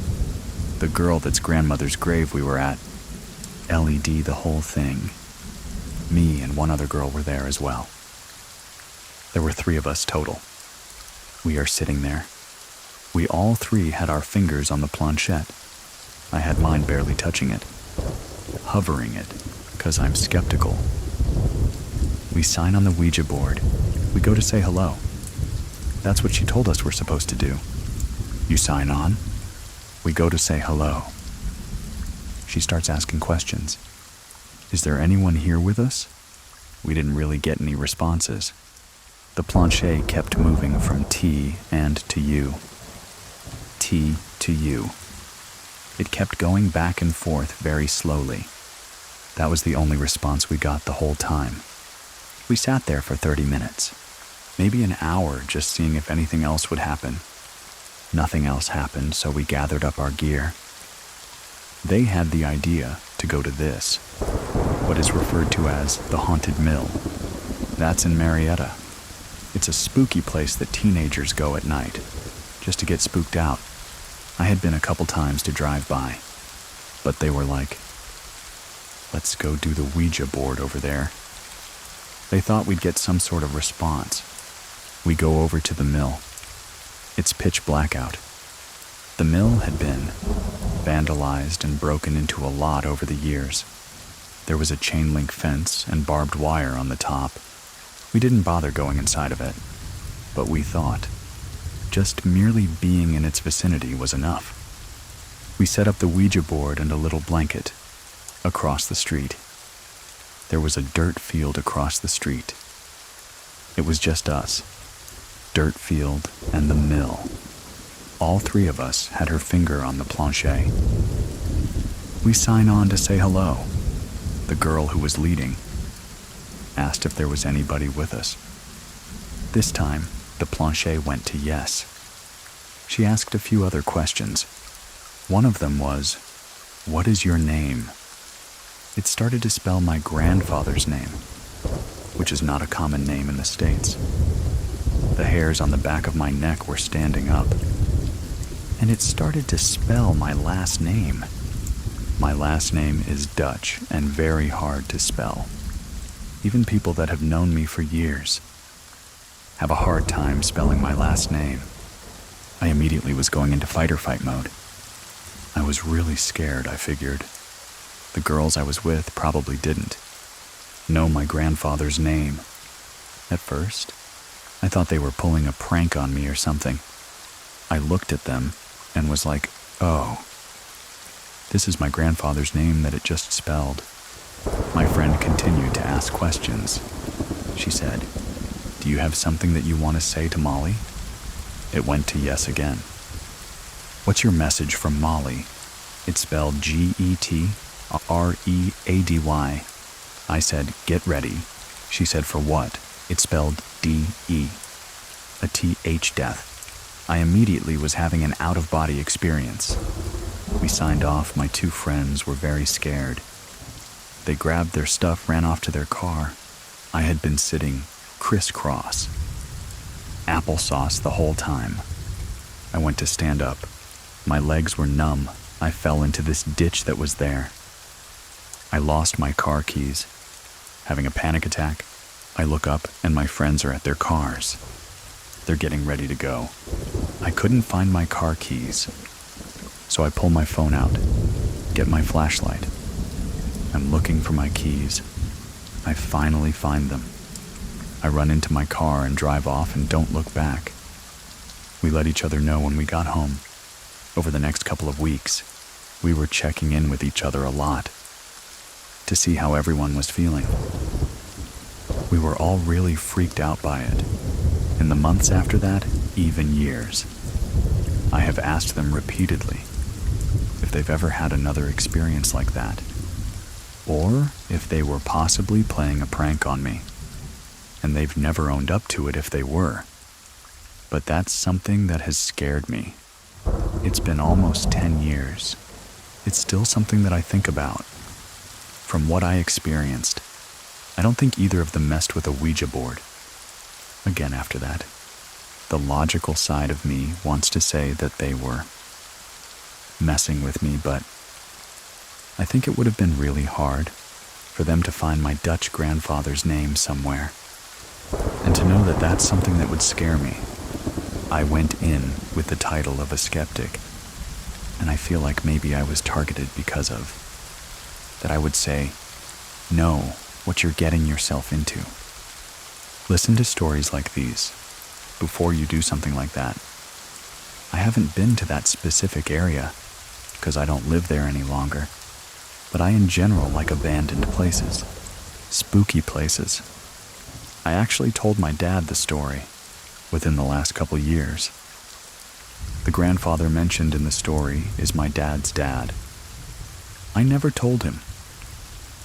The girl that's grandmother's grave we were at, LED the whole thing. Me and one other girl were there as well. There were 3 of us total. We are sitting there. We all 3 had our fingers on the planchette. I had mine barely touching it, hovering it, because I'm skeptical. We sign on the Ouija board. We go to say hello. That's what she told us we're supposed to do. You sign on. We go to say hello. She starts asking questions. Is there anyone here with us? We didn't really get any responses. The planche kept moving from T and to U. T to U. It kept going back and forth very slowly. That was the only response we got the whole time. We sat there for 30 minutes, maybe an hour, just seeing if anything else would happen. Nothing else happened, so we gathered up our gear. They had the idea to go to this, what is referred to as the Haunted Mill. That's in Marietta. It's a spooky place that teenagers go at night, just to get spooked out. I had been a couple times to drive by, but they were like, let's go do the Ouija board over there. They thought we'd get some sort of response. We go over to the mill. It's pitch black out. The mill had been vandalized and broken into a lot over the years. There was a chain link fence and barbed wire on the top. We didn't bother going inside of it, but we thought just merely being in its vicinity was enough. We set up the Ouija board and a little blanket across the street. There was a dirt field across the street. It was just us, dirt field and the mill. All 3 of us had her finger on the planche. We sign on to say hello. The girl who was leading asked if there was anybody with us. This time, the planche went to yes. She asked a few other questions. One of them was, what is your name? It started to spell my grandfather's name, which is not a common name in the States. The hairs on the back of my neck were standing up, and it started to spell my last name. My last name is Dutch and very hard to spell. Even people that have known me for years have a hard time spelling my last name. I immediately was going into fight or fight mode. I was really scared, I figured. The girls I was with probably didn't know my grandfather's name. At first, I thought they were pulling a prank on me or something. I looked at them and was like, oh, this is my grandfather's name that it just spelled. My friend continued to ask questions. She said, do you have something that you want to say to Molly? It went to yes again. What's your message from Molly? It spelled Getready. I said, get ready. She said, for what? It spelled DE. A TH death. I immediately was having an out-of-body experience. We signed off. My 2 friends were very scared. They grabbed their stuff, ran off to their car. I had been sitting crisscross. Applesauce the whole time. I went to stand up. My legs were numb. I fell into this ditch that was there. I lost my car keys. Having a panic attack, I look up and my friends are at their cars. They're getting ready to go. I couldn't find my car keys, so I pull my phone out, get my flashlight. I'm looking for my keys. I finally find them. I run into my car and drive off and don't look back. We let each other know when we got home. Over the next couple of weeks, we were checking in with each other a lot to see how everyone was feeling. We were all really freaked out by it. In the months after that, even years. I have asked them repeatedly if they've ever had another experience like that, or if they were possibly playing a prank on me, and they've never owned up to it if they were. But that's something that has scared me. It's been almost 10 years. It's still something that I think about. From what I experienced, I don't think either of them messed with a Ouija board. Again, after that, the logical side of me wants to say that they were messing with me, but I think it would have been really hard for them to find my Dutch grandfather's name somewhere, and to know that that's something that would scare me. I went in with the title of a skeptic, and I feel like maybe I was targeted because of that. I would say, know what you're getting yourself into. Listen to stories like these before you do something like that. I haven't been to that specific area because I don't live there any longer, but I in general like abandoned places, spooky places. I actually told my dad the story within the last couple years. The grandfather mentioned in the story is my dad's dad. I never told him.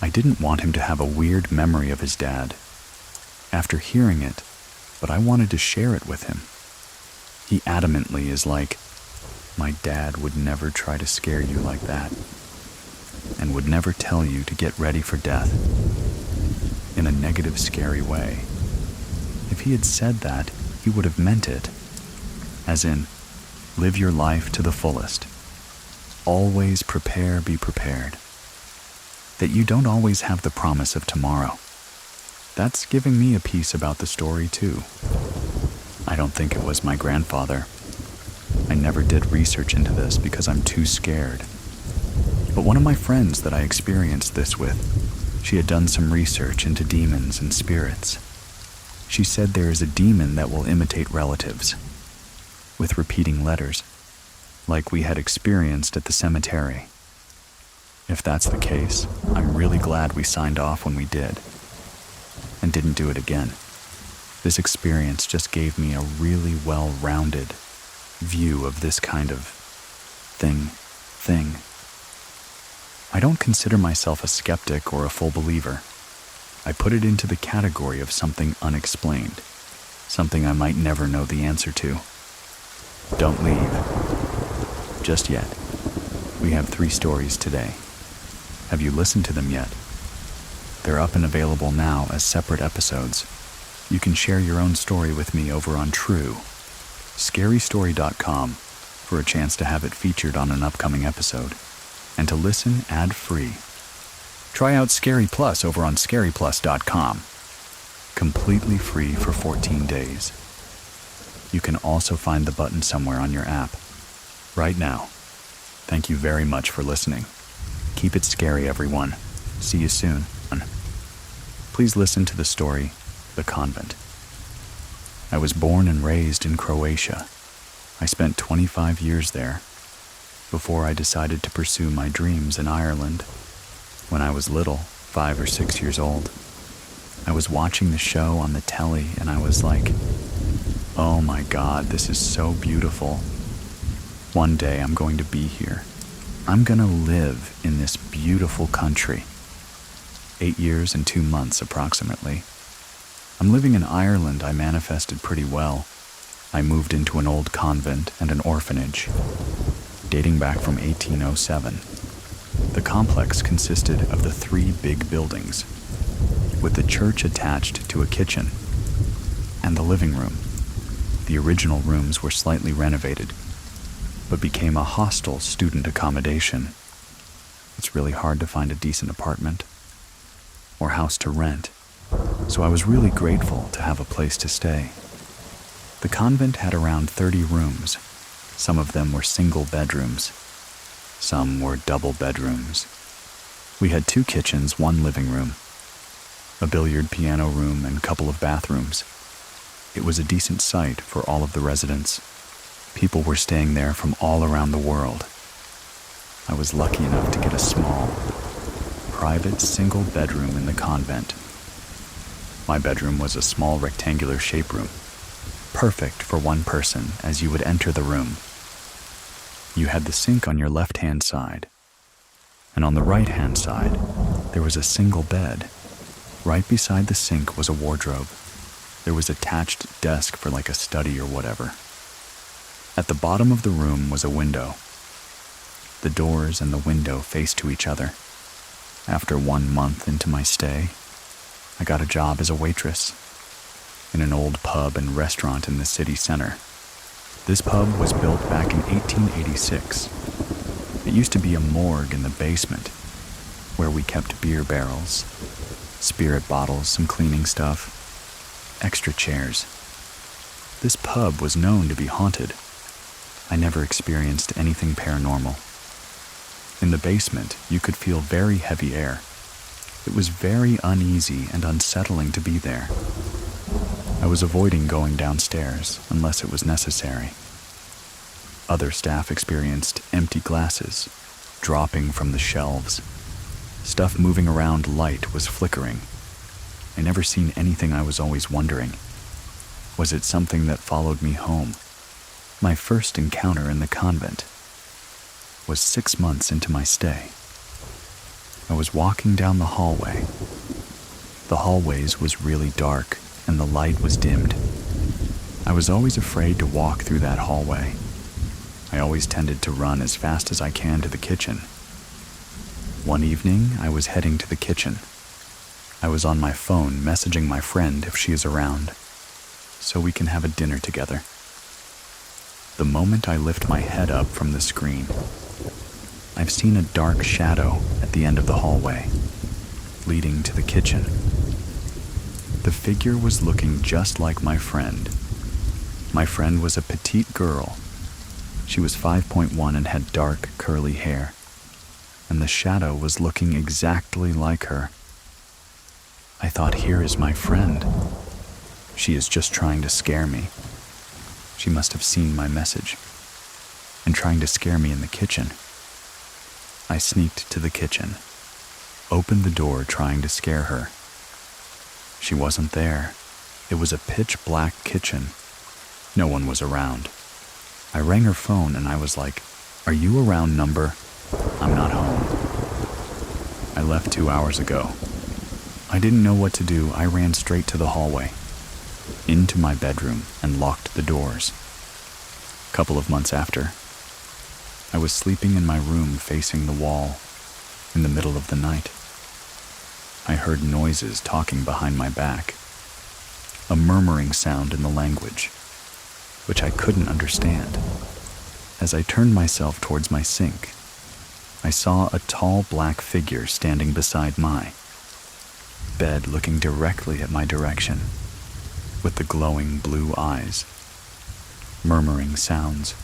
I didn't want him to have a weird memory of his dad after hearing it, but I wanted to share it with him. He adamantly is like, my dad would never try to scare you like that, and would never tell you to get ready for death in a negative, scary way. If he had said that, he would have meant it, as in, live your life to the fullest. Always prepare, be prepared. That you don't always have the promise of tomorrow. That's giving me a piece about the story too. I don't think it was my grandfather. I never did research into this because I'm too scared. But one of my friends that I experienced this with, she had done some research into demons and spirits. She said there is a demon that will imitate relatives, with repeating letters, like we had experienced at the cemetery. If that's the case, I'm really glad we signed off when we did, and didn't do it again. This experience just gave me a really well-rounded view of this kind of thing. I don't consider myself a skeptic or a full believer. I put it into the category of something unexplained, something I might never know the answer to. Don't leave. Just yet. We have 3 stories today. Have you listened to them yet? They're up and available now as separate episodes. You can share your own story with me over on scarystory.com for a chance to have it featured on an upcoming episode, and to listen ad-free. Try out Scary Plus over on scaryplus.com. Completely free for 14 days. You can also find the button somewhere on your app. Right now. Thank you very much for listening. Keep it scary, everyone. See you soon. Please listen to the story, The Convent. I was born and raised in Croatia. I spent 25 years there before I decided to pursue my dreams in Ireland. When I was little, 5 or 6 years old, I was watching the show on the telly and I was like, oh my God, this is so beautiful. One day I'm going to be here. I'm gonna live in this beautiful country. 8 years and 2 months approximately. I'm living in Ireland. I manifested pretty well. I moved into an old convent and an orphanage, dating back from 1807. The complex consisted of the 3 big buildings, with the church attached to a kitchen, and the living room. The original rooms were slightly renovated, but became a hostel student accommodation. It's really hard to find a decent apartment or house to rent, so I was really grateful to have a place to stay. The convent had around 30 rooms. Some of them were single bedrooms. Some were double bedrooms. We had 2 kitchens, 1 living room, a billiard piano room, and a couple of bathrooms. It was a decent site for all of the residents. People were staying there from all around the world. I was lucky enough to get a small, private single bedroom in the convent. My bedroom was a small rectangular shape room, perfect for one person as you would enter the room. You had the sink on your left-hand side, and on the right-hand side, there was a single bed. Right beside the sink was a wardrobe. There was an attached desk for like a study or whatever. At the bottom of the room was a window. The doors and the window faced to each other. After 1 month into my stay, I got a job as a waitress in an old pub and restaurant in the city center. This pub was built back in 1886. It used to be a morgue in the basement where we kept beer barrels, spirit bottles, some cleaning stuff, extra chairs. This pub was known to be haunted. I never experienced anything paranormal. In the basement, you could feel very heavy air. It was very uneasy and unsettling to be there. I was avoiding going downstairs unless it was necessary. Other staff experienced empty glasses dropping from the shelves. Stuff moving around, light was flickering. I never seen anything. I was always wondering, was it something that followed me home? My first encounter in the convent was 6 months into my stay. I was walking down the hallway. The hallways was really dark and the light was dimmed. I was always afraid to walk through that hallway. I always tended to run as fast as I can to the kitchen. One evening, I was heading to the kitchen. I was on my phone messaging my friend if she is around, so we can have a dinner together. The moment I lift my head up from the screen, I've seen a dark shadow at the end of the hallway, leading to the kitchen. The figure was looking just like my friend. My friend was a petite girl. She was 5'1" and had dark, curly hair, and the shadow was looking exactly like her. I thought, here is my friend. She is just trying to scare me. She must have seen my message and trying to scare me in the kitchen. I sneaked to the kitchen, opened the door trying to scare her. She wasn't there. It was a pitch black kitchen. No one was around. I rang her phone and I was like, "Are you around number? I'm not home. I left 2 hours ago." I didn't know what to do. I ran straight to the hallway, into my bedroom, and locked the doors. A couple of months after, I was sleeping in my room facing the wall in the middle of the night. I heard noises talking behind my back, a murmuring sound in the language, which I couldn't understand. As I turned myself towards my sink, I saw a tall black figure standing beside my bed, looking directly at my direction, with the glowing blue eyes, murmuring sounds.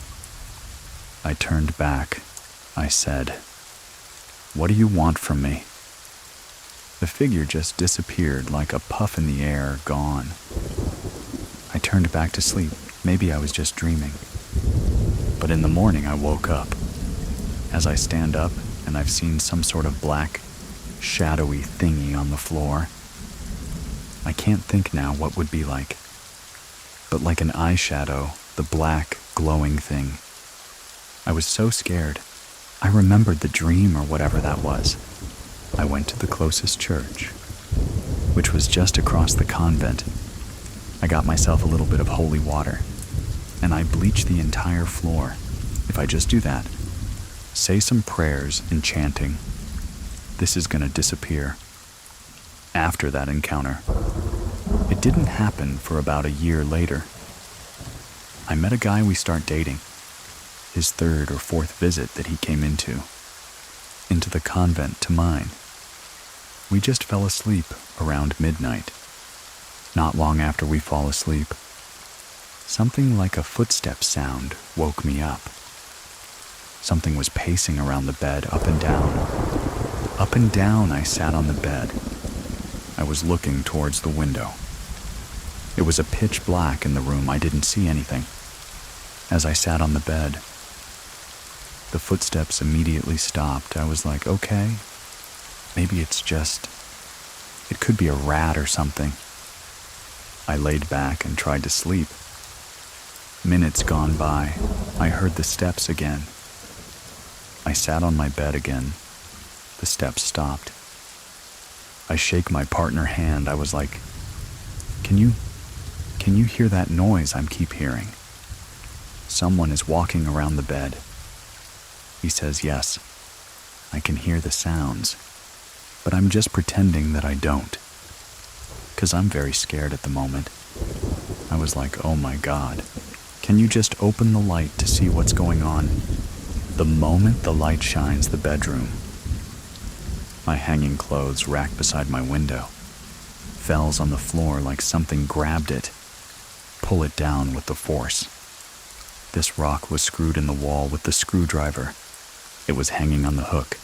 I turned back. I said, "What do you want from me?" The figure just disappeared like a puff in the air, gone. I turned back to sleep. Maybe I was just dreaming. But in the morning I woke up. As I stand up and I've seen some sort of black, shadowy thingy on the floor. I can't think now what would be like. But like an eyeshadow, the black, glowing thing. I was so scared. I remembered the dream or whatever that was. I went to the closest church, which was just across the convent. I got myself a little bit of holy water, and I bleached the entire floor. If I just do that, say some prayers and chanting, this is going to disappear. After that encounter, it didn't happen for about a year later. I met a guy we start dating, his 3rd or 4th visit that he came into the convent to mine. We just fell asleep around midnight. Not long after we fall asleep, something like a footstep sound woke me up. Something was pacing around the bed, up and down. Up and down, I sat on the bed. I was looking towards the window. It was a pitch black in the room. I didn't see anything. As I sat on the bed, the footsteps immediately stopped. I was like, okay, maybe it could be a rat or something. I laid back and tried to sleep. Minutes gone by, I heard the steps again. I sat on my bed again. The steps stopped. I shake my partner hand. I was like, Can you hear that noise I keep hearing? Someone is walking around the bed. He says, yes, I can hear the sounds, but I'm just pretending that I don't, 'cause I'm very scared at the moment. I was like, oh my God, can you just open the light to see what's going on? The moment the light shines the bedroom, my hanging clothes racked beside my window falls on the floor like something grabbed it, pull it down with the force. This rock was screwed in the wall with the screwdriver. It was hanging on the hook.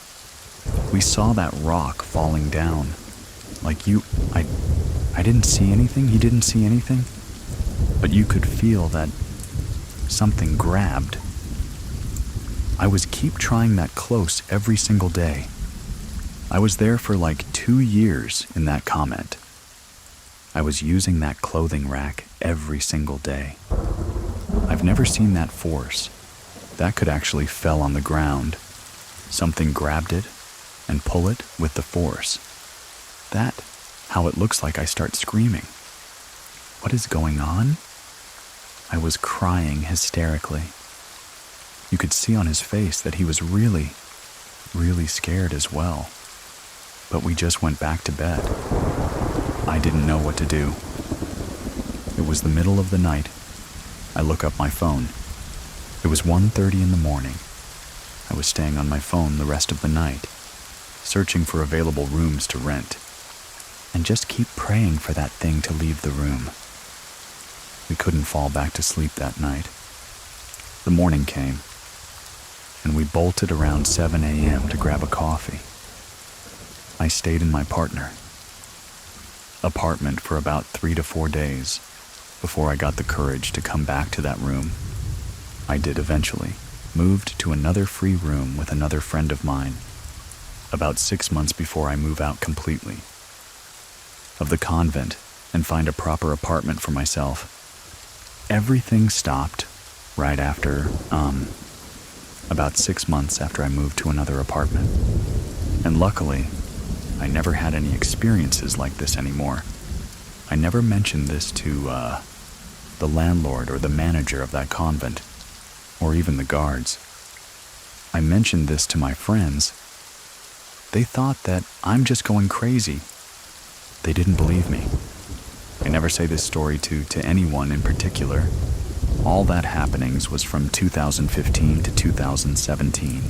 We saw that rock falling down. I didn't see anything, he didn't see anything, but you could feel that something grabbed. I was keep trying that close every single day. I was there for like 2 years in that comment. I was using that clothing rack every single day. I've never seen that force. That could actually fell on the ground. Something grabbed it and pull it with the force. That, how it looks like I start screaming. What is going on? I was crying hysterically. You could see on his face that he was really, really scared as well. But we just went back to bed. I didn't know what to do. It was the middle of the night. I look up my phone. It was 1:30 in the morning. I was staying on my phone the rest of the night, searching for available rooms to rent, and just keep praying for that thing to leave the room. We couldn't fall back to sleep that night. The morning came, and we bolted around 7 a.m. to grab a coffee. I stayed in my apartment for about 3 to 4 days before I got the courage to come back to that room. I did eventually. Moved to another free room with another friend of mine, about 6 months before I move out completely of the convent and find a proper apartment for myself. Everything stopped right after, about 6 months after I moved to another apartment. And luckily, I never had any experiences like this anymore. I never mentioned this to, the landlord or the manager of that convent, or even the guards. I mentioned this to my friends. They thought that I'm just going crazy. They didn't believe me. I never say this story to anyone in particular. All that happenings was from 2015 to 2017.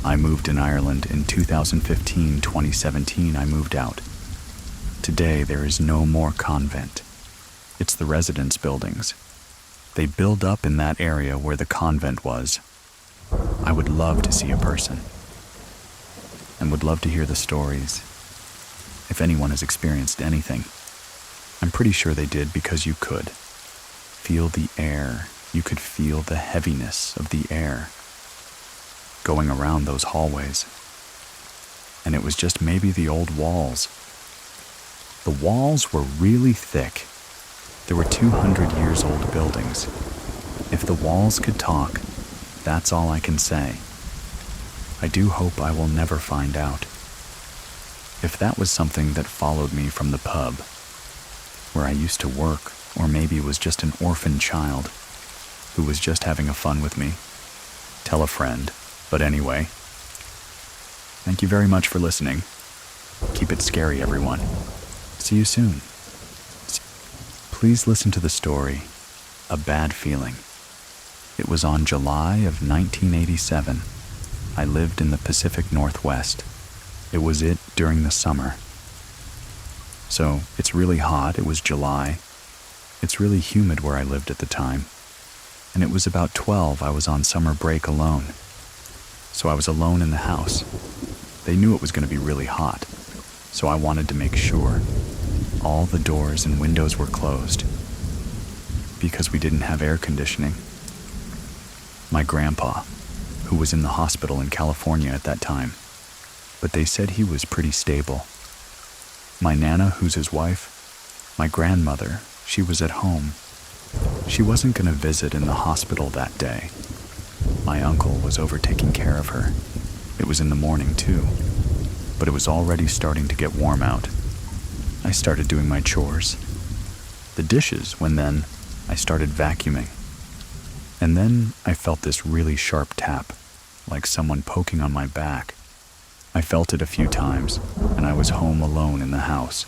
I moved in Ireland in 2015, 2017 I moved out. Today there is no more convent. It's the residence buildings. They build up in that area where the convent was. I would love to see a person, and would love to hear the stories. If anyone has experienced anything, I'm pretty sure they did, because you could feel the air. You could feel the heaviness of the air going around those hallways. And it was just maybe the old walls. The walls were really thick. There were 200 years old buildings. If the walls could talk, that's all I can say. I do hope I will never find out. If that was something that followed me from the pub, where I used to work, or maybe was just an orphan child who was just having a fun with me, tell a friend. But anyway, thank you very much for listening. Keep it scary, everyone. See you soon. Please listen to the story, A Bad Feeling. It was on July of 1987. I lived in the Pacific Northwest. It was during the summer. So it's really hot. It was July. It's really humid where I lived at the time. And it was about 12. I was on summer break alone. So I was alone in the house. They knew it was going to be really hot, so I wanted to make sure all the doors and windows were closed, because we didn't have air conditioning. My grandpa, who was in the hospital in California at that time, but they said he was pretty stable. My Nana, who's his wife, My grandmother, she was at home. She wasn't going to visit in the hospital that day. My uncle was over taking care of her. It was in the morning too, but it was already starting to get warm out. I started doing my chores. The dishes, when then I started vacuuming. And then I felt this really sharp tap, like someone poking on my back. I felt it a few times, and I was home alone in the house.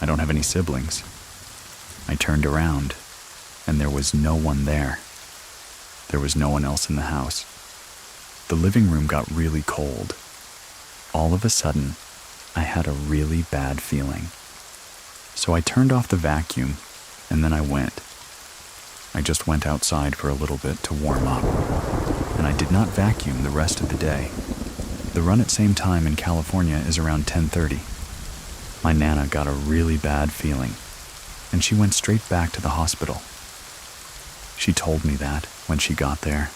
I don't have any siblings. I turned around, and there was no one there. There was no one else in the house. The living room got really cold. All of a sudden, I had a really bad feeling. So I turned off the vacuum, and then I went. I just went outside for a little bit to warm up, and I did not vacuum the rest of the day. The run at same time in California is around 10:30. My Nana got a really bad feeling, and she went straight back to the hospital. She told me that when she got there.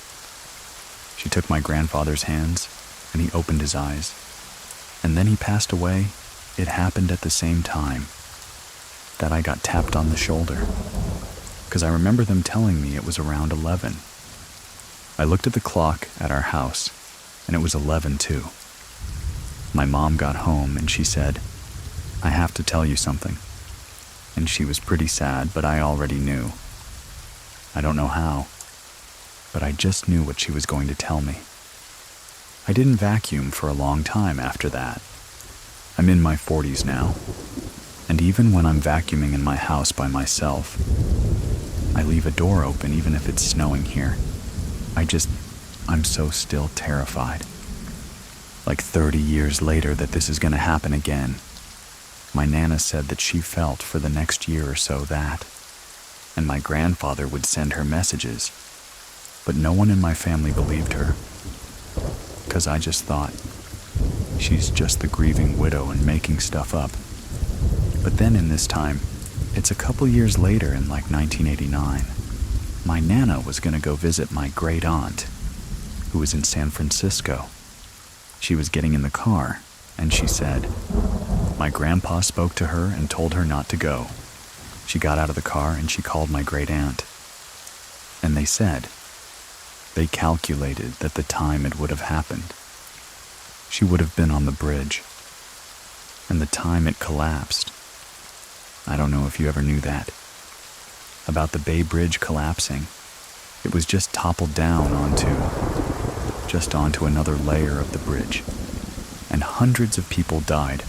She took my grandfather's hands, and he opened his eyes. And then he passed away. It happened at the same time that I got tapped on the shoulder, because I remember them telling me it was around 11. I looked at the clock at our house, and it was 11 too. My mom got home, and she said, "I have to tell you something." And she was pretty sad, but I already knew. I don't know how, but I just knew what she was going to tell me. I didn't vacuum for a long time after that. I'm in my 40s now, and even when I'm vacuuming in my house by myself, I leave a door open even if it's snowing here. I'm so still terrified. Like 30 years later that this is going to happen again. My Nana said that she felt for the next year or so that, and my grandfather would send her messages, but no one in my family believed her, because I just thought, she's just the grieving widow and making stuff up. But then in this time, it's a couple years later in like 1989, my Nana was going to go visit my great aunt, who was in San Francisco. She was getting in the car, and she said, my grandpa spoke to her and told her not to go. She got out of the car and she called my great aunt. And they said, they calculated that the time it would have happened, she would have been on the bridge. And the time it collapsed, I don't know if you ever knew that, about the Bay Bridge collapsing. It was just toppled down onto another layer of the bridge, and hundreds of people died.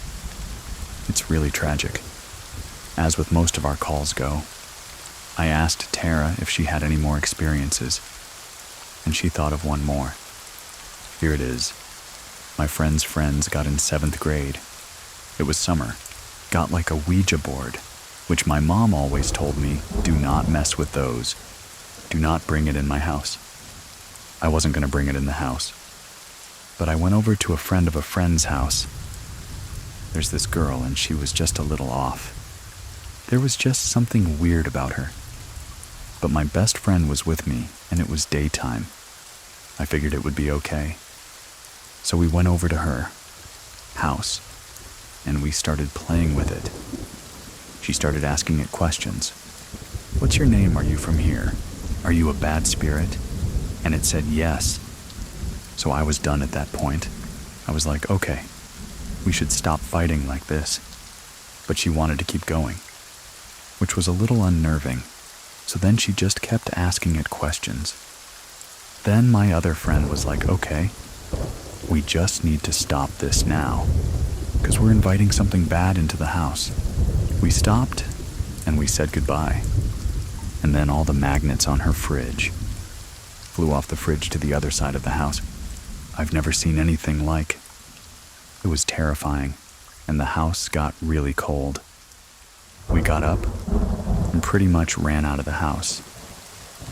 It's really tragic. As with most of our calls go, I asked Tara if she had any more experiences, and she thought of one more. Here it is. My friend's friends got in 7th grade. It was summer. Got like a Ouija board, which my mom always told me, do not mess with those. Do not bring it in my house. I wasn't going to bring it in the house. But I went over to a friend of a friend's house. There's this girl, and she was just a little off. There was just something weird about her. But my best friend was with me, and it was daytime. I figured it would be okay. So we went over to her house, and we started playing with it. She started asking it questions. What's your name? Are you from here? Are you a bad spirit? And it said yes. So I was done at that point. I was like, okay, we should stop fighting like this. But she wanted to keep going, which was a little unnerving. So then she just kept asking it questions. Then my other friend was like, okay, we just need to stop this now, because we're inviting something bad into the house. We stopped, and we said goodbye. And then all the magnets on her fridge flew off the fridge to the other side of the house. I've never seen anything like. It was terrifying, and the house got really cold. We got up and pretty much ran out of the house,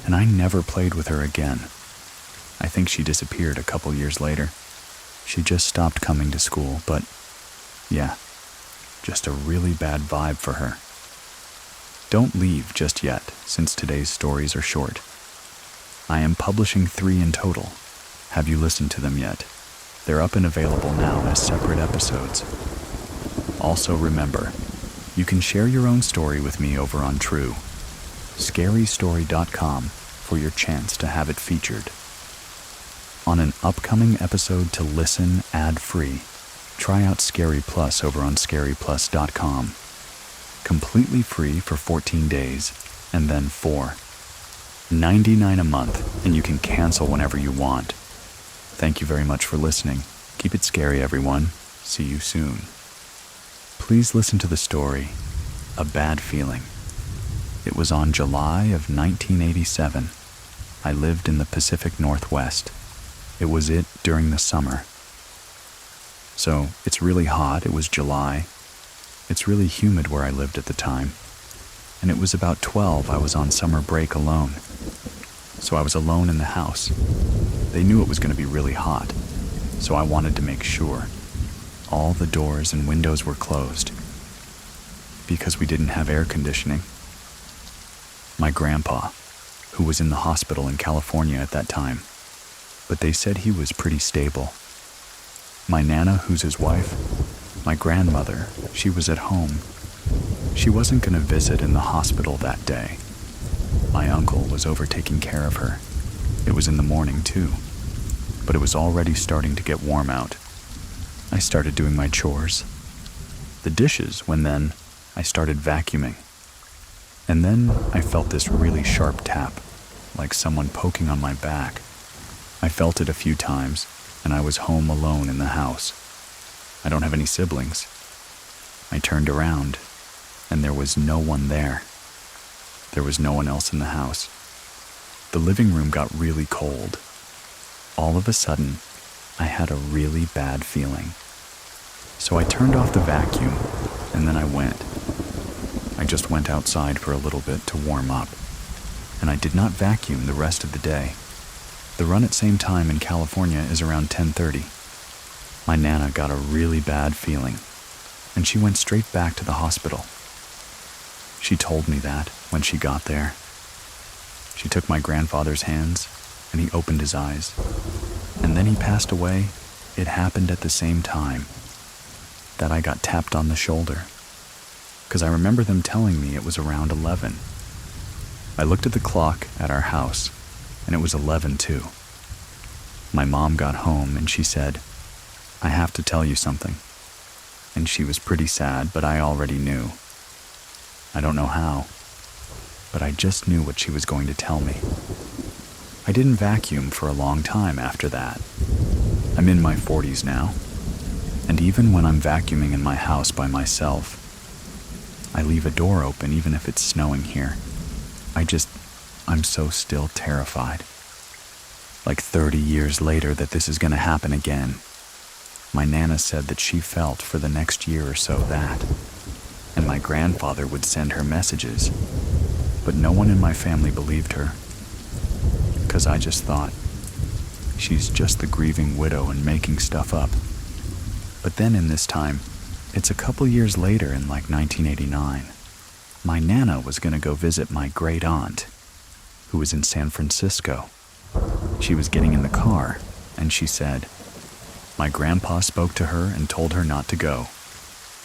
and I never played with her again. I think she disappeared a couple years later. She just stopped coming to school, but yeah, just a really bad vibe for her. Don't leave just yet, since today's stories are short. I am publishing 3 in total. Have you listened to them yet? They're up and available now as separate episodes. Also remember, You can share your own story with me over on True, scarystory.com, for your chance to have it featured. On an upcoming episode to listen ad-free, try out Scary Plus over on scaryplus.com. Completely free for 14 days, and then $4.99 a month, and you can cancel whenever you want. Thank you very much for listening. Keep it scary, everyone. See you soon. Please listen to the story, A Bad Feeling. It was on July of 1987. I lived in the Pacific Northwest. It was during the summer. So, it's really hot. It was July. It's really humid where I lived at the time. And it was about 12. I was on summer break alone. So I was alone in the house. They knew it was going to be really hot, so I wanted to make sure all the doors and windows were closed because we didn't have air conditioning. My grandpa, who was in the hospital in California at that time, but they said he was pretty stable. My Nana, who's his wife, my grandmother, she was at home. She wasn't going to visit in the hospital that day. My uncle was over taking care of her. It was in the morning too, but it was already starting to get warm out. I started doing my chores, the dishes, when then I started vacuuming. And then I felt this really sharp tap, like someone poking on my back. I felt it a few times, and I was home alone in the house. I don't have any siblings. I turned around, and there was no one there. There was no one else in the house. The living room got really cold. All of a sudden, I had a really bad feeling. So I turned off the vacuum, and then I went. I just went outside for a little bit to warm up, and I did not vacuum the rest of the day. The run at same time in California is around 10:30. My Nana got a really bad feeling, and she went straight back to the hospital. She told me that when she got there. She took my grandfather's hands, and he opened his eyes. And then he passed away. It happened at the same time that I got tapped on the shoulder, because I remember them telling me it was around 11. I looked at the clock at our house, and it was 11 too. My mom got home, and she said, "I have to tell you something." And she was pretty sad, but I already knew. I don't know how, but I just knew what she was going to tell me. I didn't vacuum for a long time after that. I'm in my 40s now, and even when I'm vacuuming in my house by myself, I leave a door open even if it's snowing here. I'm so still terrified. Like 30 years later that this is going to happen again. My Nana said that she felt for the next year or so that, and my grandfather would send her messages, but no one in my family believed her, because I just thought, she's just the grieving widow and making stuff up. But then in this time, it's a couple years later in like 1989, my Nana was going to go visit my great aunt, who was in San Francisco. She was getting in the car, and she said, my grandpa spoke to her and told her not to go.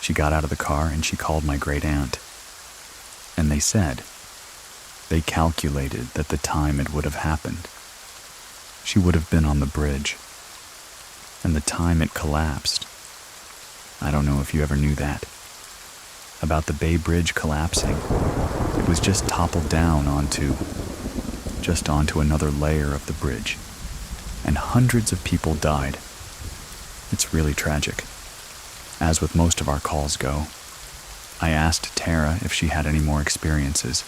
She got out of the car and she called my great aunt. And they said, they calculated that the time it would have happened, she would have been on the bridge. And the time it collapsed, I don't know if you ever knew that, about the Bay Bridge collapsing. It was just toppled down onto another layer of the bridge, and hundreds of people died. It's really tragic. As with most of our calls go, I asked Tara if she had any more experiences,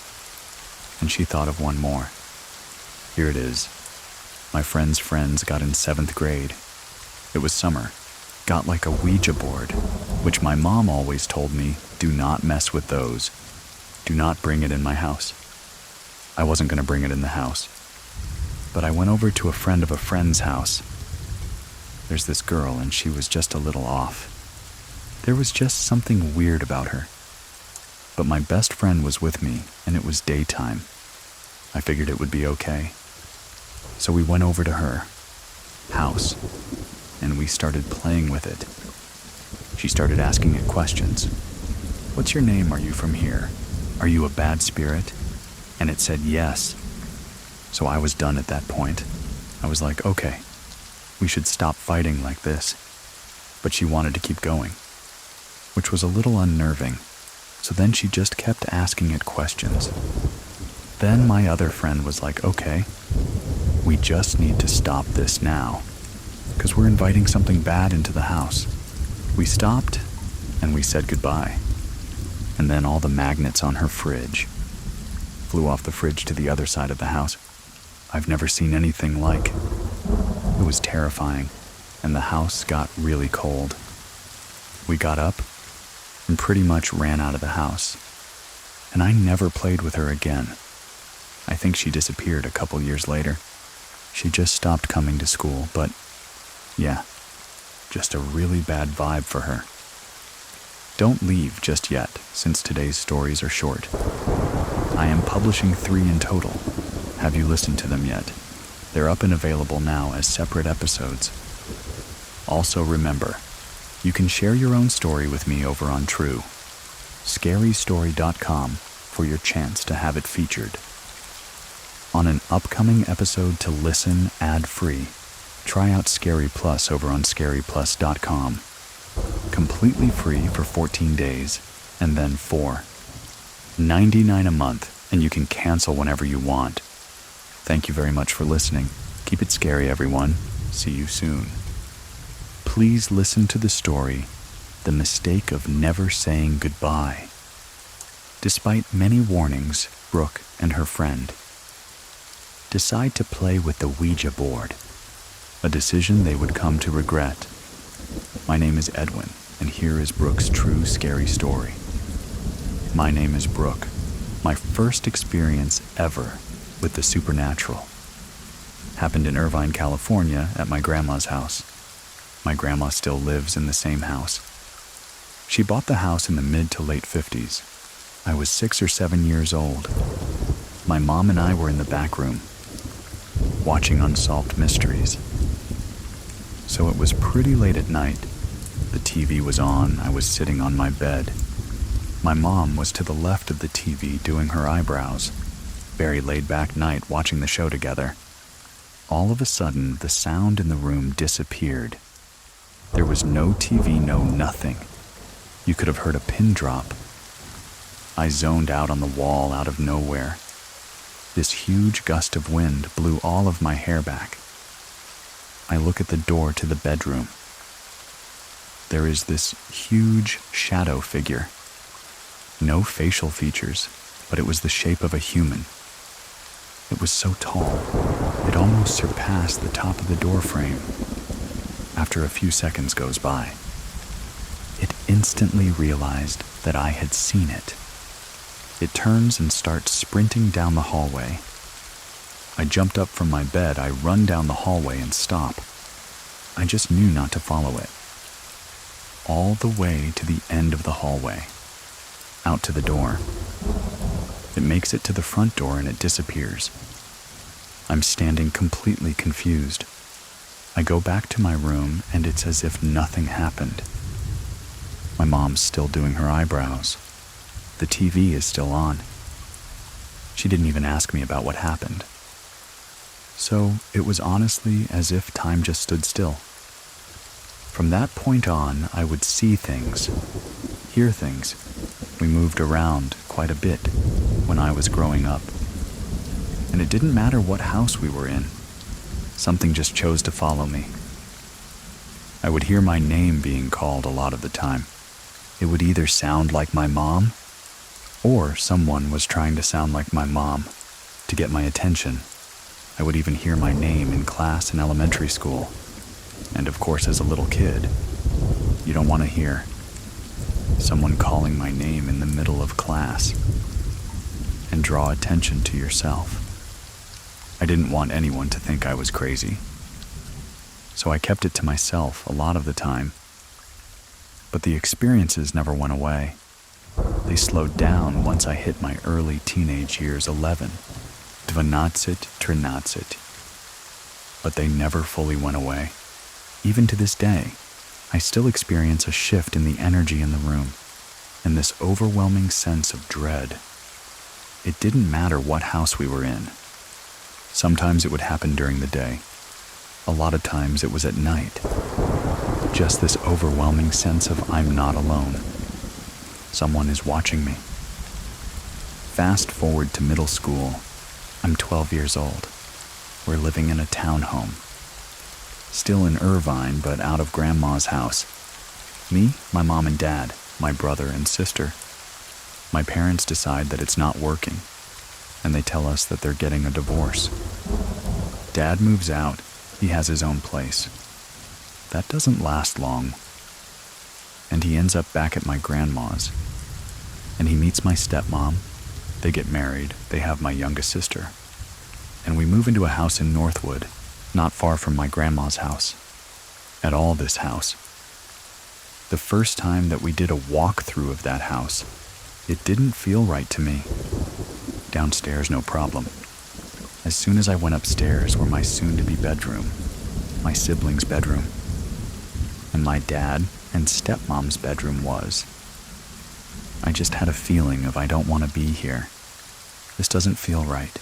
and she thought of one more. Here it is. My friend's friends got in 7th grade. It was summer. Got like a Ouija board, which my mom always told me, do not mess with those. Do not bring it in my house. I wasn't going to bring it in the house. But I went over to a friend of a friend's house. There's this girl, and she was just a little off. There was just something weird about her. But my best friend was with me, and it was daytime. I figured it would be okay. So we went over to her house, and we started playing with it. She started asking it questions. "What's your name? Are you from here? Are you a bad spirit?" And it said yes. So I was done at that point. I was like, okay, we should stop fighting like this. But she wanted to keep going, which was a little unnerving. So then she just kept asking it questions. Then my other friend was like, okay, we just need to stop this now, because we're inviting something bad into the house. We stopped, and we said goodbye. And then all the magnets on her fridge flew off the fridge to the other side of the house. I've never seen anything like. It was terrifying, and the house got really cold. We got up and pretty much ran out of the house, and I never played with her again. I think she disappeared a couple years later. She just stopped coming to school, but yeah, just a really bad vibe for her. Don't leave just yet, since today's stories are short. I am publishing 3 in total. Have you listened to them yet? They're up and available now as separate episodes. Also remember, you can share your own story with me over on True, scarystory.com, for your chance to have it featured. On an upcoming episode to listen ad-free, try out Scary Plus over on scaryplus.com. Completely free for 14 days, and then $4.99 a month, and you can cancel whenever you want. Thank you very much for listening. Keep it scary, everyone. See you soon. Please listen to the story, The Mistake of Never Saying Goodbye. Despite many warnings, Brooke and her friend decide to play with the Ouija board, a decision they would come to regret. My name is Edwin, and here is Brooke's true scary story. My name is Brooke. My first experience ever with the supernatural happened in Irvine, California, at my grandma's house. My grandma still lives in the same house. She bought the house in the mid to late 50s. I was 6 or 7 years old. My mom and I were in the back room, watching Unsolved Mysteries. So it was pretty late at night. The TV was on. I was sitting on my bed. My mom was to the left of the TV doing her eyebrows. Very laid-back night watching the show together. All of a sudden, the sound in the room disappeared. There was no TV, no nothing. You could have heard a pin drop. I zoned out on the wall out of nowhere. This huge gust of wind blew all of my hair back. I look at the door to the bedroom. There is this huge shadow figure. No facial features, but it was the shape of a human. It was so tall, it almost surpassed the top of the door frame. After a few seconds goes by, it instantly realized that I had seen it. It turns and starts sprinting down the hallway. I jumped up from my bed, I run down the hallway and stop. I just knew not to follow it. All the way to the end of the hallway, out to the door. It makes it to the front door and it disappears. I'm standing completely confused. I go back to my room and it's as if nothing happened. My mom's still doing her eyebrows. The TV is still on. She didn't even ask me about what happened. So it was honestly as if time just stood still. From that point on, I would see things, hear things. We moved around quite a bit when I was growing up. And it didn't matter what house we were in. Something just chose to follow me. I would hear my name being called a lot of the time. It would either sound like my mom, or someone was trying to sound like my mom to get my attention. I would even hear my name in class in elementary school. And of course, as a little kid, you don't want to hear someone calling my name in the middle of class and draw attention to yourself. I didn't want anyone to think I was crazy, so I kept it to myself a lot of the time. But the experiences never went away. They slowed down once I hit my early teenage years, 11, 12, 13. But they never fully went away. Even to this day, I still experience a shift in the energy in the room. and this overwhelming sense of dread. It didn't matter what house we were in. Sometimes it would happen during the day. A lot of times it was at night. Just this overwhelming sense of I'm not alone. Someone is watching me. Fast forward to middle school. I'm 12 years old. We're living in a townhome. Still in Irvine, but out of Grandma's house. Me, my mom and dad, my brother and sister. My parents decide that it's not working, and they tell us that they're getting a divorce. Dad moves out. He has his own place. That doesn't last long. And he ends up back at my grandma's. And he meets my stepmom. They get married. They have my youngest sister. And we move into a house in Northwood, not far from my grandma's house. At all this house. The first time that we did a walkthrough of that house, it didn't feel right to me. Downstairs, no problem. As soon as I went upstairs were my soon-to-be bedroom, my siblings' bedroom, and my dad and stepmom's bedroom was. I just had a feeling of I don't want to be here. This doesn't feel right.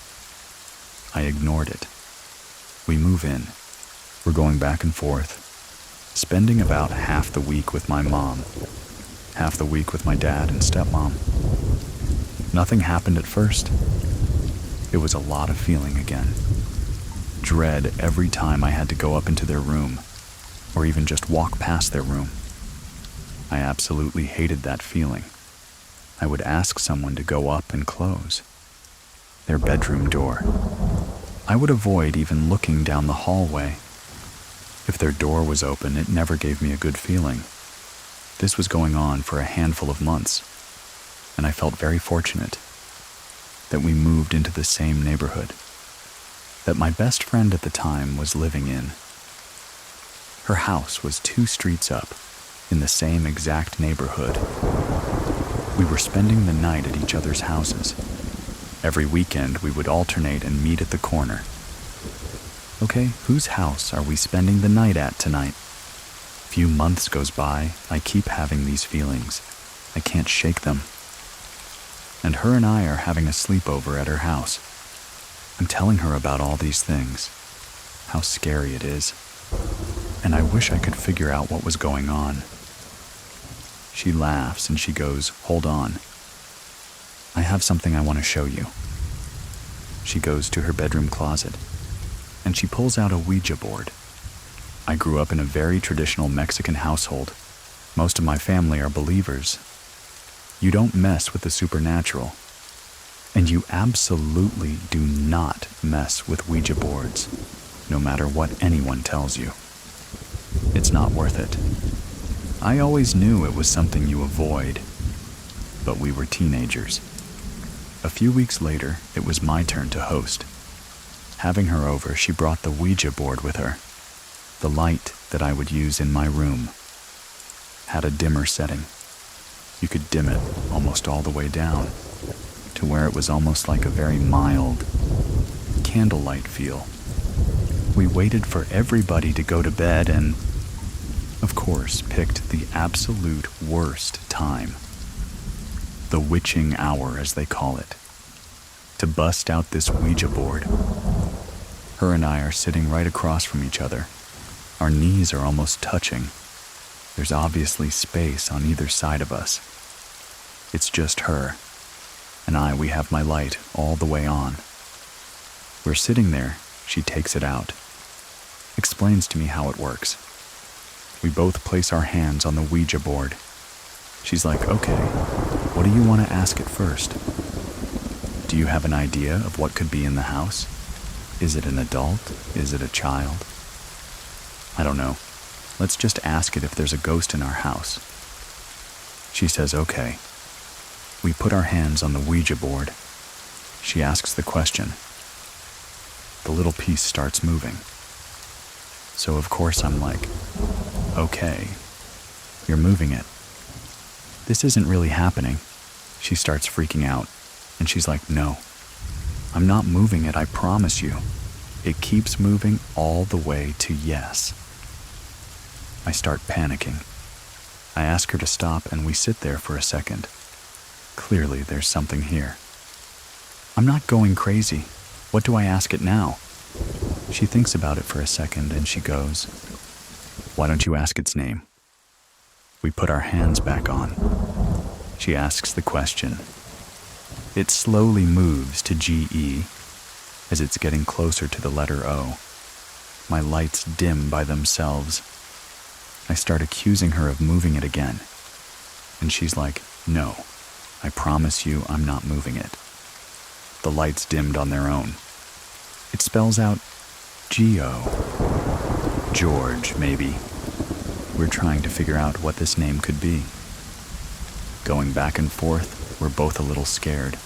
I ignored it. We move in. We're going back and forth, spending about half the week with my mom, half the week with my dad and stepmom. Nothing happened at first. It was a lot of feeling again. Dread every time I had to go up into their room, or even just walk past their room. I absolutely hated that feeling. I would ask someone to go up and close their bedroom door. I would avoid even looking down the hallway. If their door was open, it never gave me a good feeling. This was going on for a handful of months, and I felt very fortunate that we moved into the same neighborhood that my best friend at the time was living in. Her house was 2 streets up in the same exact neighborhood. We were spending the night at each other's houses. Every weekend we would alternate and meet at the corner. Okay, whose house are we spending the night at tonight? Few months goes by, I keep having these feelings. I can't shake them. And her and I are having a sleepover at her house. I'm telling her about all these things, how scary it is, and I wish I could figure out what was going on. She laughs and she goes, "Hold on. I have something I want to show you." She goes to her bedroom closet, and she pulls out a Ouija board. I grew up in a very traditional Mexican household. Most of my family are believers. You don't mess with the supernatural, and you absolutely do not mess with Ouija boards, no matter what anyone tells you. It's not worth it. I always knew it was something you avoid, but we were teenagers. A few weeks later, it was my turn to host. Having her over, she brought the Ouija board with her. The light that I would use in my room had a dimmer setting. You could dim it almost all the way down to where it was almost like a very mild candlelight feel. We waited for everybody to go to bed and, of course, picked the absolute worst time. The witching hour, as they call it, to bust out this Ouija board. Her and I are sitting right across from each other. Our knees are almost touching. There's obviously space on either side of us. It's just her, and we have my light all the way on. We're sitting there, she takes it out, explains to me how it works. We both place our hands on the Ouija board. She's like, "Okay, what do you want to ask it first? Do you have an idea of what could be in the house? Is it an adult? Is it a child? I don't know. Let's just ask it if there's a ghost in our house." She says, "Okay." We put our hands on the Ouija board. She asks the question. The little piece starts moving. So of course I'm like, "Okay, you're moving it. This isn't really happening." She starts freaking out, and she's like, "No, I'm not moving it, I promise you. It keeps moving all the way to yes." I start panicking. I ask her to stop and we sit there for a second. Clearly, there's something here. I'm not going crazy. What do I ask it now? She thinks about it for a second and she goes, "Why don't you ask its name?" We put our hands back on. She asks the question. It slowly moves to GE as it's getting closer to the letter O. My lights dim by themselves. I start accusing her of moving it again. And she's like, "No, I promise you I'm not moving it." The lights dimmed on their own. It spells out Geo. George, maybe. We're trying to figure out what this name could be. Going back and forth, we're both a little scared.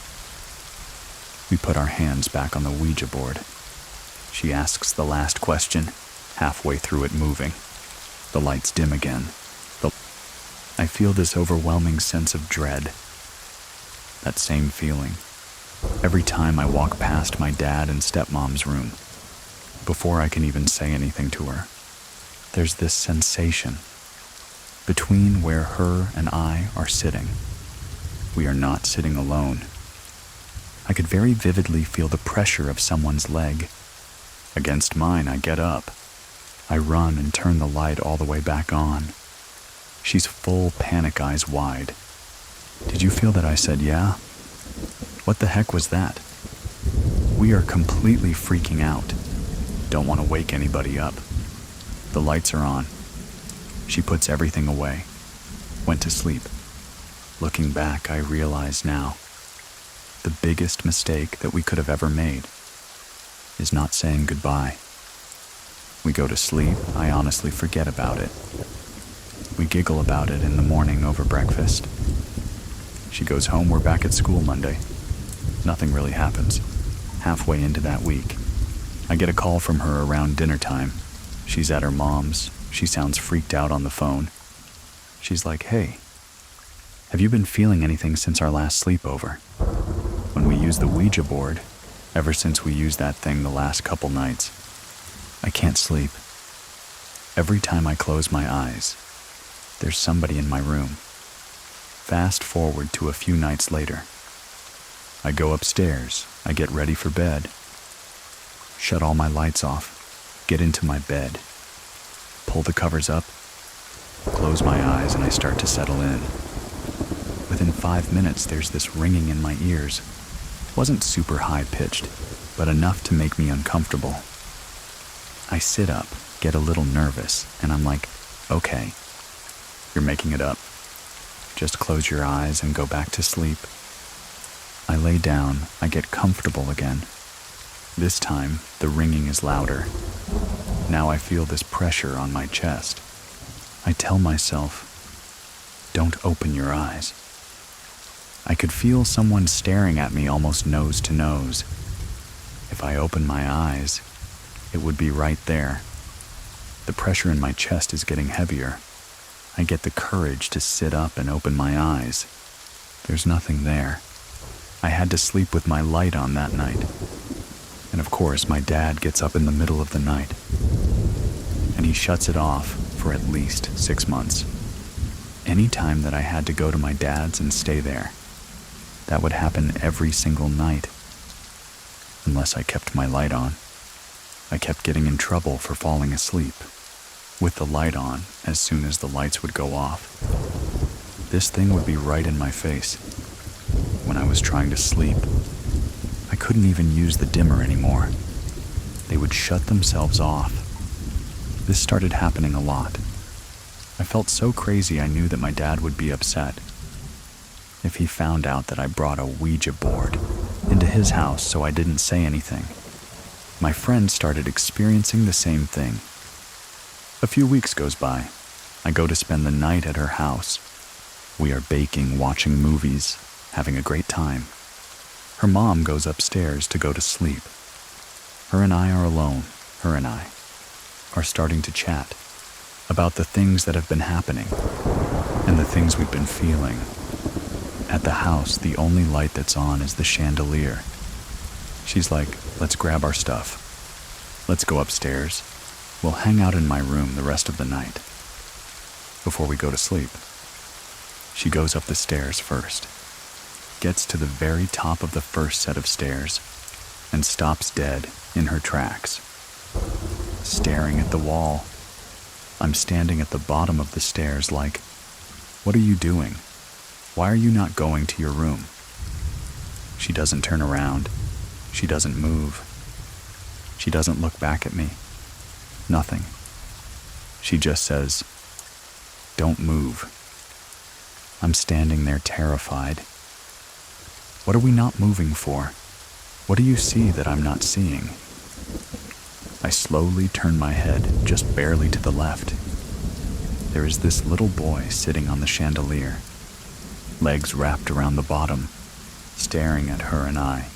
We put our hands back on the Ouija board. She asks the last question, halfway through it moving. The lights dim again. I feel this overwhelming sense of dread. That same feeling. Every time I walk past my dad and stepmom's room, before I can even say anything to her, there's this sensation between where her and I are sitting. We are not sitting alone. I could very vividly feel the pressure of someone's leg. Against mine, I get up. I run and turn the light all the way back on. She's full panic, eyes wide. Did you feel that I said yeah? What the heck was that? We are completely freaking out. Don't want to wake anybody up. The lights are on. She puts everything away. Went to sleep. Looking back, I realize now, the biggest mistake that we could have ever made is not saying goodbye. We go to sleep, I honestly forget about it. We giggle about it in the morning over breakfast. She goes home, we're back at school Monday. Nothing really happens. Halfway into that week, I get a call from her around dinner time. She's at her mom's. She sounds freaked out on the phone. She's like, "Hey, have you been feeling anything since our last sleepover? When we used the Ouija board, ever since we used that thing the last couple nights, I can't sleep. Every time I close my eyes, there's somebody in my room." Fast forward to a few nights later. I go upstairs, I get ready for bed, shut all my lights off, get into my bed, pull the covers up, close my eyes, and I start to settle in. Within 5 minutes, there's this ringing in my ears. Wasn't super high-pitched, but enough to make me uncomfortable. I sit up, get a little nervous, and I'm like, "Okay, you're making it up. Just close your eyes and go back to sleep." I lay down, I get comfortable again. This time, the ringing is louder. Now I feel this pressure on my chest. I tell myself, "Don't open your eyes." I could feel someone staring at me almost nose to nose. If I open my eyes, it would be right there. The pressure in my chest is getting heavier. I get the courage to sit up and open my eyes. There's nothing there. I had to sleep with my light on that night. And of course, my dad gets up in the middle of the night. And he shuts it off for at least 6 months. Any time that I had to go to my dad's and stay there, that would happen every single night. Unless I kept my light on. I kept getting in trouble for falling asleep, with the light on as soon as the lights would go off. This thing would be right in my face. When I was trying to sleep, I couldn't even use the dimmer anymore. They would shut themselves off. This started happening a lot. I felt so crazy I knew that my dad would be upset if he found out that I brought a Ouija board into his house so I didn't say anything. My friend started experiencing the same thing. A few weeks goes by. I go to spend the night at her house. We are baking, watching movies, having a great time. Her mom goes upstairs to go to sleep. Her and I are alone. Her and I are starting to chat about the things that have been happening and the things we've been feeling. At the house, the only light that's on is the chandelier. She's like, "Let's grab our stuff. Let's go upstairs. We'll hang out in my room the rest of the night before we go to sleep." She goes up the stairs first, gets to the very top of the first set of stairs, and stops dead in her tracks, staring at the wall. I'm standing at the bottom of the stairs like, "What are you doing? Why are you not going to your room?" She doesn't turn around. She doesn't move. She doesn't look back at me. Nothing. She just says, "Don't move." I'm standing there terrified. What are we not moving for? What do you see that I'm not seeing? I slowly turn my head just barely to the left. There is this little boy sitting on the chandelier, legs wrapped around the bottom, staring at her and I.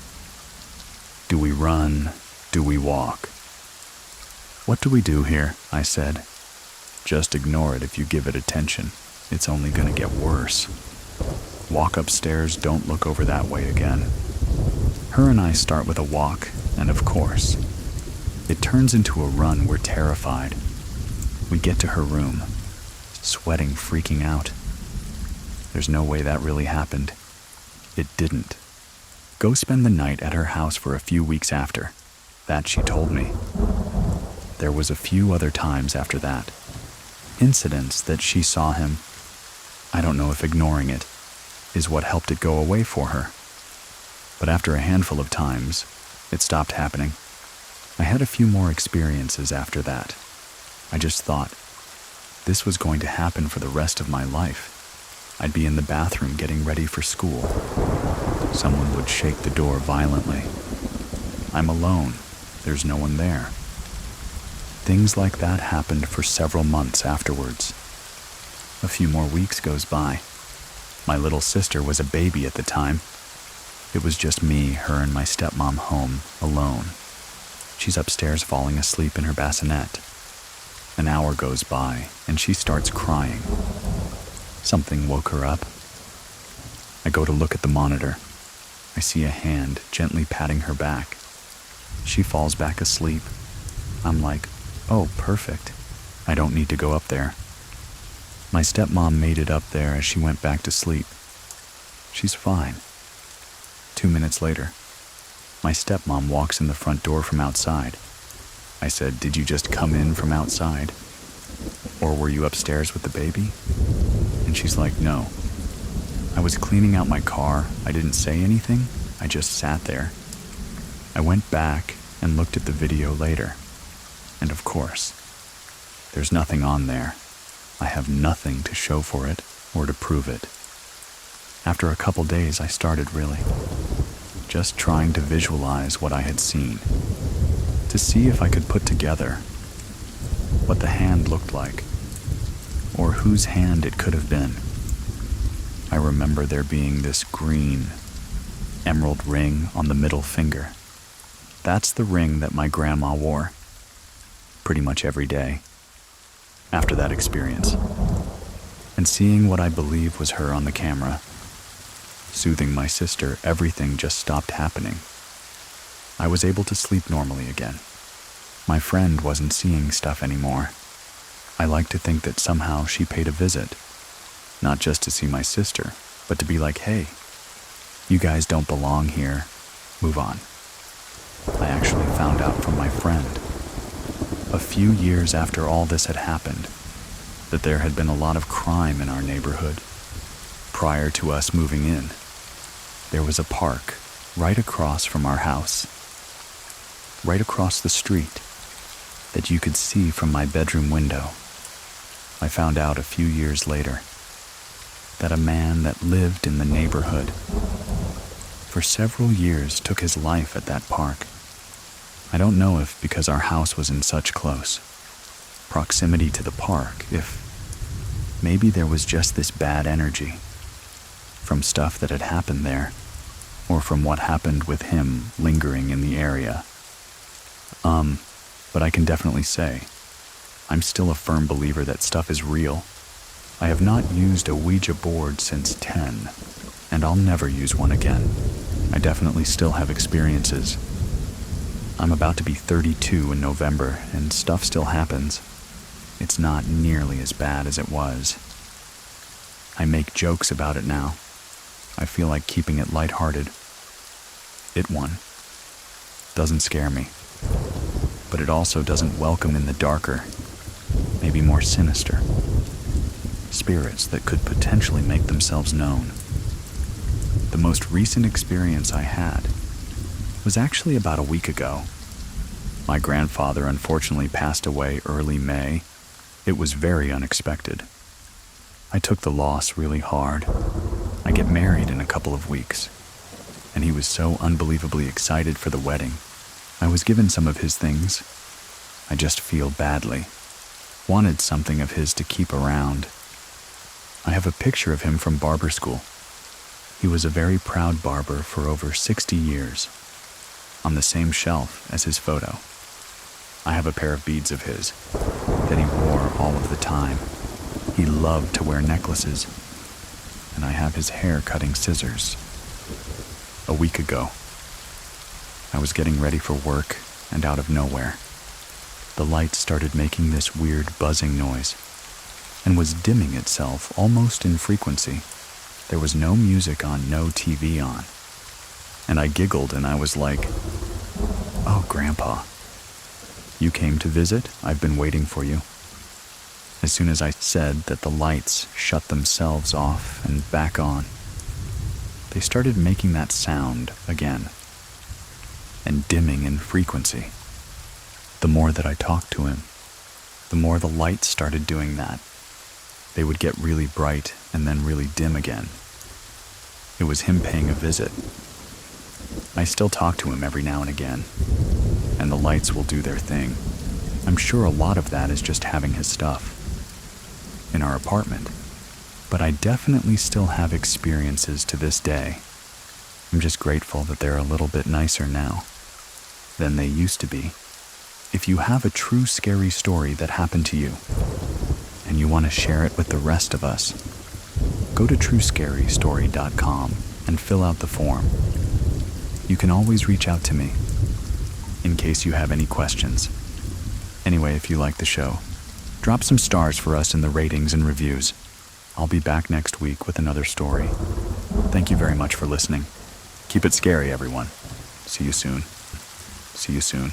Do we run? Do we walk? "What do we do here?" I said. "Just ignore it if you give it attention. It's only going to get worse. Walk upstairs, don't look over that way again." Her and I start with a walk, and of course, it turns into a run. We're terrified. We get to her room, sweating, freaking out. There's no way that really happened. It didn't. Go spend the night at her house for a few weeks after. That she told me. There was a few other times after that. Incidents that she saw him. I don't know if ignoring it is what helped it go away for her. But after a handful of times, it stopped happening. I had a few more experiences after that. I just thought, this was going to happen for the rest of my life. I'd be in the bathroom getting ready for school. Someone would shake the door violently. I'm alone. There's no one there. Things like that happened for several months afterwards. A few more weeks goes by. My little sister was a baby at the time. It was just me, her, and my stepmom home, alone. She's upstairs falling asleep in her bassinet. An hour goes by, and she starts crying. Something woke her up. I go to look at the monitor. I see a hand gently patting her back. She falls back asleep. I'm like, oh, perfect. I don't need to go up there. My stepmom made it up there as she went back to sleep. She's fine. 2 minutes later, my stepmom walks in the front door from outside. I said, "Did you just come in from outside? Or were you upstairs with the baby?" And she's like, "No. I was cleaning out my car. I didn't say anything. I just sat there." I went back and looked at the video later. And of course, there's nothing on there. I have nothing to show for it or to prove it. After a couple days, I started really just trying to visualize what I had seen, to see if I could put together what the hand looked like, or whose hand it could have been. I remember there being this green emerald ring on the middle finger. That's the ring that my grandma wore pretty much every day after that experience. And seeing what I believe was her on the camera, soothing my sister, everything just stopped happening. I was able to sleep normally again. My friend wasn't seeing stuff anymore. I like to think that somehow she paid a visit, not just to see my sister, but to be like, "Hey, you guys don't belong here. Move on." I actually found out from my friend, a few years after all this had happened, that there had been a lot of crime in our neighborhood. Prior to us moving in, there was a park right across from our house, right across the street, that you could see from my bedroom window. I found out a few years later that a man that lived in the neighborhood for several years took his life at that park. I don't know if because our house was in such close proximity to the park, if maybe there was just this bad energy from stuff that had happened there, or from what happened with him lingering in the area. But I can definitely say, I'm still a firm believer that stuff is real. I have not used a Ouija board since 10, and I'll never use one again. I definitely still have experiences. I'm about to be 32 in November, and stuff still happens. It's not nearly as bad as it was. I make jokes about it now. I feel like keeping it lighthearted. It one doesn't scare me, but it also doesn't welcome in the darker, maybe more sinister, spirits that could potentially make themselves known. The most recent experience I had was actually about a week ago. My grandfather unfortunately passed away early May. It was very unexpected. I took the loss really hard. I get married in a couple of weeks, and he was so unbelievably excited for the wedding. I was given some of his things. I just feel badly. Wanted something of his to keep around. I have a picture of him from barber school. He was a very proud barber for over 60 years, on the same shelf as his photo. I have a pair of beads of his that he wore all of the time. He loved to wear necklaces, and I have his hair cutting scissors. A week ago, I was getting ready for work, and out of nowhere, the light started making this weird buzzing noise and was dimming itself almost in frequency. There was no music on, no TV on. And I giggled and I was like, "Oh, Grandpa, you came to visit? I've been waiting for you." As soon as I said that, the lights shut themselves off and back on. They started making that sound again, and dimming in frequency. The more that I talked to him, the more the lights started doing that. They would get really bright and then really dim again. It was him paying a visit. I still talk to him every now and again, and the lights will do their thing. I'm sure a lot of that is just having his stuff in our apartment, but I definitely still have experiences to this day. I'm just grateful that they're a little bit nicer now than they used to be. If you have a true scary story that happened to you, and you want to share it with the rest of us, go to truescarystory.com and fill out the form. You can always reach out to me in case you have any questions. Anyway, if you like the show, drop some stars for us in the ratings and reviews. I'll be back next week with another story. Thank you very much for listening. Keep it scary, everyone. See you soon. See you soon.